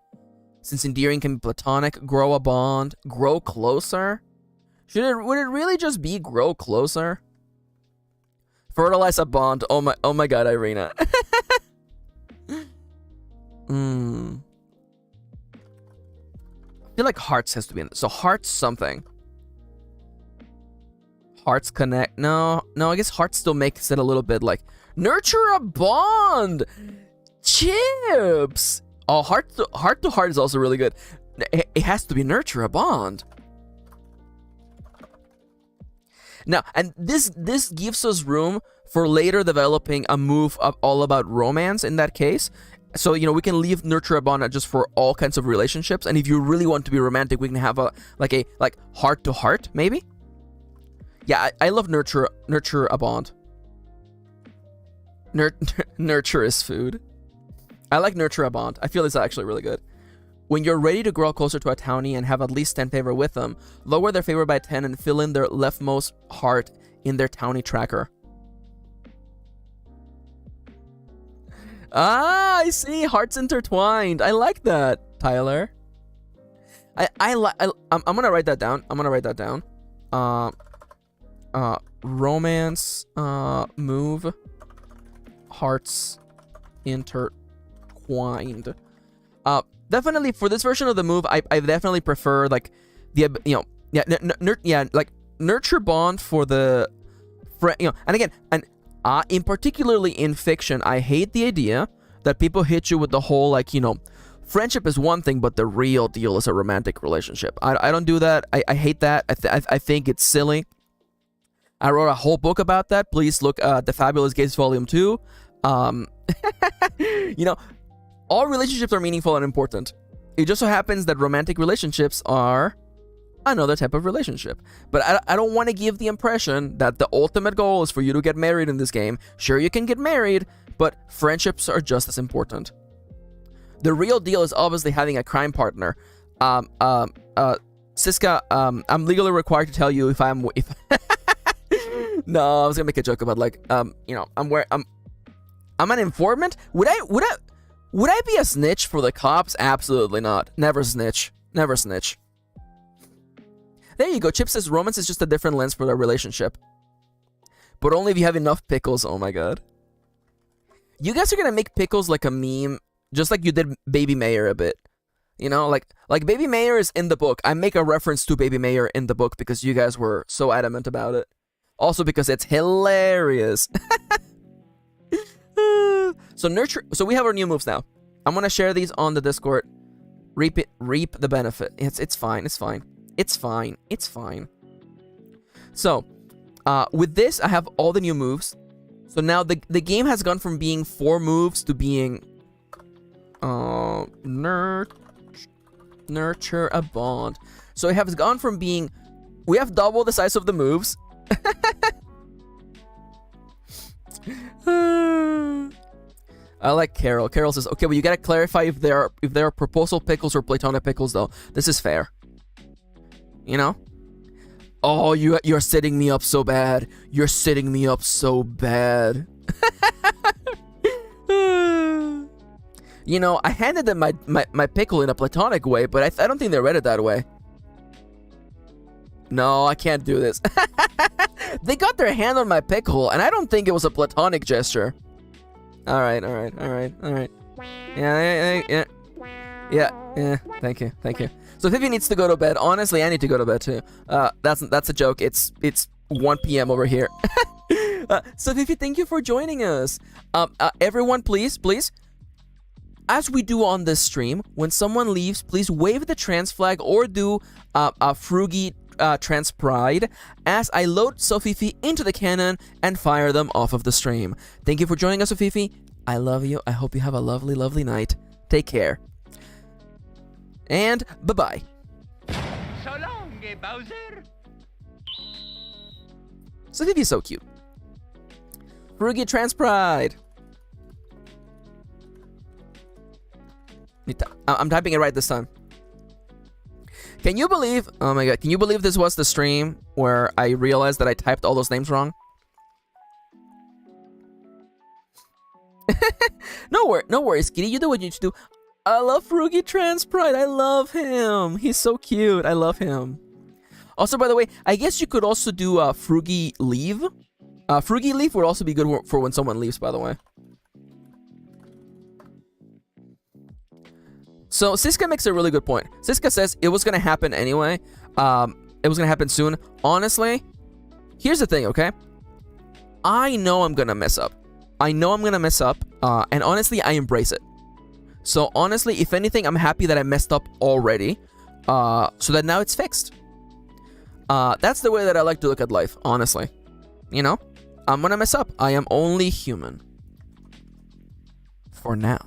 Since endearing can be platonic. Grow a bond. Grow closer. Would it really just be grow closer? Fertilize a bond. Oh my god, Irina. I feel like hearts has to be in this. So hearts something. Hearts connect. No, I guess hearts still makes it a little bit like nurture a bond. Chips. Oh, heart to heart is also really good. It has to be nurture a bond. Now, and this gives us room for later developing a move all about romance in that case. So, you know, we can leave nurture a bond just for all kinds of relationships. And if you really want to be romantic, we can have a heart to heart, maybe. Yeah, I love nurture a bond. Nurture is food. I like nurture a bond. I feel it's actually really good. When you're ready to grow closer to a townie and have at least 10 favor with them, lower their favor by 10 and fill in their leftmost heart in their townie tracker. Ah, I see. Hearts intertwined. I like that, Tyler. I'm gonna write that down. Romance move hearts intertwined. Definitely for this version of the move, I definitely prefer like the like nurture bond for the and again, and in particularly in fiction, I hate the idea that people hit you with the whole like, you know, friendship is one thing, but the real deal is a romantic relationship. I don't do that. I hate that. I think it's silly. I wrote a whole book about that. Please look at The Fabulous Games Volume 2. You know, all relationships are meaningful and important. It just so happens that romantic relationships are another type of relationship. But I don't want to give the impression that the ultimate goal is for you to get married in this game. Sure, you can get married, but friendships are just as important. The real deal is obviously having a crime partner. Siska, I'm legally required to tell you if No, I was gonna make a joke about like, you know, I'm an informant. Would I be a snitch for the cops? Absolutely not. Never snitch. Never snitch. There you go. Chip says romance is just a different lens for their relationship. But only if you have enough pickles. Oh my god. You guys are gonna make pickles like a meme Just like you did Baby Mayor a bit. You know, like Baby Mayor is in the book. I make a reference to Baby Mayor in the book because you guys were so adamant about it. Also because it's hilarious. So nurture. So we have our new moves now. I'm gonna share these on the Discord. Reap the benefit. It's fine. It's fine. It's fine. It's fine. So, with this, I have all the new moves. So now the game has gone from being 4 moves to being nurture a bond. So it has gone from being, we have double the size of the moves. I like Carol. Carol says, okay, well, you gotta clarify if there are proposal pickles or platonic pickles, though. This is fair. You know? Oh, you're setting me up so bad. You're setting me up so bad. You know, I handed them my pickle in a platonic way, but I don't think they read it that way. No, I can't do this. They got their hand on my pickle, and I don't think it was a platonic gesture. Alright. Yeah. Thank you. So Fifi needs to go to bed. Honestly, I need to go to bed too. That's a joke. It's 1 p.m. over here. So Fifi, thank you for joining us. Everyone, please, as we do on this stream, when someone leaves, please wave the trans flag or do a Frugy trans pride as I load Sofifi into the cannon and fire them off of the stream. Thank you for joining us, Sofifi. I love you. I hope you have a lovely, lovely night. Take care. And bye-bye. So long, Bowser. Sofifi's so cute. Frugy trans pride. I'm typing it right this time. Can you believe, oh my god, can you believe this was the stream where I realized that I typed all those names wrong? No worries, Kitty, you do what you need to do. I love Frugy Trans Pride, I love him. He's so cute, I love him. Also, by the way, I guess you could also do Frugy Leave. Frugy Leave would also be good for when someone leaves, by the way. So Siska makes a really good point. Siska says it was gonna happen anyway. It was gonna happen soon. Honestly, here's the thing, okay? I know I'm gonna mess up. And honestly, I embrace it. So honestly, if anything, I'm happy that I messed up already, so that now it's fixed. That's the way that I like to look at life, honestly. You know, I'm gonna mess up. I am only human. For now.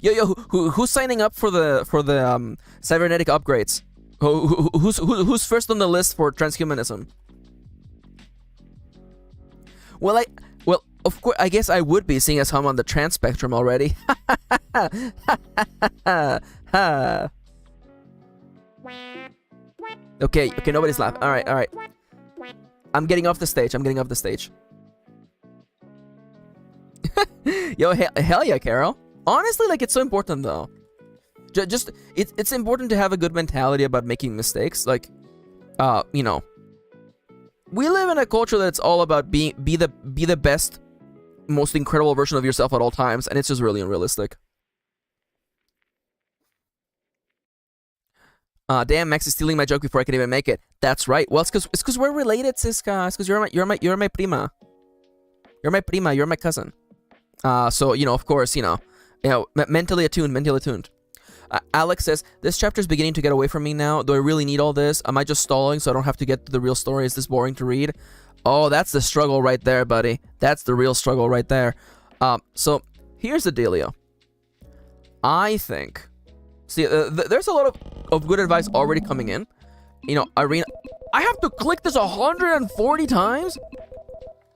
Yo, who's signing up for the cybernetic upgrades? Who's first on the list for transhumanism? Well, of course, I guess I would be, seeing as I'm on the trans spectrum already. Okay, nobody's laughing. All right. I'm getting off the stage. Yo, hell yeah, Carol. Honestly, like, it's so important, though. It's important to have a good mentality about making mistakes. Like, you know, we live in a culture that's all about be the best, most incredible version of yourself at all times, and it's just really unrealistic. Damn, Max is stealing my joke before I can even make it. That's right. Well, it's because we're related, Siska. It's because you're my prima. You're my prima. You're my cousin. So, you know, of course, you know, mentally attuned. Alex says, this chapter is beginning to get away from me now. Do I really need all this? Am I just stalling so I don't have to get to the real story? Is this boring to read? Oh, that's the struggle right there, buddy. That's the real struggle right there. So here's the dealio. I think, see, there's a lot of good advice already coming in. You know, Irina, I have to click this 140 times?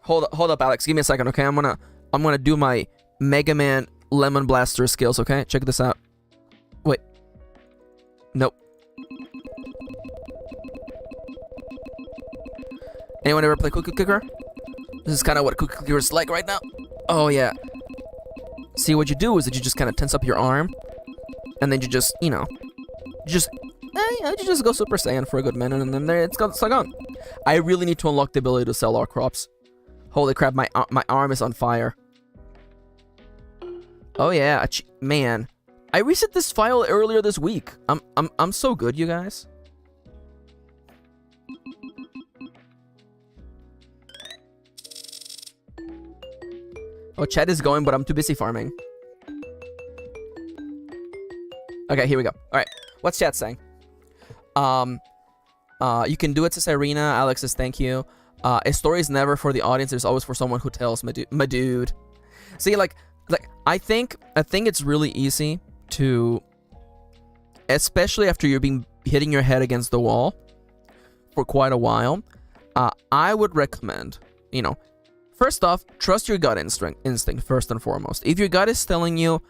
Hold up, Alex. Give me a second, okay? I'm gonna do my Mega Man Lemon Blaster skills, okay? Check this out. Wait. Nope. Anyone ever play Cookie Clicker? This is kind of what Cookie Clicker is like right now. Oh, yeah. See, what you do is that you just kind of tense up your arm, and then you just, you know, you just go Super Saiyan for a good minute, and then there it's gone. I really need to unlock the ability to sell our crops. Holy crap, my arm is on fire. Oh yeah, man. I reset this file earlier this week. I'm so good, you guys. Oh, chat is going, but I'm too busy farming. Okay, here we go. All right, what's chat saying? You can do it, says Irina. Alex says thank you. A story is never for the audience. There's always for someone who tells. My dude. See, like I think it's really easy to, especially after you're hitting your head against the wall for quite a while. I would recommend, first off, trust your gut instinct first and foremost. If your gut is telling you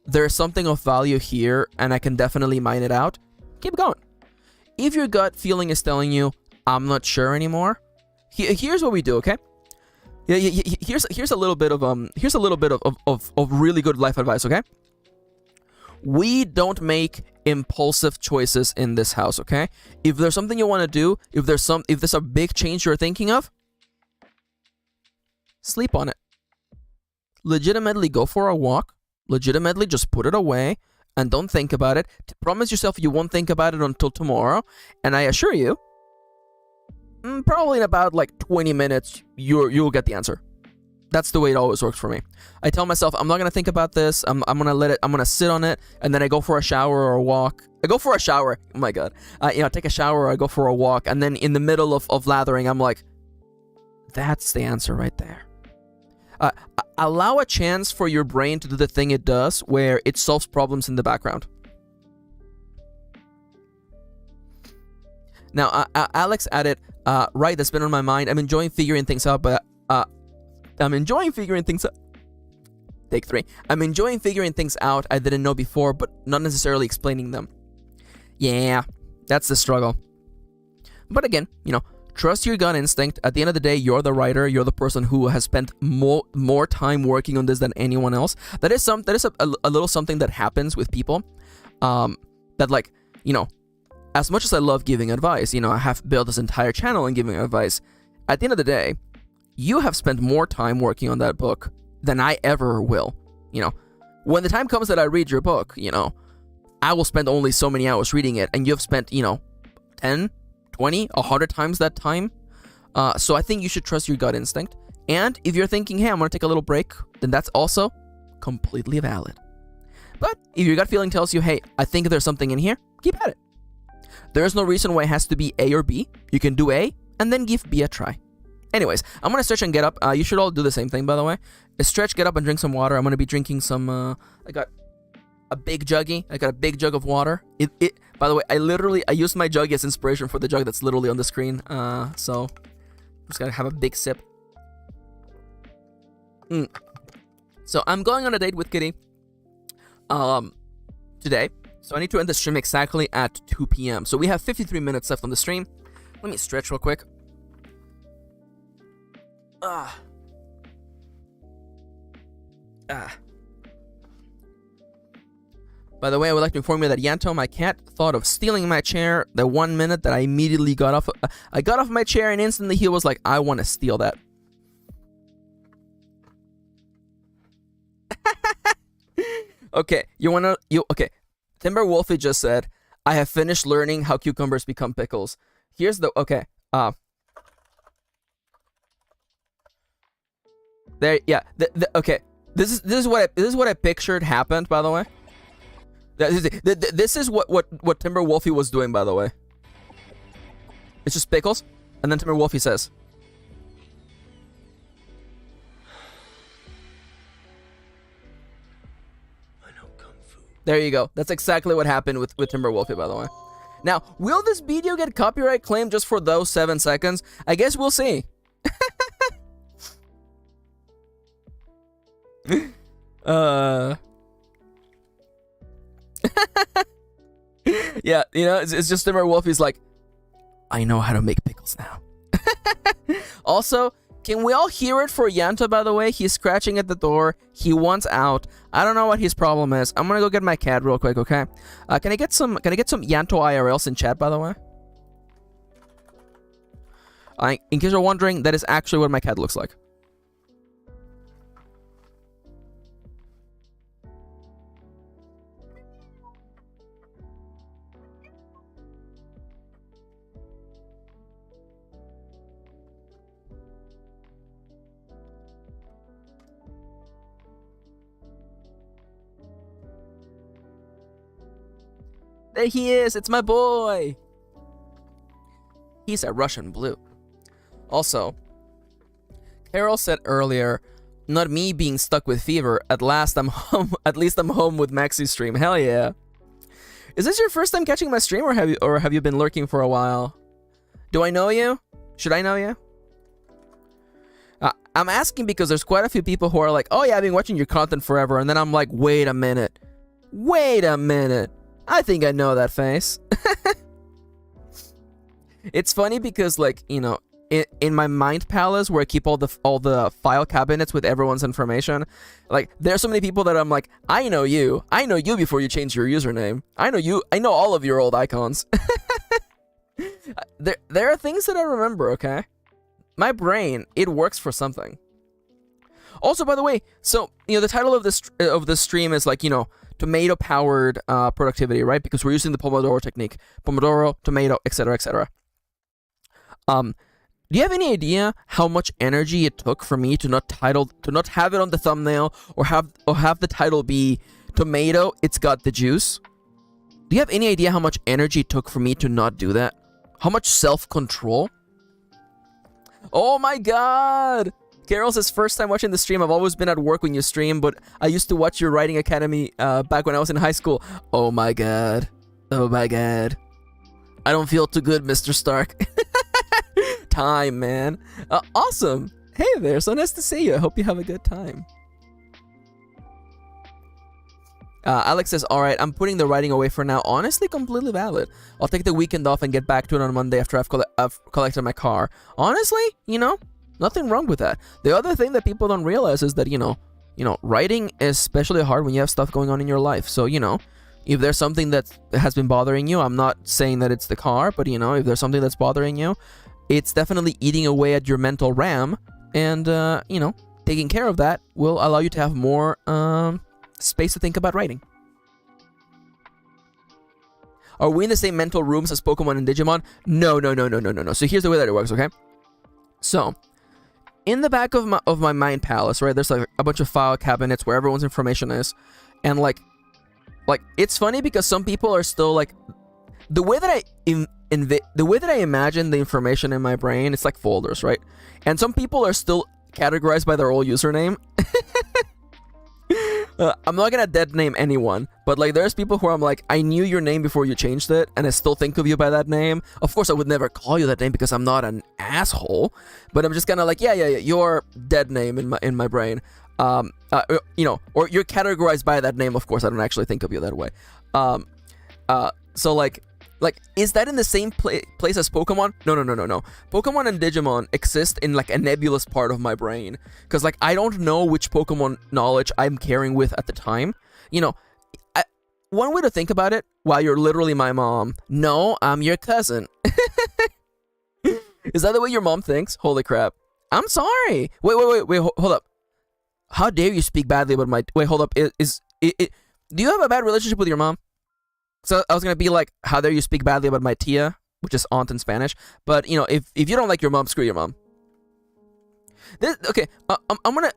there's something of value here and I can definitely mine it out, keep going. If your gut feeling is telling you I'm not sure anymore, here's what we do, okay? Yeah, here's a little bit of really good life advice, okay? We don't make impulsive choices in this house, okay? If there's something you want to do, if there's a big change you're thinking of, sleep on it. Legitimately go for a walk. Legitimately just put it away and don't think about it. Promise yourself you won't think about it until tomorrow, and I assure you, probably in about like 20 minutes, you'll get the answer. That's the way it always works for me. I tell myself I'm not gonna think about this. I'm gonna sit on it, and then I go for a shower or a walk. I go for a shower. Oh my god. Take a shower. Or I go for a walk, and then in the middle of lathering, I'm like, that's the answer right there. Allow a chance for your brain to do the thing it does, where it solves problems in the background. Now, Alex added, right, that's been on my mind. I'm enjoying figuring things out, but I'm enjoying figuring things out. Take 3. I'm enjoying figuring things out I didn't know before, but not necessarily explaining them. Yeah, that's the struggle. But again, trust your gut instinct. At the end of the day, you're the writer. You're the person who has spent more time working on this than anyone else. That is a little something that happens with people. That as much as I love giving advice, I have built this entire channel and giving advice. At the end of the day, you have spent more time working on that book than I ever will. When the time comes that I read your book, I will spend only so many hours reading it, and you have spent, 10, 20, 100 times that time. So I think you should trust your gut instinct. And if you're thinking, hey, I'm going to take a little break, then that's also completely valid. But if your gut feeling tells you, hey, I think there's something in here, keep at it. There's no reason why it has to be A or B. You can do A and then give B a try. Anyways, I'm going to stretch and get up. You should all do the same thing, by the way. Stretch, get up, and drink some water. I'm going to be drinking some... I got a big juggie. I got a big jug of water. By the way, I used my jug as inspiration for the jug that's literally on the screen. So, I'm just going to have a big sip. So, I'm going on a date with Kitty today. So, I need to end the stream exactly at 2 p.m. So, we have 53 minutes left on the stream. Let me stretch real quick. By the way, I would like to inform you that Yanto, my cat, thought of stealing my chair the 1 minute that I immediately got off. I got off my chair and instantly he was like, I want to steal that. Okay, okay. Timber Wolfie just said, I have finished learning how cucumbers become pickles. Here's the, okay, there, yeah, okay. This is what I pictured happened, by the way. This is what Timber Wolfie was doing, by the way. It's just pickles, and then Timber Wolfie says, I know Kung Fu. there you go. That's exactly what happened with Timber Wolfie, by the way. Now, will this video get copyright claimed just for those 7 seconds? I guess we'll see. Yeah, it's just Timber Wolfie's like, I know how to make pickles now. Also, can we all hear it for Yanto, by the way? He's scratching at the door. He wants out. I don't know what his problem is. I'm gonna go get my cat real quick, okay? Can I get some Yanto IRLs in chat, by the way? In case you're wondering, that is actually what my cat looks like. There he is. It's my boy. He's a Russian blue. Also, Carol said earlier, not me being stuck with fever. At last I'm home. At least I'm home with Maxi's stream. Hell yeah. Is this your first time catching my stream, or have you been lurking for a while? Do I know you? Should I know you? I'm asking because there's quite a few people who are like, oh yeah, I've been watching your content forever, and then I'm like, wait a minute. I think I know that face. It's funny because, like, you know, in my mind palace where I keep all the file cabinets with everyone's information, like, there's so many people that I'm like, I know you before you change your username. I know all of your old icons. There are things that I remember, okay? My brain, it works for something. Also, by the way, so, you know, the title of this stream is, like, you know, tomato powered productivity, right? Because we're using the Pomodoro technique. Pomodoro, tomato, etc., etc. Do you have any idea how much energy it took for me to not have it on the thumbnail, or have the title be tomato, it's got the juice? Do you have any idea how much energy it took for me to not do that? How much self-control? Oh my god! Carol says, first time watching the stream. I've always been at work when you stream, but I used to watch your writing academy back when I was in high school. Oh my god. Oh my god. I don't feel too good, Mr. Stark. Time, man. Awesome. Hey there, so nice to see you. I hope you have a good time. Alex says, alright, I'm putting the writing away for now. Honestly, completely valid. I'll take the weekend off and get back to it on Monday after I've collected my car. Honestly, you know, nothing wrong with that. The other thing that people don't realize is that, you know, writing is especially hard when you have stuff going on in your life. So, you know, if there's something that has been bothering you, I'm not saying that it's the car, but, you know, if there's something that's bothering you, it's definitely eating away at your mental RAM. And, you know, taking care of that will allow you to have more space to think about writing. Are we in the same mental rooms as Pokemon and Digimon? No. So here's the way that it works, okay? So, in the back of my mind palace, right, there's like a bunch of file cabinets where everyone's information is. And like it's funny because some people are still like, the way that I imagine the information in my brain, it's like folders, right? And some people are still categorized by their old username. I'm not gonna dead name anyone, but like there's people who I'm like, I knew your name before you changed it, and I still think of you by that name. Of course, I would never call you that name because I'm not an asshole, but I'm just kind of like, yeah, your dead name in my brain. You know, or you're categorized by that name. Of course, I don't actually think of you that way. So like, is that in the same place as Pokemon? No. Pokemon and Digimon exist in like a nebulous part of my brain. Because like, I don't know which Pokemon knowledge I'm carrying with at the time. You know, one way to think about it, while you're literally my mom, no, I'm your cousin. Is that the way your mom thinks? Holy crap. I'm sorry. Wait, hold up. How dare you speak badly about my... Wait, hold up. Do you have a bad relationship with your mom? So I was gonna be like, how dare you speak badly about my tia, which is aunt in Spanish. But you know, if you don't like your mom, screw your mom. Okay, I'm gonna.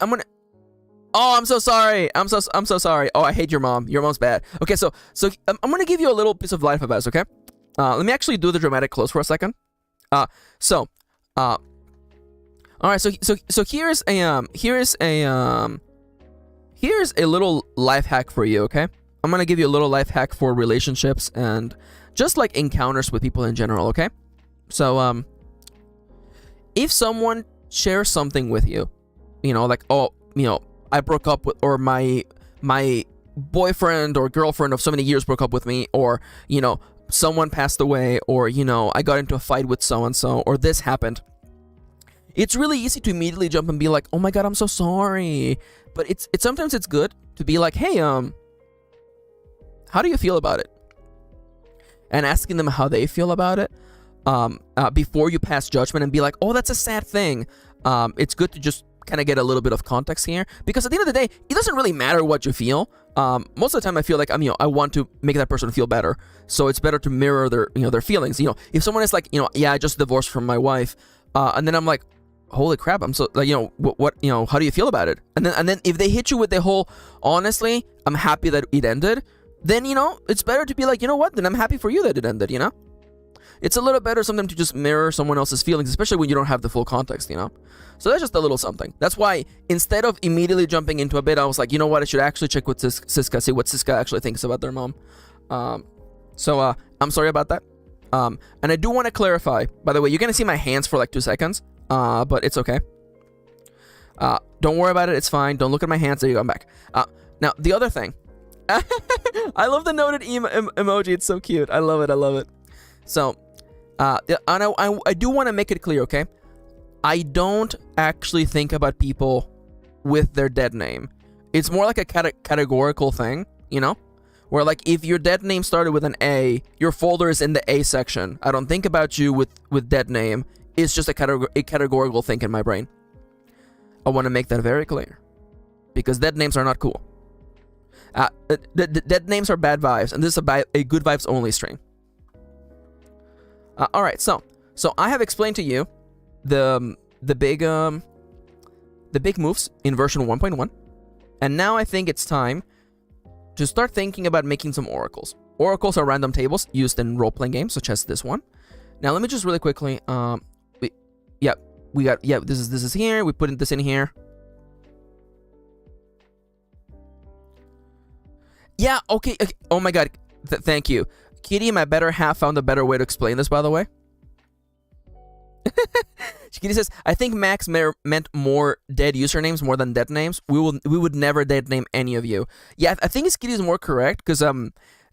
Oh, I'm so sorry. I'm so sorry. Oh, I hate your mom. Your mom's bad. Okay, so I'm gonna give you a little piece of life advice. Okay, let me actually do the dramatic close for a second. All right. So here's a little life hack for you. Okay. I'm gonna give you a little life hack for relationships and just like encounters with people in general, okay? So, if someone shares something with you, you know, like, oh, you know, I broke up with, or my boyfriend or girlfriend of so many years broke up with me, or, you know, someone passed away, or, you know, I got into a fight with so-and-so, or this happened. It's really easy to immediately jump and be like, oh my god, I'm so sorry. But sometimes it's good to be like, hey, how do you feel about it? And asking them how they feel about it before you pass judgment and be like, oh, that's a sad thing. It's good to just kind of get a little bit of context here, because at the end of the day, it doesn't really matter what you feel. Most of the time I feel like I want to make that person feel better. So it's better to mirror their feelings. You know, if someone is like, yeah, I just divorced from my wife, and then I'm like, holy crap, I'm so like, what how do you feel about it? And then if they hit you with the whole, honestly, I'm happy that it ended, then, you know, it's better to be like, you know what, then I'm happy for you that it ended, you know? It's a little better sometimes to just mirror someone else's feelings, especially when you don't have the full context, you know? So that's just a little something. That's why instead of immediately jumping into a bit, I was like, you know what, I should actually check with Siska, see what Siska actually thinks about their mom. So I'm sorry about that. And I do want to clarify, by the way, you're going to see my hands for like 2 seconds, but it's okay. Don't worry about it, it's fine. Don't look at my hands. There you go, I'm back. Now, the other thing. I love the noted emoji. It's so cute. I love it. I love it. So, and I do want to make it clear, okay? I don't actually think about people with their dead name. It's more like a categorical thing, you know? Where, like, if your dead name started with an A, your folder is in the A section. I don't think about you with dead name. It's just a categorical thing in my brain. I want to make that very clear. Because dead names are not cool. Dead names are bad vibes, and this is a good vibes only stream. Alright, so I have explained to you the big moves in version 1.1, and now I think it's time to start thinking about making some oracles. Oracles are random tables used in role-playing games, such as this one. Now let me just really quickly, this is here. We put this in here. Yeah, okay. Oh my god, thank you. Kitty, my better half, found a better way to explain this, by the way. Kitty says, I think Max meant more dead usernames more than dead names. We would never dead name any of you. Yeah, I think Kitty is more correct, because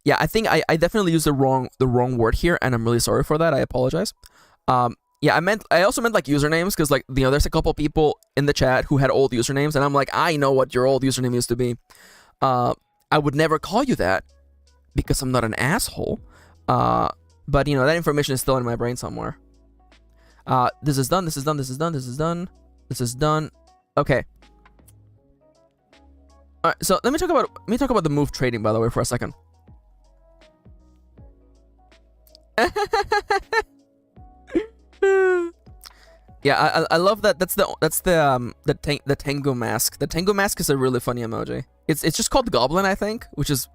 yeah, I think I definitely used the wrong word here, and I'm really sorry for that. I apologize. Yeah, I also meant like usernames, because like, you know, there's a couple people in the chat who had old usernames, and I'm like, I know what your old username used to be. I would never call you that because I'm not an asshole. But you know, that information is still in my brain somewhere. This is done. This is done. This is done. This is done. This is done. Okay. All right. So let me talk about the move trading, by the way, for a second. Yeah, I love that. That's the Tango mask. The Tango mask is a really funny emoji. It's just called Goblin, I think, which is,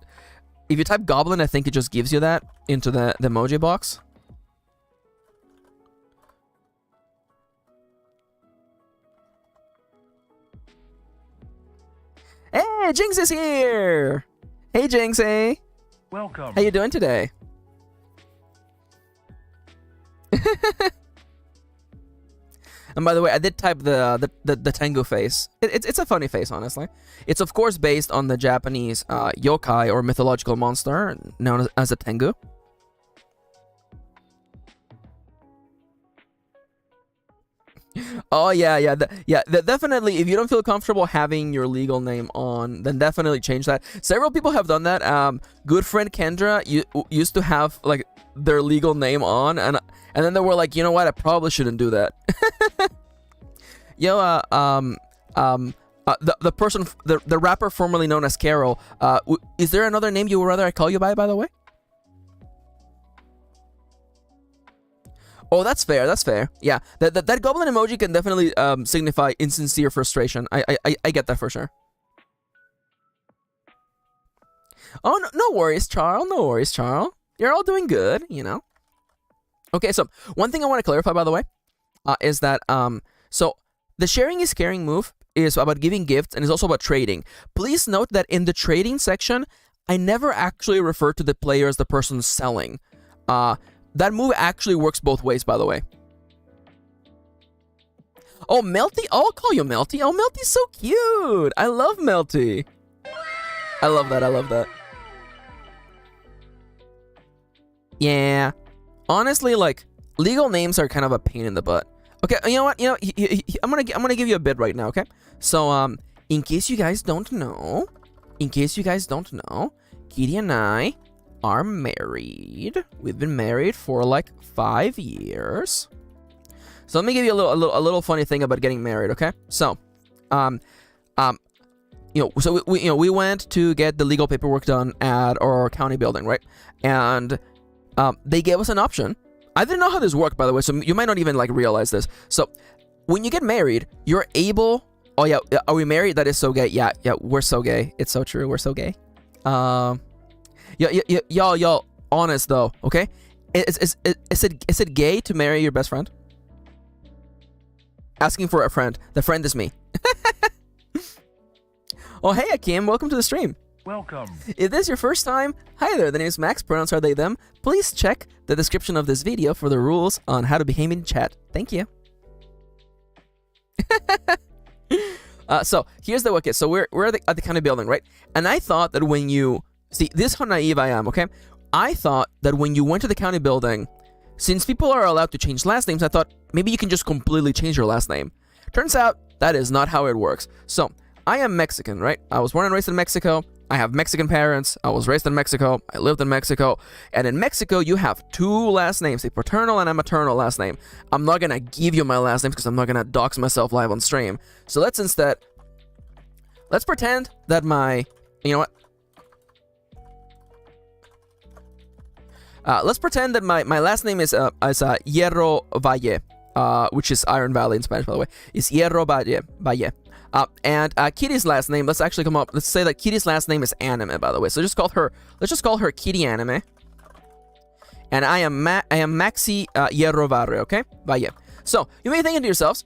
if you type Goblin, I think it just gives you that into the emoji box. Hey, Jinx is here! Hey, Jinxie! Welcome. How you doing today? And by the way, I did type the Tengu face. It's a funny face, honestly. It's of course based on the Japanese yokai or mythological monster known as a Tengu. Oh yeah. Definitely. If you don't feel comfortable having your legal name on, then definitely change that. Several people have done that. Good friend Kendra used to have like their legal name on, and then they were like, you know what? I probably shouldn't do that. Yo, the person, the rapper formerly known as Carol. Is there another name you would rather I call you by the way? Oh, that's fair. That's fair. Yeah, that goblin emoji can definitely signify insincere frustration. I get that for sure. Oh, no worries, Charles. No worries, Charles. You're all doing good, you know. Okay, so one thing I want to clarify, by the way, is that so the sharing is caring move is about giving gifts and is also about trading. Please note that in the trading section, I never actually refer to the player as the person selling. That move actually works both ways, by the way. Oh, Melty? Oh, I'll call you Melty. Oh, Melty's so cute. I love Melty. I love that. I love that. Yeah. Honestly, like, legal names are kind of a pain in the butt. Okay, you know what? You know, I'm gonna give you a bit right now, okay? So, in case you guys don't know, Kitty and I are married. We've been married for like 5 years. So let me give you a little funny thing about getting married, okay? So, you know, so we went to get the legal paperwork done at our county building, right? And they gave us an option. I didn't know how this worked, by the way, so you might not even like realize this. So when you get married, you're able. Oh yeah, are we married? That is so gay. Yeah, we're so gay. It's so true. We're so gay. Y'all, honest though, okay? Is it gay to marry your best friend? Asking for a friend. The friend is me. Oh, hey, Akim. Welcome to the stream. Welcome. If this is your first time, hi there. The name is Max. Pronouns are they, them. Please check the description of this video for the rules on how to behave in chat. Thank you. So here's the okay. So we're at the county building, right? And I thought that when you see this, how naive I am. Okay, I thought that when you went to the county building, since people are allowed to change last names, I thought maybe you can just completely change your last name. Turns out that is not how it works. So I am Mexican, right? I was born and raised in Mexico. I have Mexican parents. I was raised in Mexico. I lived in Mexico. And in Mexico, you have two last names, a paternal and a maternal last name. I'm not going to give you my last names because I'm not going to dox myself live on stream. So let's pretend that you know what? Let's pretend that my last name is Hierro Valle, which is Iron Valley in Spanish, by the way. It's Hierro Valle. And Kitty's last name, let's say that Kitty's last name is Anime, by the way. So let's just call her Kitty Anime. And I am Maxi Hierro Valle, okay? Valle. So you may be thinking to yourselves,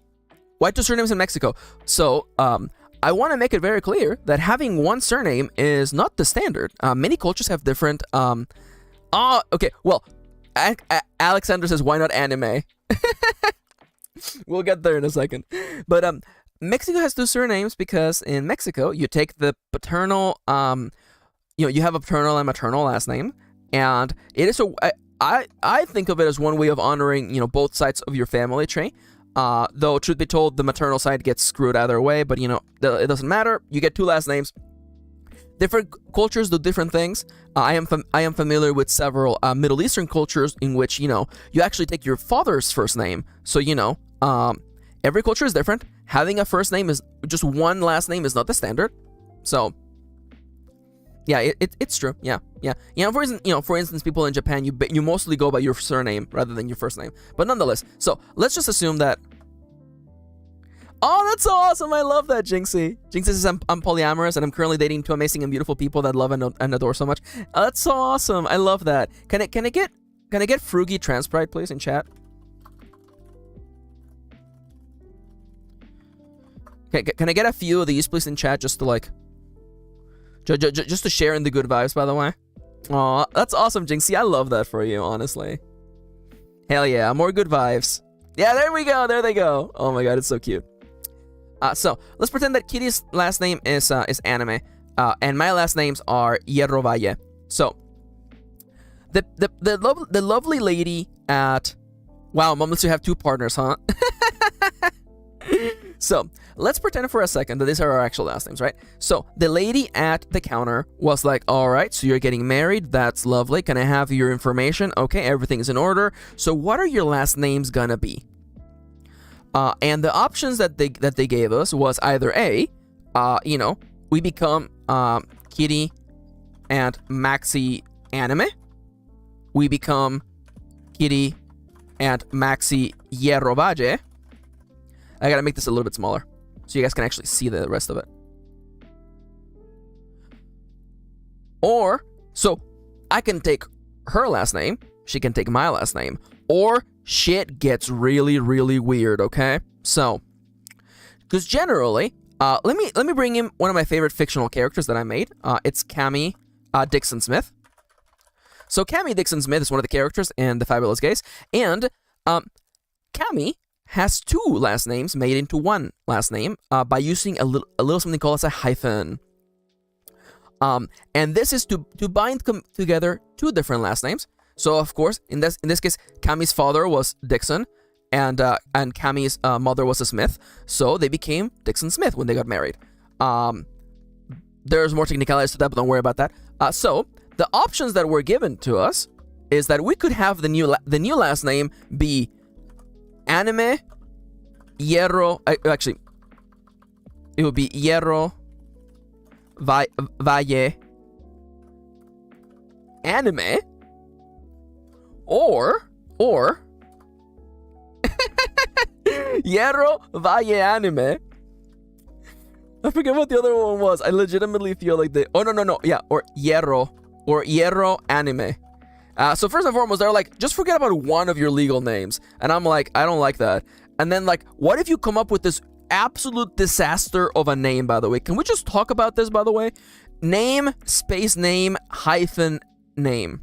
why two surnames in Mexico? So I want to make it very clear that having one surname is not the standard. Many cultures have different. Okay. Well, Alexander says, why not Anime? We'll get there in a second. But Mexico has two surnames because in Mexico you take the paternal, you have a paternal and maternal last name, and it is I think of it as one way of honoring both sides of your family tree. Though truth be told, the maternal side gets screwed either way, but it doesn't matter. You get two last names. Different cultures do different things. I am familiar with several Middle Eastern cultures in which you actually take your father's first name. So every culture is different. Having a first name is just one last name is not the standard. So yeah, it's true. Yeah. For instance, people in Japan, you mostly go by your surname rather than your first name. But nonetheless, so let's just assume that. Oh, that's so awesome! I love that, Jinxie. Jinxie says I'm polyamorous and I'm currently dating two amazing and beautiful people that love and adore so much. Oh, that's so awesome! I love that. Can I get Frugy Transpride, please, in chat? Okay, can I get a few of these, please, in chat, just to just to share in the good vibes, by the way? Aw, that's awesome, Jinxie. I love that for you, honestly. Hell yeah, more good vibes. Yeah, there we go. There they go. Oh my god, it's so cute. So let's pretend that Kitty's last name is Anime, and my last names are Hierro Valle. So the lovely lady at Mom lets you have two partners, huh? So let's pretend for a second that these are our actual last names, right? So the lady at the counter was like, all right, so you're getting married. That's lovely. Can I have your information? Okay, everything's in order. So what are your last names gonna be? And the options that they gave us was either A, we become Kitty and Maxi Anime. We become Kitty and Maxi Hierro Valle. I gotta make this a little bit smaller so you guys can actually see the rest of it. Or, so I can take her last name, she can take my last name, or shit gets really, really weird, okay? So, because generally, let me bring in one of my favorite fictional characters that I made. It's Cammy Dixon Smith. So Cammy Dixon Smith is one of the characters in The Fabulous Gays, and Cammy has two last names made into one last name by using a little something called as a hyphen. And this is to bind together two different last names. So of course, in this case, Cammy's father was Dixon, and Cammy's mother was a Smith. So they became Dixon Smith when they got married. There's more technicalities to that, but don't worry about that. So the options that were given to us is that we could have the new last name be Anime Hierro. Actually, it would be Hierro Valle Anime, or Hierro Valle Anime. I forget what the other one was. I legitimately feel like oh no, yeah, or Hierro or Hierro Anime. So first and foremost, they're like, just forget about one of your legal names. And I'm like, I don't like that. And then like, what if you come up with this absolute disaster of a name, by the way? Can we just talk about this, by the way? Name, space name, hyphen name.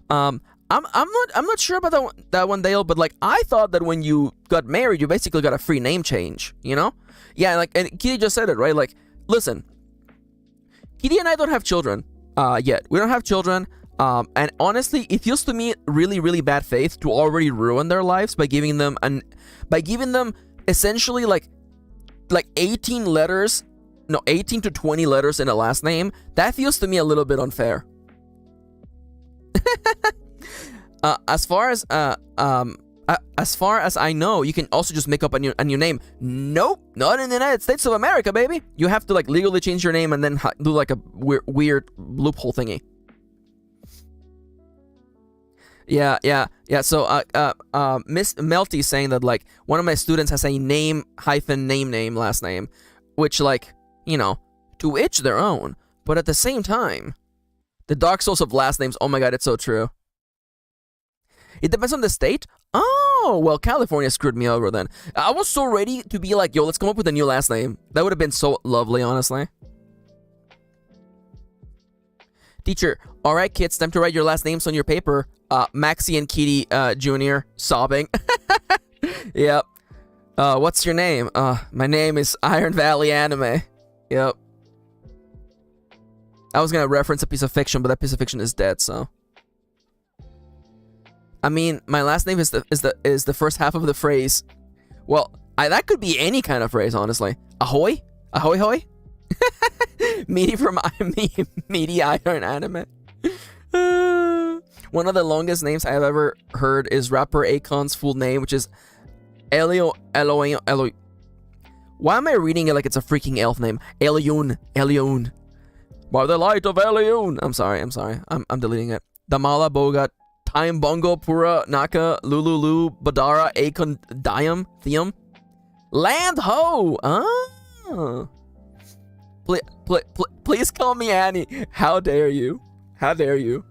I'm not sure about that one, Dale, but like, I thought that when you got married, you basically got a free name change, you know? Yeah, like, and Kitty just said it, right? Like, listen, Kitty and I don't have children yet. We don't have children. And honestly, it feels to me really, really bad faith to already ruin their lives by giving them essentially like 18 letters, no, 18 to 20 letters in a last name. That feels to me a little bit unfair. As far as I know, you can also just make up a new name. Nope, not in the United States of America, baby. You have to like legally change your name and then do like a weird loophole thingy. Yeah. So, Miss Melty saying that like one of my students has a name hyphen name last name, which like, you know, to each their own. But at the same time, the Dark Souls of last names. Oh my God, it's so true. It depends on the state. Oh, well, California screwed me over then. I was so ready to be like, yo, let's come up with a new last name. That would have been so lovely, honestly. Teacher, all right, kids, time to write your last names on your paper. Maxie and Kitty Jr. sobbing. Yep. What's your name? My name is Iron Valley Anime. Yep. I was gonna reference a piece of fiction, but that piece of fiction is dead, so. I mean, my last name is the first half of the phrase. Well, that could be any kind of phrase, honestly. Ahoy? Ahoy hoy? Meaty from Meaty Iron Anime. One of the longest names I have ever heard is rapper Akon's full name, which is Elio. Why am I reading it like it's a freaking elf name? Elion. By the light of Elion. I'm sorry. I'm deleting it. Damala Bogat. Time Bongo Pura Naka Lululu Badara Akon Diam Theum Land Ho. Please call me Annie. How dare you? How dare you?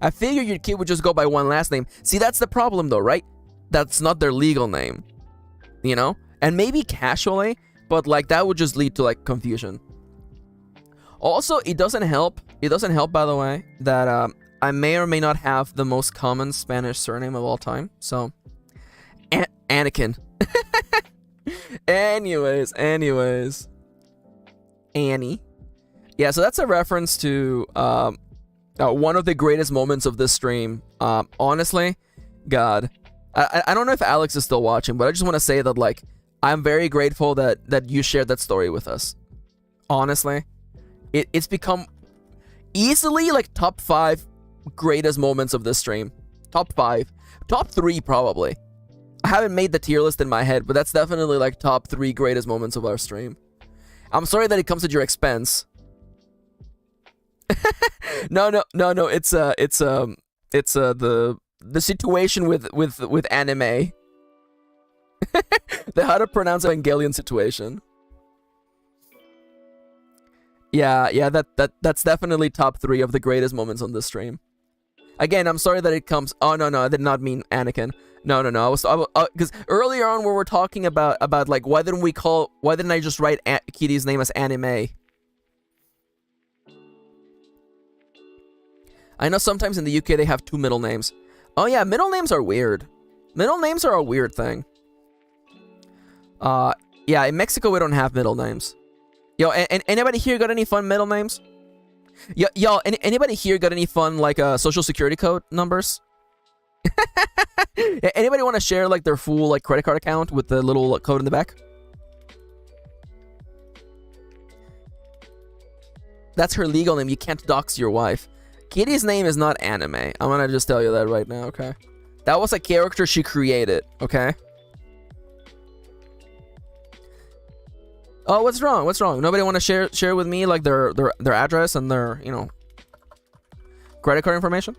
I figured your kid would just go by one last name. See, that's the problem though, right? That's not their legal name, you know? And maybe casually, but like that would just lead to like confusion. Also, it doesn't help, by the way, that I may or may not have the most common Spanish surname of all time. So, Anakin. Anyways. Annie. Yeah, so that's a reference to one of the greatest moments of this stream. Honestly, God. I don't know if Alex is still watching, but I just want to say that, like, I'm very grateful that you shared that story with us. Honestly. It's become easily, like, top 5 greatest moments of this stream. Top 5. Top 3, probably. I haven't made the tier list in my head, but that's definitely, like, top 3 greatest moments of our stream. I'm sorry that it comes at your expense. No. It's the situation with anime. The how to pronounce Evangelion situation. Yeah, that's definitely top 3 of the greatest moments on this stream. Again, I'm sorry that it comes. Oh no, I did not mean Anakin. No. I was because earlier on we were talking about like why didn't I just write Kitty's name as Anime? I know sometimes in the UK they have 2 middle names. Oh yeah, middle names are weird. Middle names are a weird thing. Yeah, in Mexico we don't have middle names. Yo, and anybody here got any fun middle names? Y'all, anybody here got any fun like social security code numbers? Anybody want to share like their full like credit card account with the little code in the back? That's her legal name. You can't dox your wife. Kitty's name is not Anime. I'm gonna just tell you that right now, okay? That was a character she created, okay? Oh, what's wrong? Nobody want to share with me like their address and their, you know, credit card information?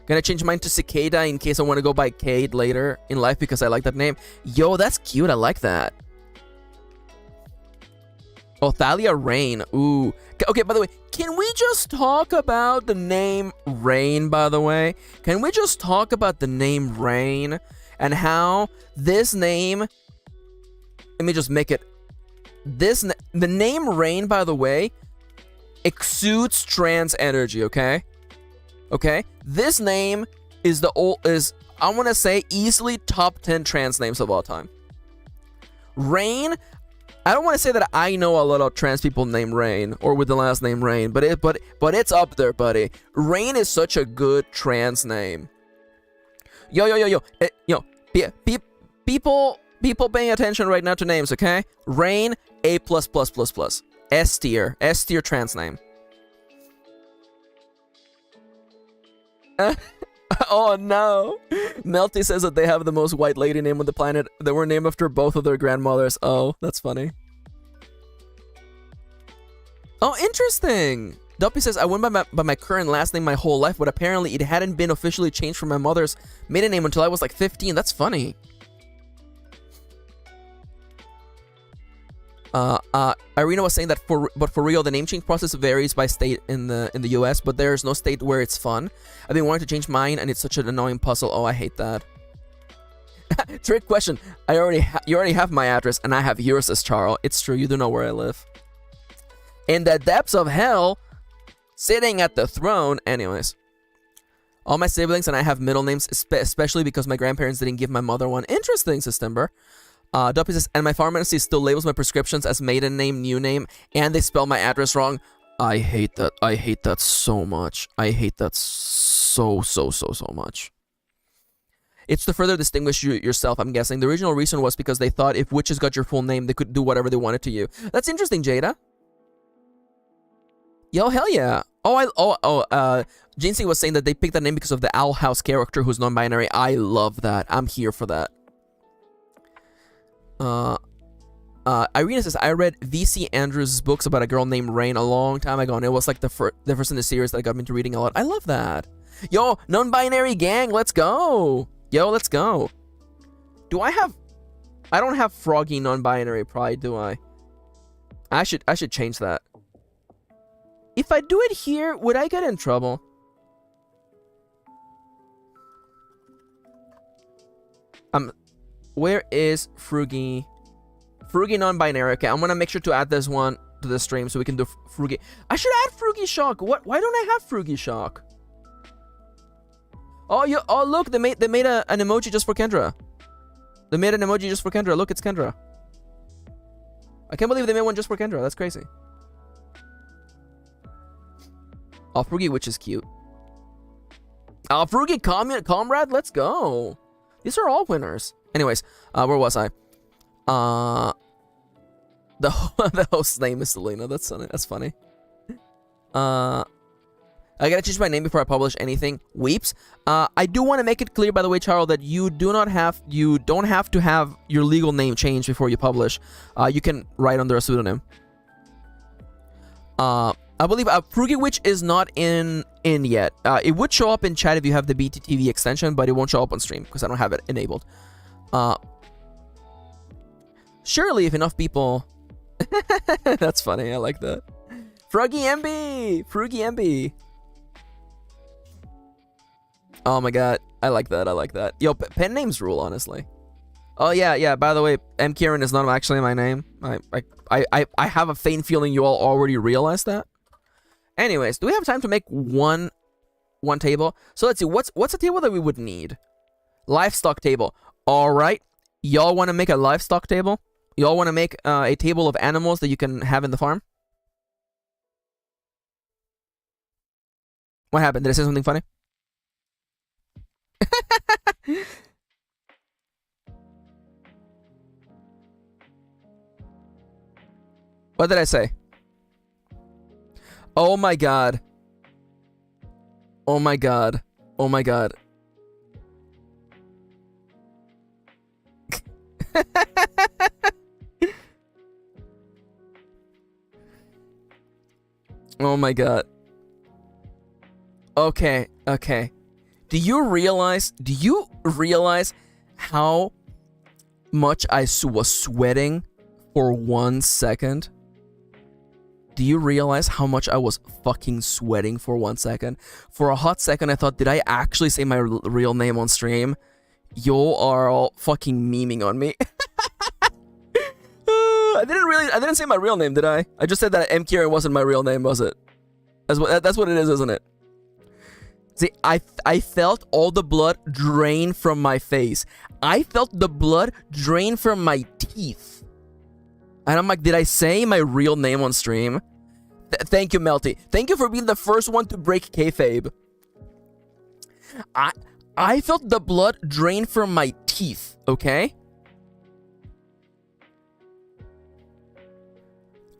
Gonna change mine to Cicada in case I want to go by Cade later in life because I like that name. Yo, that's cute. I like that. Oh, Thalia Rain. Ooh. Okay, by the way, can we just talk about the name Rain, by the way? Can we just talk about the name Rain and how this name... Let me just make it... The name Rain, by the way, exudes trans energy, okay? Okay? This name is I want to say, easily top 10 trans names of all time. Rain... I don't want to say that I know a lot of trans people named Rain or with the last name Rain, but it's up there, buddy. Rain is such a good trans name. People paying attention right now to names, okay? Rain, A++++. S tier trans name. Oh no! Melty says that they have the most white lady name on the planet. They were named after both of their grandmothers. Oh, that's funny. Oh, interesting! Duppy says, I went by my current last name my whole life, but apparently it hadn't been officially changed from my mother's maiden name until I was like 15. That's funny. Irina was saying that for real, the name change process varies by state in the US, but there's no state where it's fun. I've been wanting to change mine, and it's such an annoying puzzle. Oh, I hate that. Trick question. You already have my address, and I have yours, says Charles. It's true. You do know where I live. In the depths of hell, sitting at the throne. Anyways, all my siblings and I have middle names, especially because my grandparents didn't give my mother one. Interesting, Systember. Duppy says, and my pharmacy still labels my prescriptions as maiden name, new name, and they spell my address wrong. I hate that. I hate that so much. I hate that so much. It's to further distinguish yourself, I'm guessing. The original reason was because they thought if witches got your full name, they could do whatever they wanted to you. That's interesting, Jada. Yo, hell yeah. Jinsey was saying that they picked that name because of the Owl House character who's non-binary. I love that. I'm here for that. Irina says, I read V.C. Andrews' books about a girl named Rain a long time ago, and it was like the first in the series that got me into reading a lot. I love that. Yo, non-binary gang, let's go. Yo, let's go. I don't have froggy non-binary pride, do I? I should change that. If I do it here, would I get in trouble? Where is Frugy? Frugy non-binary. Okay, I'm gonna make sure to add this one to the stream so we can do Frugy. I should add Frugy Shock. What? Why don't I have Frugy Shock? Oh, look, they made an emoji just for Kendra. They made an emoji just for Kendra. Look, it's Kendra. I can't believe they made one just for Kendra. That's crazy. Oh, Frugy Witch is cute. Oh, Frugy Comrade, let's go. These are all winners. Anyways, where was I? The host's name is Selena. That's funny. I gotta change my name before I publish anything. Weeps. I do want to make it clear, by the way, Charles, that you don't have to have your legal name changed before you publish. You can write under a pseudonym. I believe Frugy Witch is not in yet. It would show up in chat if you have the BTTV extension, but it won't show up on stream because I don't have it enabled. Surely, if enough people... That's funny. I like that. Froggy MB! Frugy MB! Oh my god. I like that. I like that. Yo, pen names rule, honestly. Oh, yeah. By the way, MKirin is not actually my name. I have a faint feeling you all already realized that. Anyways, do we have time to make one table? So let's see. What's a table that we would need? Livestock table. All right. Y'all want to make a livestock table? Y'all want to make a table of animals that you can have in the farm? What happened? Did I say something funny? What did I say? Oh my god. Oh my god. Oh my god. Oh my god. Okay. Do you realize how much I was sweating for 1 second? Do you realize how much I was fucking sweating for 1 second? For a hot second, I thought, did I actually say my real name on stream? You are all fucking memeing on me. I didn't say my real name, did I? I just said that MKirin wasn't my real name, was it? That's what it is, isn't it? See, I felt all the blood drain from my face. I felt the blood drain from my teeth. And I'm like, did I say my real name on stream? Thank you, Melty. Thank you for being the first one to break kayfabe. I felt the blood drain from my teeth, okay?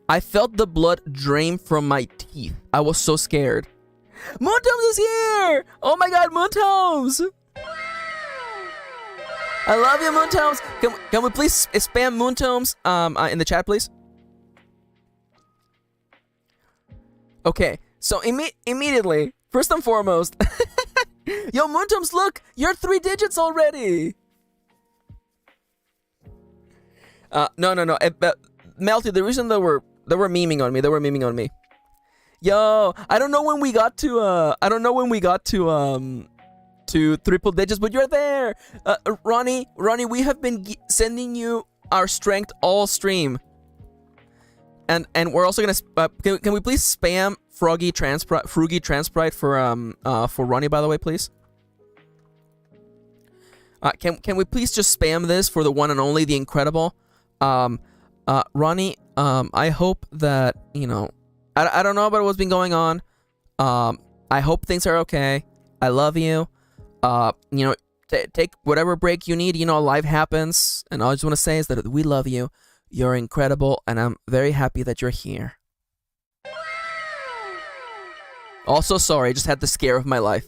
I felt the blood drain from my teeth. I was so scared. Moontomes is here! Oh my god, Moontomes! I love you, Moontomes! Can we please spam Moontomes in the chat, please? Okay, so immediately, first and foremost, yo, Moontomes, look! You're 3 digits already! No. Melty, the reason they were memeing on me. Yo, I don't know when we got to triple digits, but you're there. Ronnie, we have been sending you our strength all stream. And we're also gonna can we please spam Froggy Transprite for Ronnie, by the way, please? Can we please just spam this for the one and only, the incredible Ronnie? I hope that, you know, I don't know about what's been going on. I hope things are okay. I love you. You know, take whatever break you need. You know, life happens, and all I just want to say is that we love you. You're incredible, and I'm very happy that you're here. Also, sorry, I just had the scare of my life.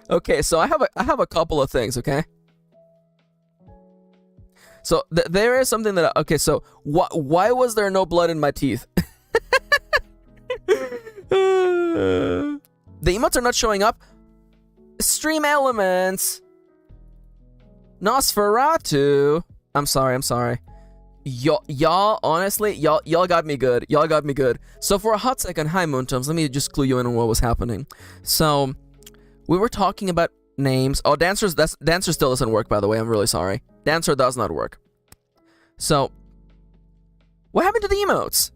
Okay, so I have a couple of things, okay? So there is something that okay, so why was there no blood in my teeth? The emotes are not showing up. Stream elements. Nosferatu. I'm sorry. Y'all, honestly, y'all got me good. Y'all got me good. So for a hot second, hi Moontomes, let me just clue you in on what was happening. So we were talking about names. Oh, Dancer still doesn't work, by the way. I'm really sorry. Dancer does not work. So what happened to the emotes?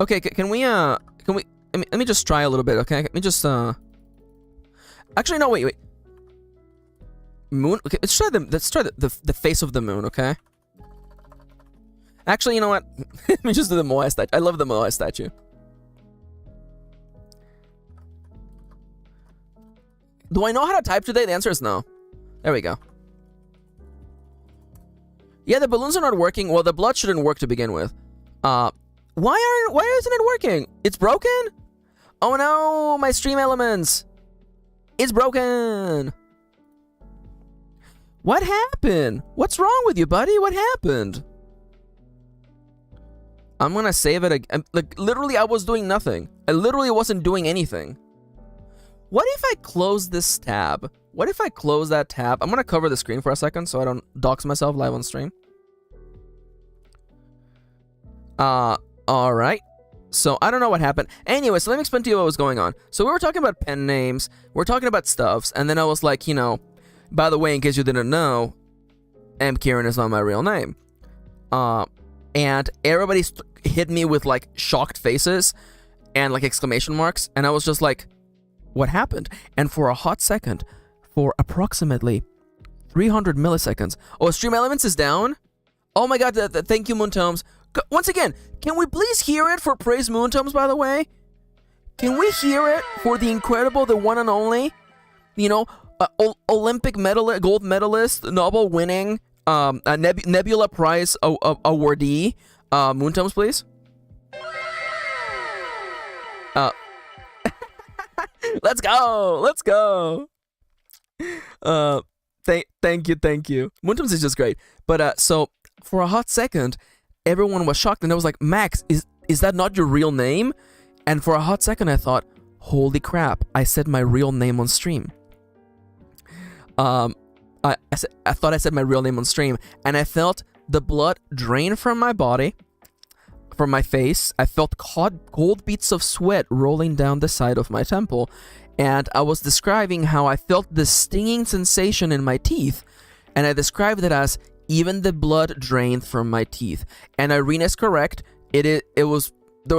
Okay, can we let me just try a little bit, okay? Let me just actually no, wait. Moon. Okay, let's try the face of the moon, okay? Actually, you know what? Let me just do the Moai statue. I love the Moai statue. Do I know how to type today? The answer is no. There we go. Yeah, the balloons are not working. Well, the blood shouldn't work to begin with. Why isn't it working? It's broken? Oh no, my stream elements. It's broken. What happened? What's wrong with you, buddy? What happened? I'm gonna save it again. Like, literally, I was doing nothing. I literally wasn't doing anything. What if I close this tab? What if I close that tab? I'm gonna cover the screen for a second so I don't dox myself live on stream. Alright. So, I don't know what happened. Anyway, so let me explain to you what was going on. So, we were talking about pen names. We're talking about stuffs. And then I was like, you know, by the way, in case you didn't know, MKirin is not my real name. And everybody hit me with, like, shocked faces and, like, exclamation marks. And I was just like, what happened? And for a hot second, for approximately 300 milliseconds. Oh, Stream Elements is down? Oh my god, thank you, Moontomes. Once again, can we please hear it for Praise Moontomes, by the way? Can we hear it for the incredible, the one and only, you know, Olympic medalist, gold medalist, Nobel winning, Nebula Prize awardee, Moontomes, please? Let's go. Thank you. Moontomes is just great. But so for a hot second, everyone was shocked, and I was like, Max, is that not your real name? And for a hot second, I thought, holy crap, I said my real name on stream. I thought I said my real name on stream, and I felt the blood drain from my body, from my face. I felt cold beads of sweat rolling down the side of my temple, and I was describing how I felt this stinging sensation in my teeth, and I described it as even the blood drained from my teeth. And Irene is correct. There was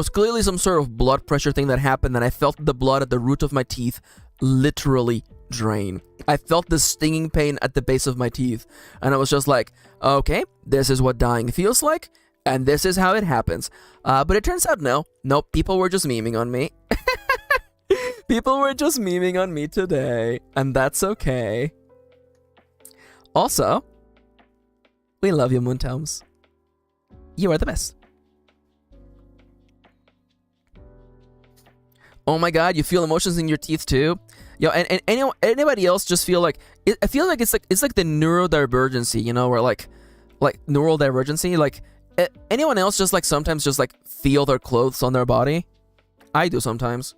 clearly some sort of blood pressure thing that happened, and I felt the blood at the root of my teeth literally drain. I felt the stinging pain at the base of my teeth, and I was just like, okay, this is what dying feels like, and this is how it happens. But it turns out no, people were just memeing on me. People were just memeing on me today, and that's okay. Also, we love you, Moontoms. You are the best. Oh my god, you feel emotions in your teeth too? Yo, and anybody else just feel like I feel like it's like the neurodivergency, you know, where like neural divergency. Like anyone else just like sometimes just like feel their clothes on their body? I do sometimes.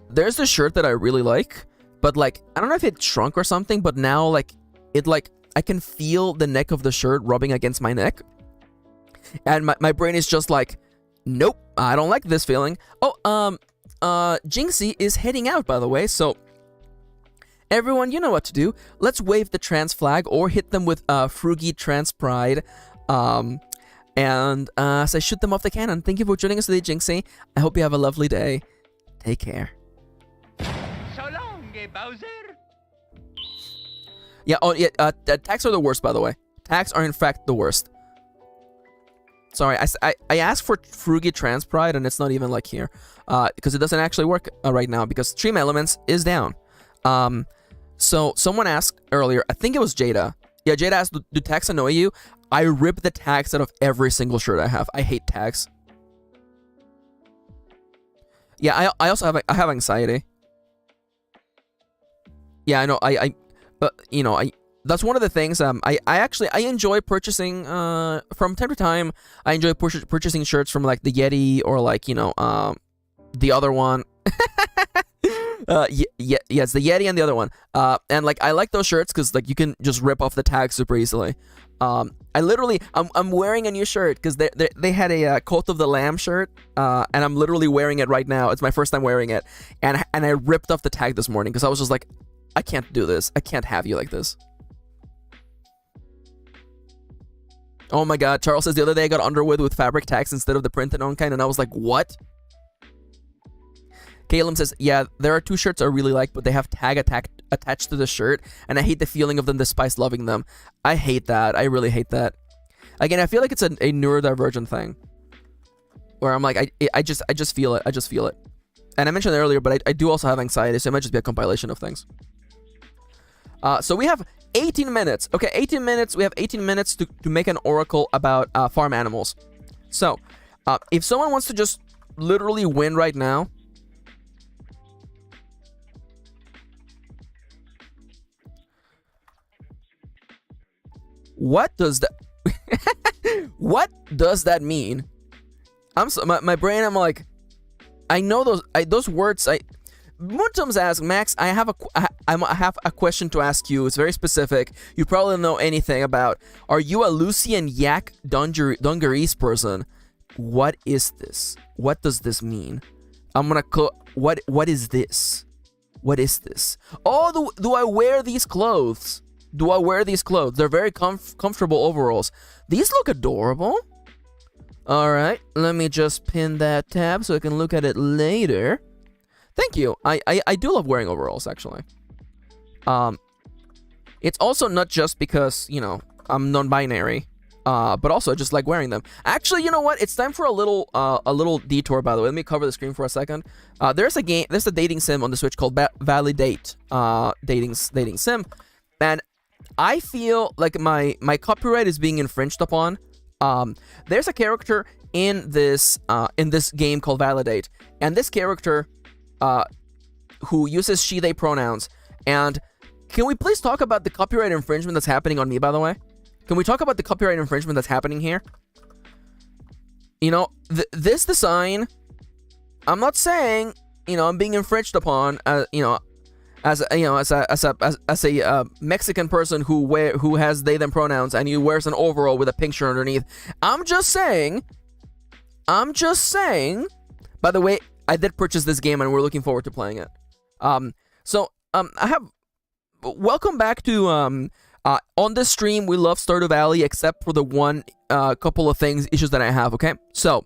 There's this shirt that I really like, but like I don't know if it shrunk or something, but now like I can feel the neck of the shirt rubbing against my neck, and my brain is just like, nope, I don't like this feeling. Oh, Jinxie is heading out, by the way, so everyone, you know what to do. Let's wave the trans flag or hit them with Frugy Trans Pride. And as I shoot them off the cannon, thank you for joining us today, Jinxie. I hope you have a lovely day. Take care. So long, Bowser. Yeah, tags are the worst, by the way. Tags are, in fact, the worst. Sorry, I asked for Frugy Trans Pride, and it's not even, like, here. Because it doesn't actually work right now, because Stream Elements is down. So, someone asked earlier, I think it was Jada. Yeah, Jada asked, do tags annoy you? I rip the tags out of every single shirt I have. I hate tags. Yeah, I also have anxiety. Yeah, I know, you know, that's one of the things, I actually enjoy purchasing, from time to time, I enjoy purchasing shirts from, like, the Yeti, or, like, you know, the other one. Yes, the Yeti and the other one. And, like, I like those shirts, because, like, you can just rip off the tag super easily. I'm wearing a new shirt, because they had a Cult of the Lamb shirt, and I'm literally wearing it right now. It's my first time wearing it, and I ripped off the tag this morning, because I was just like, I can't do this. I can't have you like this. Oh my god, Charles says the other day I got underwear with fabric tags instead of the printed on kind, and I was like, what? Caleb says, yeah, there are two shirts I really like, but they have tag attached to the shirt, and I hate the feeling of them despite loving them. I hate that. I really hate that. Again, I feel like it's a neurodivergent thing, where I'm like, I just feel it. I just feel it. And I mentioned it earlier, but I do also have anxiety, so it might just be a compilation of things. So we have 18 minutes. Okay, 18 minutes. We have 18 minutes to make an oracle about farm animals. So, if someone wants to just literally win right now, what does that what does that mean? My brain, I'm like, I know those words. Moontoms asks, Max, I have a question to ask you. It's very specific. You probably don't know anything about. Are you a Lucian Yak Dungarees person? What is this? What does this mean? I'm gonna what is this? What is this? Oh, do I wear these clothes? Do I wear these clothes? They're very comfortable overalls. These look adorable. All right, let me just pin that tab so I can look at it later. Thank you. I do love wearing overalls, actually. It's also not just because, you know, I'm non-binary, but also I just like wearing them. Actually, you know what? It's time for a little detour, by the way. Let me cover the screen for a second. There's a dating sim on the Switch called Validate, dating sim, and I feel like my copyright is being infringed upon. There's a character in this game called Validate, and this character who uses she they pronouns. And can we please talk about the copyright infringement that's happening on me, by the way? Can we talk about the copyright infringement that's happening here? You know, this design, I'm not saying, you know, I'm being infringed upon, you know, as a, Mexican person who has they them pronouns and he wears an overall with a picture underneath. I'm just saying. By the way, I did purchase this game and we're looking forward to playing it. I have welcome back to on this stream. We love Stardew Valley except for the one couple of issues that I have. Okay, so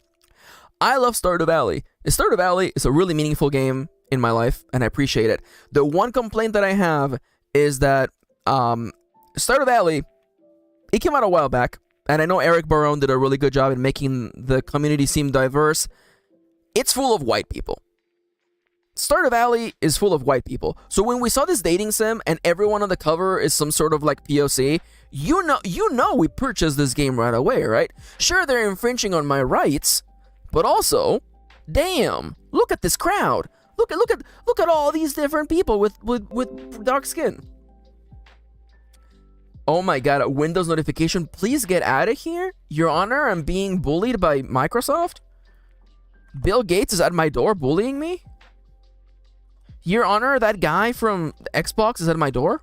I love Stardew Valley. Stardew Valley is a really meaningful game in my life, and I appreciate it. The one complaint that I have is that Stardew Valley, it came out a while back, and I know Eric Barone did a really good job in making the community seem diverse. It's full of white people. Stardew Valley is full of white people. So when we saw this dating sim and everyone on the cover is some sort of like POC, you know we purchased this game right away, right? Sure, they're infringing on my rights, but also, damn, look at this crowd. Look at all these different people with dark skin. Oh my god, a Windows notification. Please get out of here. Your Honor, I'm being bullied by Microsoft. Bill Gates is at my door bullying me. Your Honor, that guy from Xbox is at my door.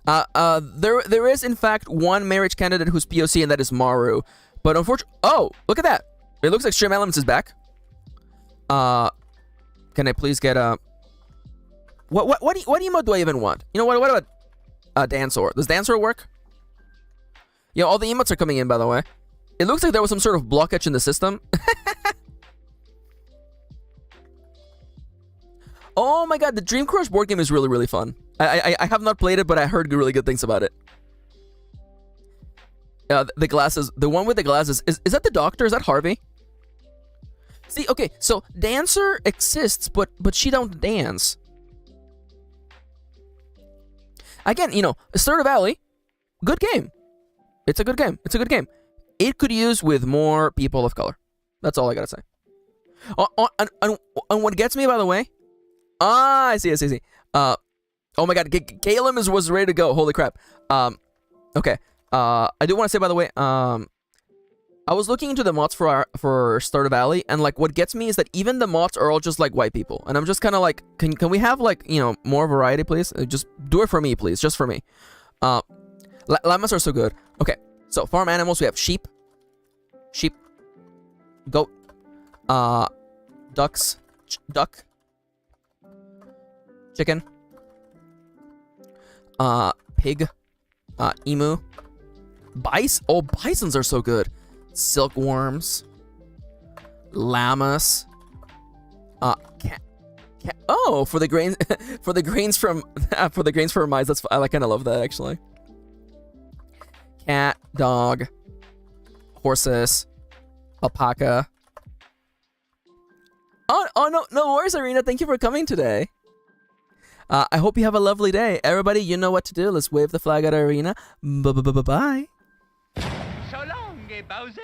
There is in fact one marriage candidate who's POC, and that is Maru. But unfortunately, oh, look at that. It looks like Stream Elements is back. Can I please get a what emote do I even want? You know what about Dancer? Does Dancer work? Yeah, all the emotes are coming in, by the way. It looks like there was some sort of blockage in the system. Oh my god, the Dream Crush board game is really, really fun. I have not played it, but I heard really good things about it. The glasses, the one with the glasses, is that the doctor? Is that Harvey? See, okay, so Dancer exists, but she don't dance. Again, you know, Stardew Valley, good game. It's a good game. It's a good game. It could use with more people of color. That's all I gotta say. And what gets me, by the way, I see. Oh my god, Caleb was ready to go. Holy crap. Okay. I do want to say, by the way, I was looking into the mods for Stardew Valley, and like what gets me is that even the mods are all just like white people, and I'm just kind of like, can we have like, you know, more variety, please? Just do it for me, please, just for me. Llamas are so good. Okay, so farm animals, we have sheep, goat, ducks, duck, chicken, pig, emu, bison. Oh, bisons are so good. Silkworms, llamas, cat. Oh, for the grains, for the grains from mice. That's, I kind of love that actually. Cat, dog, horses, alpaca. Oh no worries, Irina. Thank you for coming today. I hope you have a lovely day. Everybody, you know what to do. Let's wave the flag at Irina. Bye. So long, Bowser.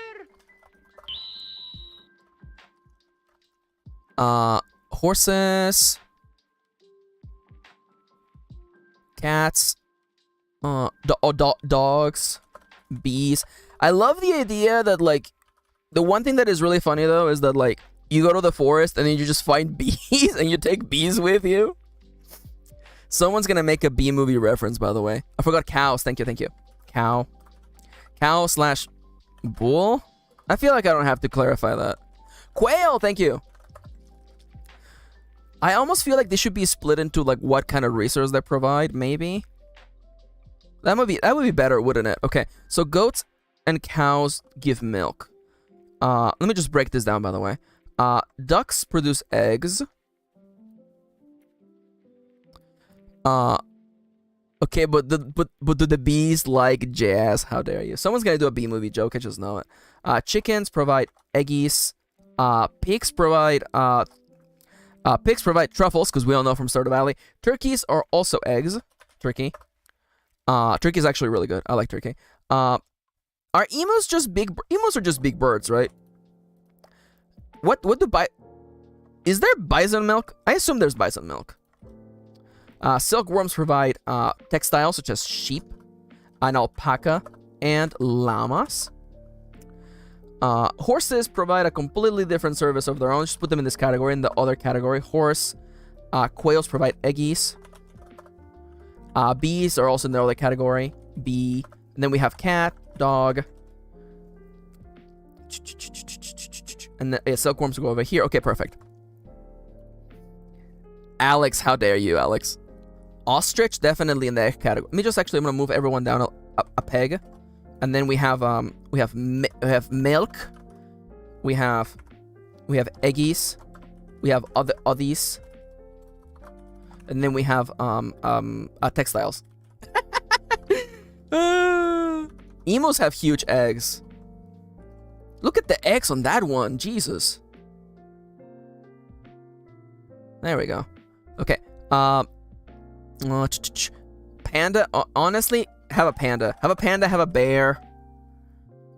Horses, cats, dogs, bees. I love the idea that, like, the one thing that is really funny though is that, like, you go to the forest and then you just find bees and you take bees with you. Someone's gonna make a bee movie reference, by the way. I forgot cows. Thank you. Cow / bull. I feel like I don't have to clarify that. Quail. Thank you. I almost feel like they should be split into like what kind of resource they provide. Maybe that would be better, wouldn't it? Okay, so goats and cows give milk. Let me just break this down, by the way. Ducks produce eggs. Okay, but do the bees like jazz? How dare you? Someone's gonna do a bee movie joke. I just know it. Chickens provide eggies. Pigs provide truffles, because we all know from Stardew Valley. Turkeys are also eggs. Turkey is actually really good. I like turkey. Are emus just big? Emus are just big birds, right? Is there bison milk? I assume there's bison milk. Silkworms provide textiles such as sheep, an alpaca, and llamas. Horses provide a completely different service of their own. Just put them in this category, in the other category. Horse. Quails provide eggies. Bees are also in the other category. Bee. And then we have cat, dog. And the silkworms go over here. Okay, perfect. Alex, how dare you, Alex? Ostrich, definitely in that category. Let me just actually, I'm gonna move everyone down a peg. And then we have milk. We have eggies. We have othies. And then we have textiles. Emus have huge eggs. Look at the eggs on that one. Jesus. There we go. Okay. Panda. Honestly, have a panda. Have a panda. Have a bear.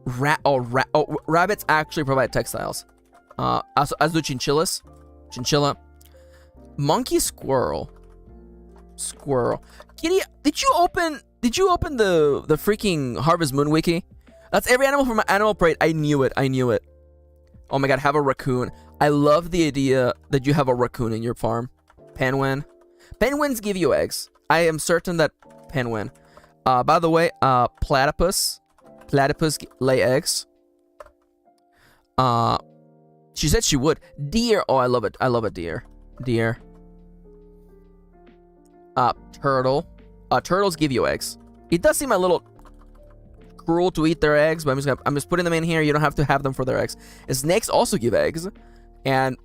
Rabbits actually provide textiles. As do chinchillas. Chinchilla. Monkey, squirrel. Squirrel. Kitty, did you open the freaking Harvest Moon wiki? That's every animal from Animal Parade. I knew it. Oh my god, have a raccoon. I love the idea that you have a raccoon in your farm. Penguin. Penguins give you eggs. I am certain that penguin. By the way, platypus. Platypus lay eggs. She said she would. Deer. Oh, I love it. I love a deer. Deer. Turtle. Turtles give you eggs. It does seem a little cruel to eat their eggs, but I'm just putting them in here. You don't have to have them for their eggs. Snakes also give eggs, and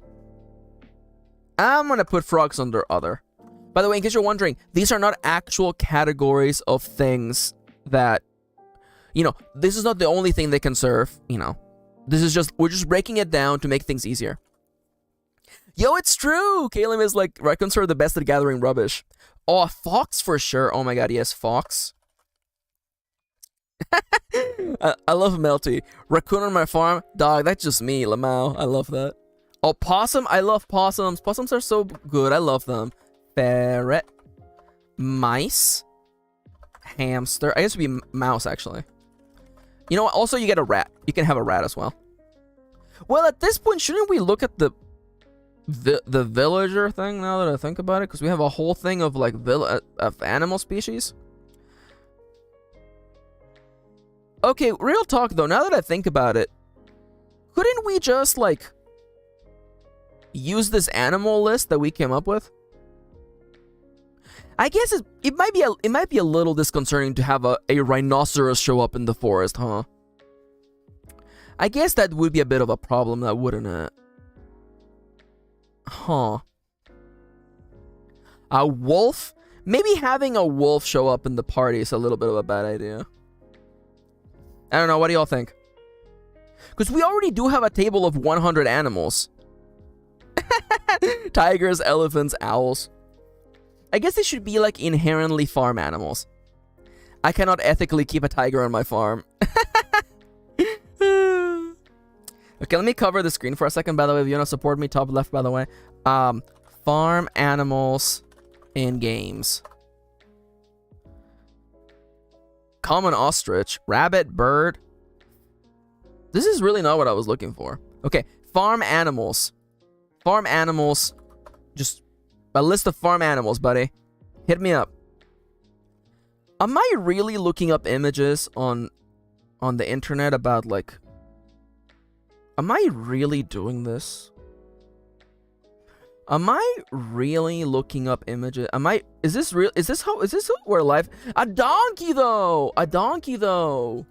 I'm gonna put frogs under other. By the way, in case you're wondering, these are not actual categories of things that, this is not the only thing they can serve. This is just, we're just breaking it down to make things easier. Yo, it's true. Caleb is like, raccoons are the best at gathering rubbish. Oh, a fox for sure. Oh my god, yes, fox. I love Melty. Raccoon on my farm. Dog, that's just me, Lamau. I love that. Oh, possum. I love possums. Possums are so good. I love them. Ferret. Mice. Hamster. I guess it would be mouse, actually. You know what? Also, you get a rat. You can have a rat as well. Well, at this point, shouldn't we look at the villager thing now that I think about it? Because we have a whole thing of like of animal species. Okay, real talk though, now that I think about it, couldn't we just like use this animal list that we came up with? I guess it might be a little disconcerting to have a rhinoceros show up in the forest, huh? I guess that would be a bit of a problem, that wouldn't it? Huh. A wolf? Maybe having a wolf show up in the party is a little bit of a bad idea. I don't know, what do y'all think? Because we already do have a table of 100 animals. Tigers, elephants, owls. I guess they should be like inherently farm animals. I cannot ethically keep a tiger on my farm. Okay, let me cover the screen for a second, by the way. If you want to support me, top left, by the way. Farm animals in games. Common ostrich. Rabbit, bird. This is really not what I was looking for. Okay, farm animals. Farm animals. Just a list of farm animals, buddy. Hit me up. Am I really looking up images on the internet about like... Am I really doing this? Am I really looking up images? Is this real? Is this where life? A donkey though! A donkey though!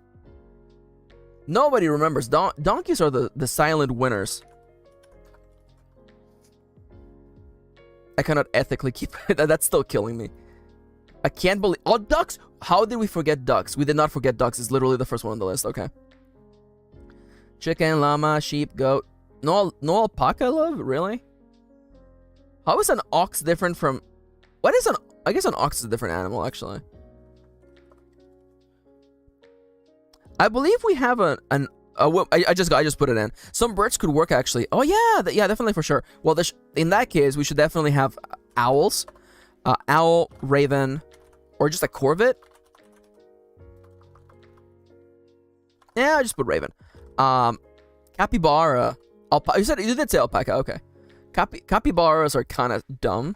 Nobody remembers. Donkeys are the silent winners. I cannot ethically keep it. That's still killing me. I can't believe... Oh, ducks! How did we forget ducks? We did not forget ducks. It's literally the first one on the list. Okay. Chicken, llama, sheep, goat. No alpaca, love? Really? How is an ox different from... What is an... I guess an ox is a different animal, actually. I believe we have I just put it in. Some birds could work, actually. Oh, yeah. Yeah, definitely, for sure. Well, in that case, we should definitely have owls. Owl, raven, or just a corvid. Yeah, I just put raven. Capybara. You did say alpaca. Okay. Capybaras are kind of dumb,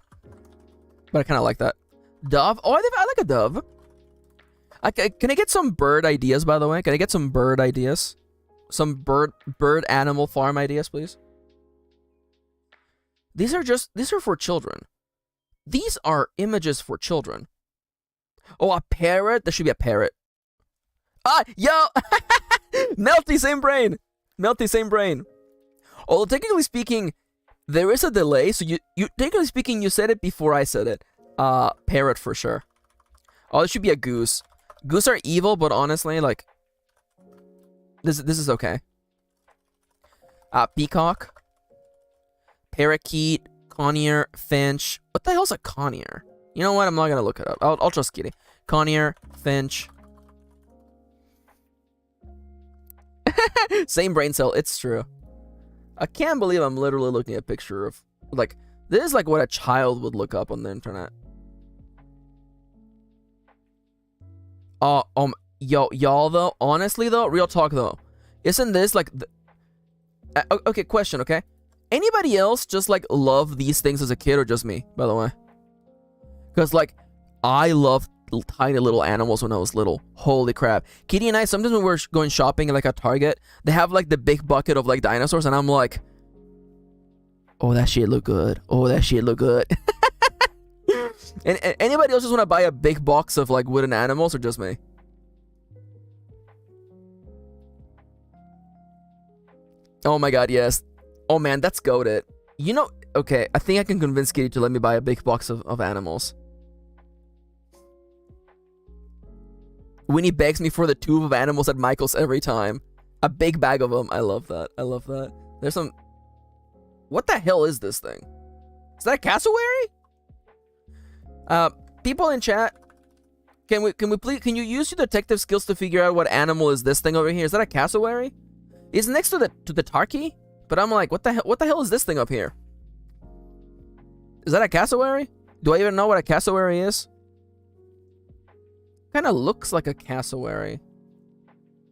but I kind of like that. Dove. Oh, I like a dove. Can I get some bird ideas, by the way? Can I get some bird ideas? Some bird animal farm ideas, please. These are for children. These are images for children. Oh, a parrot? There should be a parrot. Ah, yo! Melty, same brain. Melty, same brain. Although technically speaking, there is a delay, so you technically speaking, you said it before I said it. Parrot for sure. Oh, it should be a goose. Goose are evil, but honestly, like, this is okay. Peacock. Parakeet, conure, finch. What the hell's a conure? You know what? I'm not gonna look it up. I'll trust Kitty. Conure, finch. Same brain cell. It's true. I can't believe I'm literally looking at a picture of, like, this is like what a child would look up on the internet. Y'all though, honestly though, real talk though, isn't this like okay, question, okay? Anybody else just like love these things as a kid, or just me, by the way? Because like, I loved tiny little animals when I was little. Holy crap. Kitty and I, sometimes when we're going shopping at like a Target, they have like the big bucket of like dinosaurs, and I'm like, oh, that shit look good. Oh, that shit look good. And anybody else just want to buy a big box of like wooden animals, or just me? Oh my god, yes. Oh man, that's goated. You know, okay, I think I can convince Kitty to let me buy a big box of animals. Winnie begs me for the tube of animals at Michael's every time. A big bag of them. I love that. I love that. There's some... What the hell is this thing? Is that a cassowary? People in chat, can you use your detective skills to figure out what animal is this thing over here? Is that a cassowary? It's next to the turkey, but I'm like, what the hell is this thing up here? Is that a cassowary? Do I even know what a cassowary is? Kind of looks like a cassowary.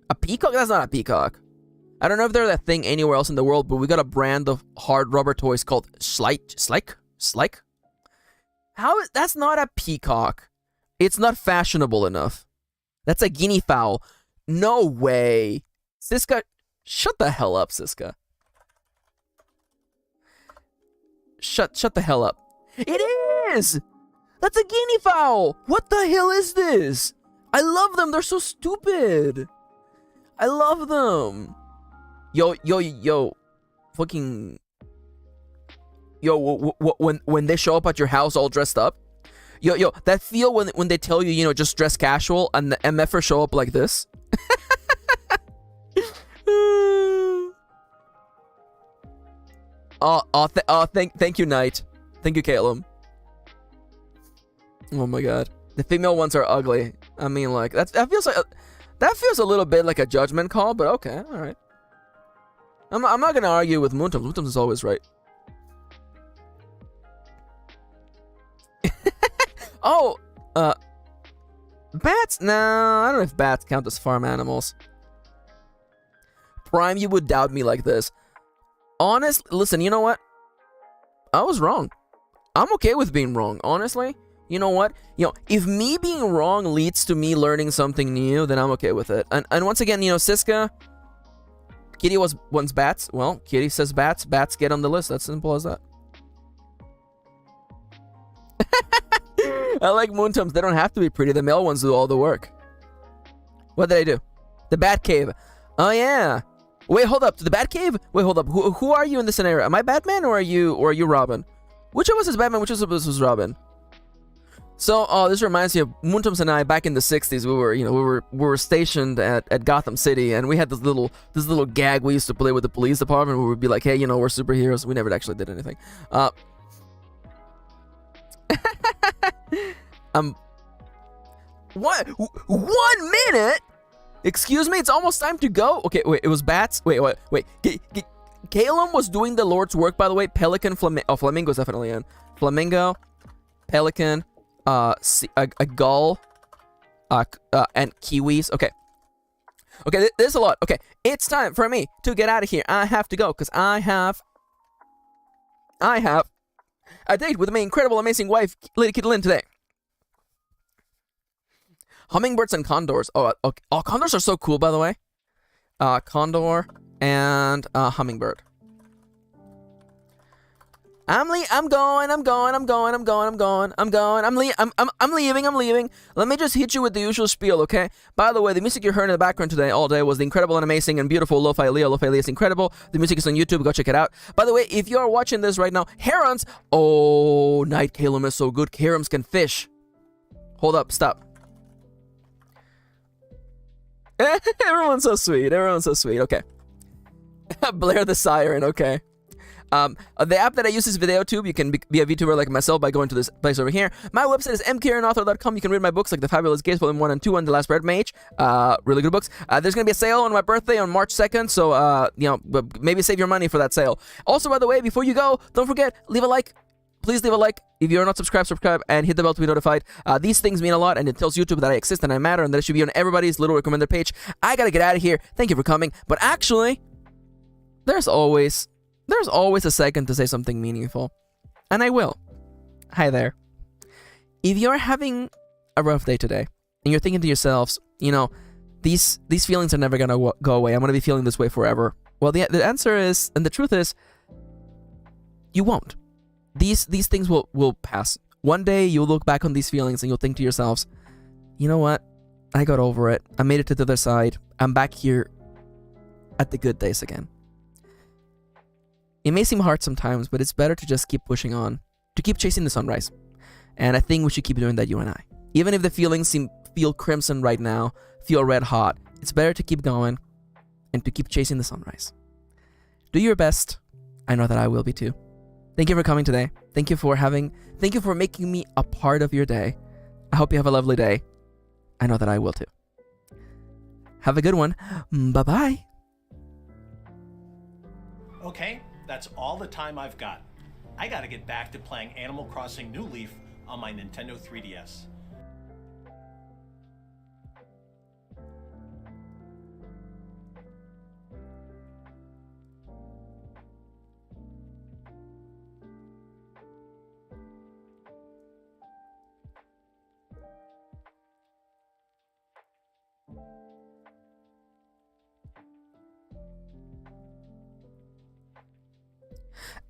A peacock? That's not a peacock. I don't know if they're that thing anywhere else in the world, but we got a brand of hard rubber toys called Slike. How is that's not a peacock? It's not fashionable enough. That's a guinea fowl. No way. Siska, shut the hell up, Siska. Shut the hell up. It is! That's a guinea fowl! What the hell is this? I love them, they're so stupid. I love them. Yo. Fucking... Yo, when they show up at your house all dressed up. Yo, that feel when they tell you, you know, just dress casual, and the MFers show up like this. Thank you, Knight. Thank you, Caleb. Oh my god, the female ones are ugly. I mean, like that feels a little bit like a judgment call, but okay, all right. I'm not gonna argue with Moontum. Moontum is always right. Oh, bats? No, I don't know if bats count as farm animals. Prime, you would doubt me like this. Listen, you know what? I was wrong. I'm okay with being wrong, honestly. You know what? You know, if me being wrong leads to me learning something new, then I'm okay with it. And once again, you know, Siska, Kitty wants bats. Well, Kitty says bats. Bats get on the list. That's simple as that. I like Moontums. They don't have to be pretty. The male ones do all the work. What did I do? The Bat Cave. Oh yeah. Wait, hold up. To the Bat Cave? Wait, hold up. Who are you in this scenario? Am I Batman or are you Robin? Which of us is Batman? Which of us was Robin? So, this reminds me of Moontums and I back in the 60s. We were stationed at Gotham City, and we had this little gag we used to play with the police department where we'd be like, hey, you know, we're superheroes. We never actually did anything. What? 1 minute? Excuse me, it's almost time to go. Okay, wait, it was bats. Wait. Calum was doing the Lord's work, by the way. Pelican, flamingo's definitely in. Flamingo, pelican, a gull, and kiwis. Okay. Okay, there's a lot. Okay, it's time for me to get out of here. I have to go because I have a date with my incredible, amazing wife, Lady Kirin, today. Hummingbirds and condors. Oh, condors are so cool, by the way. Condor and hummingbird. I'm leaving. Let me just hit you with the usual spiel, okay? By the way, the music you heard in the background today all day was the incredible and amazing and beautiful Lo-Fi Leo. Lo-Fi Leo is incredible. The music is on YouTube. Go check it out. By the way, if you are watching this right now, herons. Oh, Night Calum is so good. Herons can fish. Hold up. Stop. Everyone's so sweet. Okay. Blair the Siren. Okay. The app that I use is Vtuber. You can be a VTuber like myself by going to this place over here. My website is MKirinauthor.com. You can read my books like The Fabulous Gates Volume 1 and 2 and The Last Red Mage. Really good books. There's going to be a sale on my birthday on March 2nd, so, maybe save your money for that sale. Also, by the way, before you go, don't forget, leave a like. Please leave a like. If you're not subscribed, subscribe and hit the bell to be notified. These things mean a lot, and it tells YouTube that I exist and I matter and that I should be on everybody's little recommended page. I gotta get out of here. Thank you for coming. But actually, there's always a second to say something meaningful. And I will. Hi there. If you're having a rough day today, and you're thinking to yourselves, these feelings are never gonna go away. I'm gonna be feeling this way forever. Well, the answer is, and the truth is, you won't. These things will pass. One day you'll look back on these feelings and you'll think to yourselves, you know what? I got over it. I made it to the other side. I'm back here at the good days again. It may seem hard sometimes, but it's better to just keep pushing on, to keep chasing the sunrise. And I think we should keep doing that, you and I. Even if the feelings feel crimson right now, feel red hot, it's better to keep going and to keep chasing the sunrise. Do your best. I know that I will be too. Thank you for coming today. Thank you for making me a part of your day. I hope you have a lovely day. I know that I will too. Have a good one. Bye-bye. Okay, that's all the time I've got. I gotta get back to playing Animal Crossing New Leaf on my Nintendo 3DS.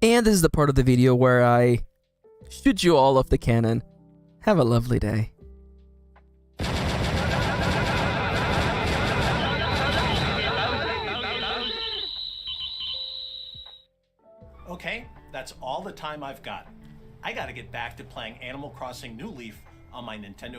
And this is the part of the video where I shoot you all off the cannon. Have a lovely day. Okay, that's all the time I've got. I gotta get back to playing Animal Crossing New Leaf on my Nintendo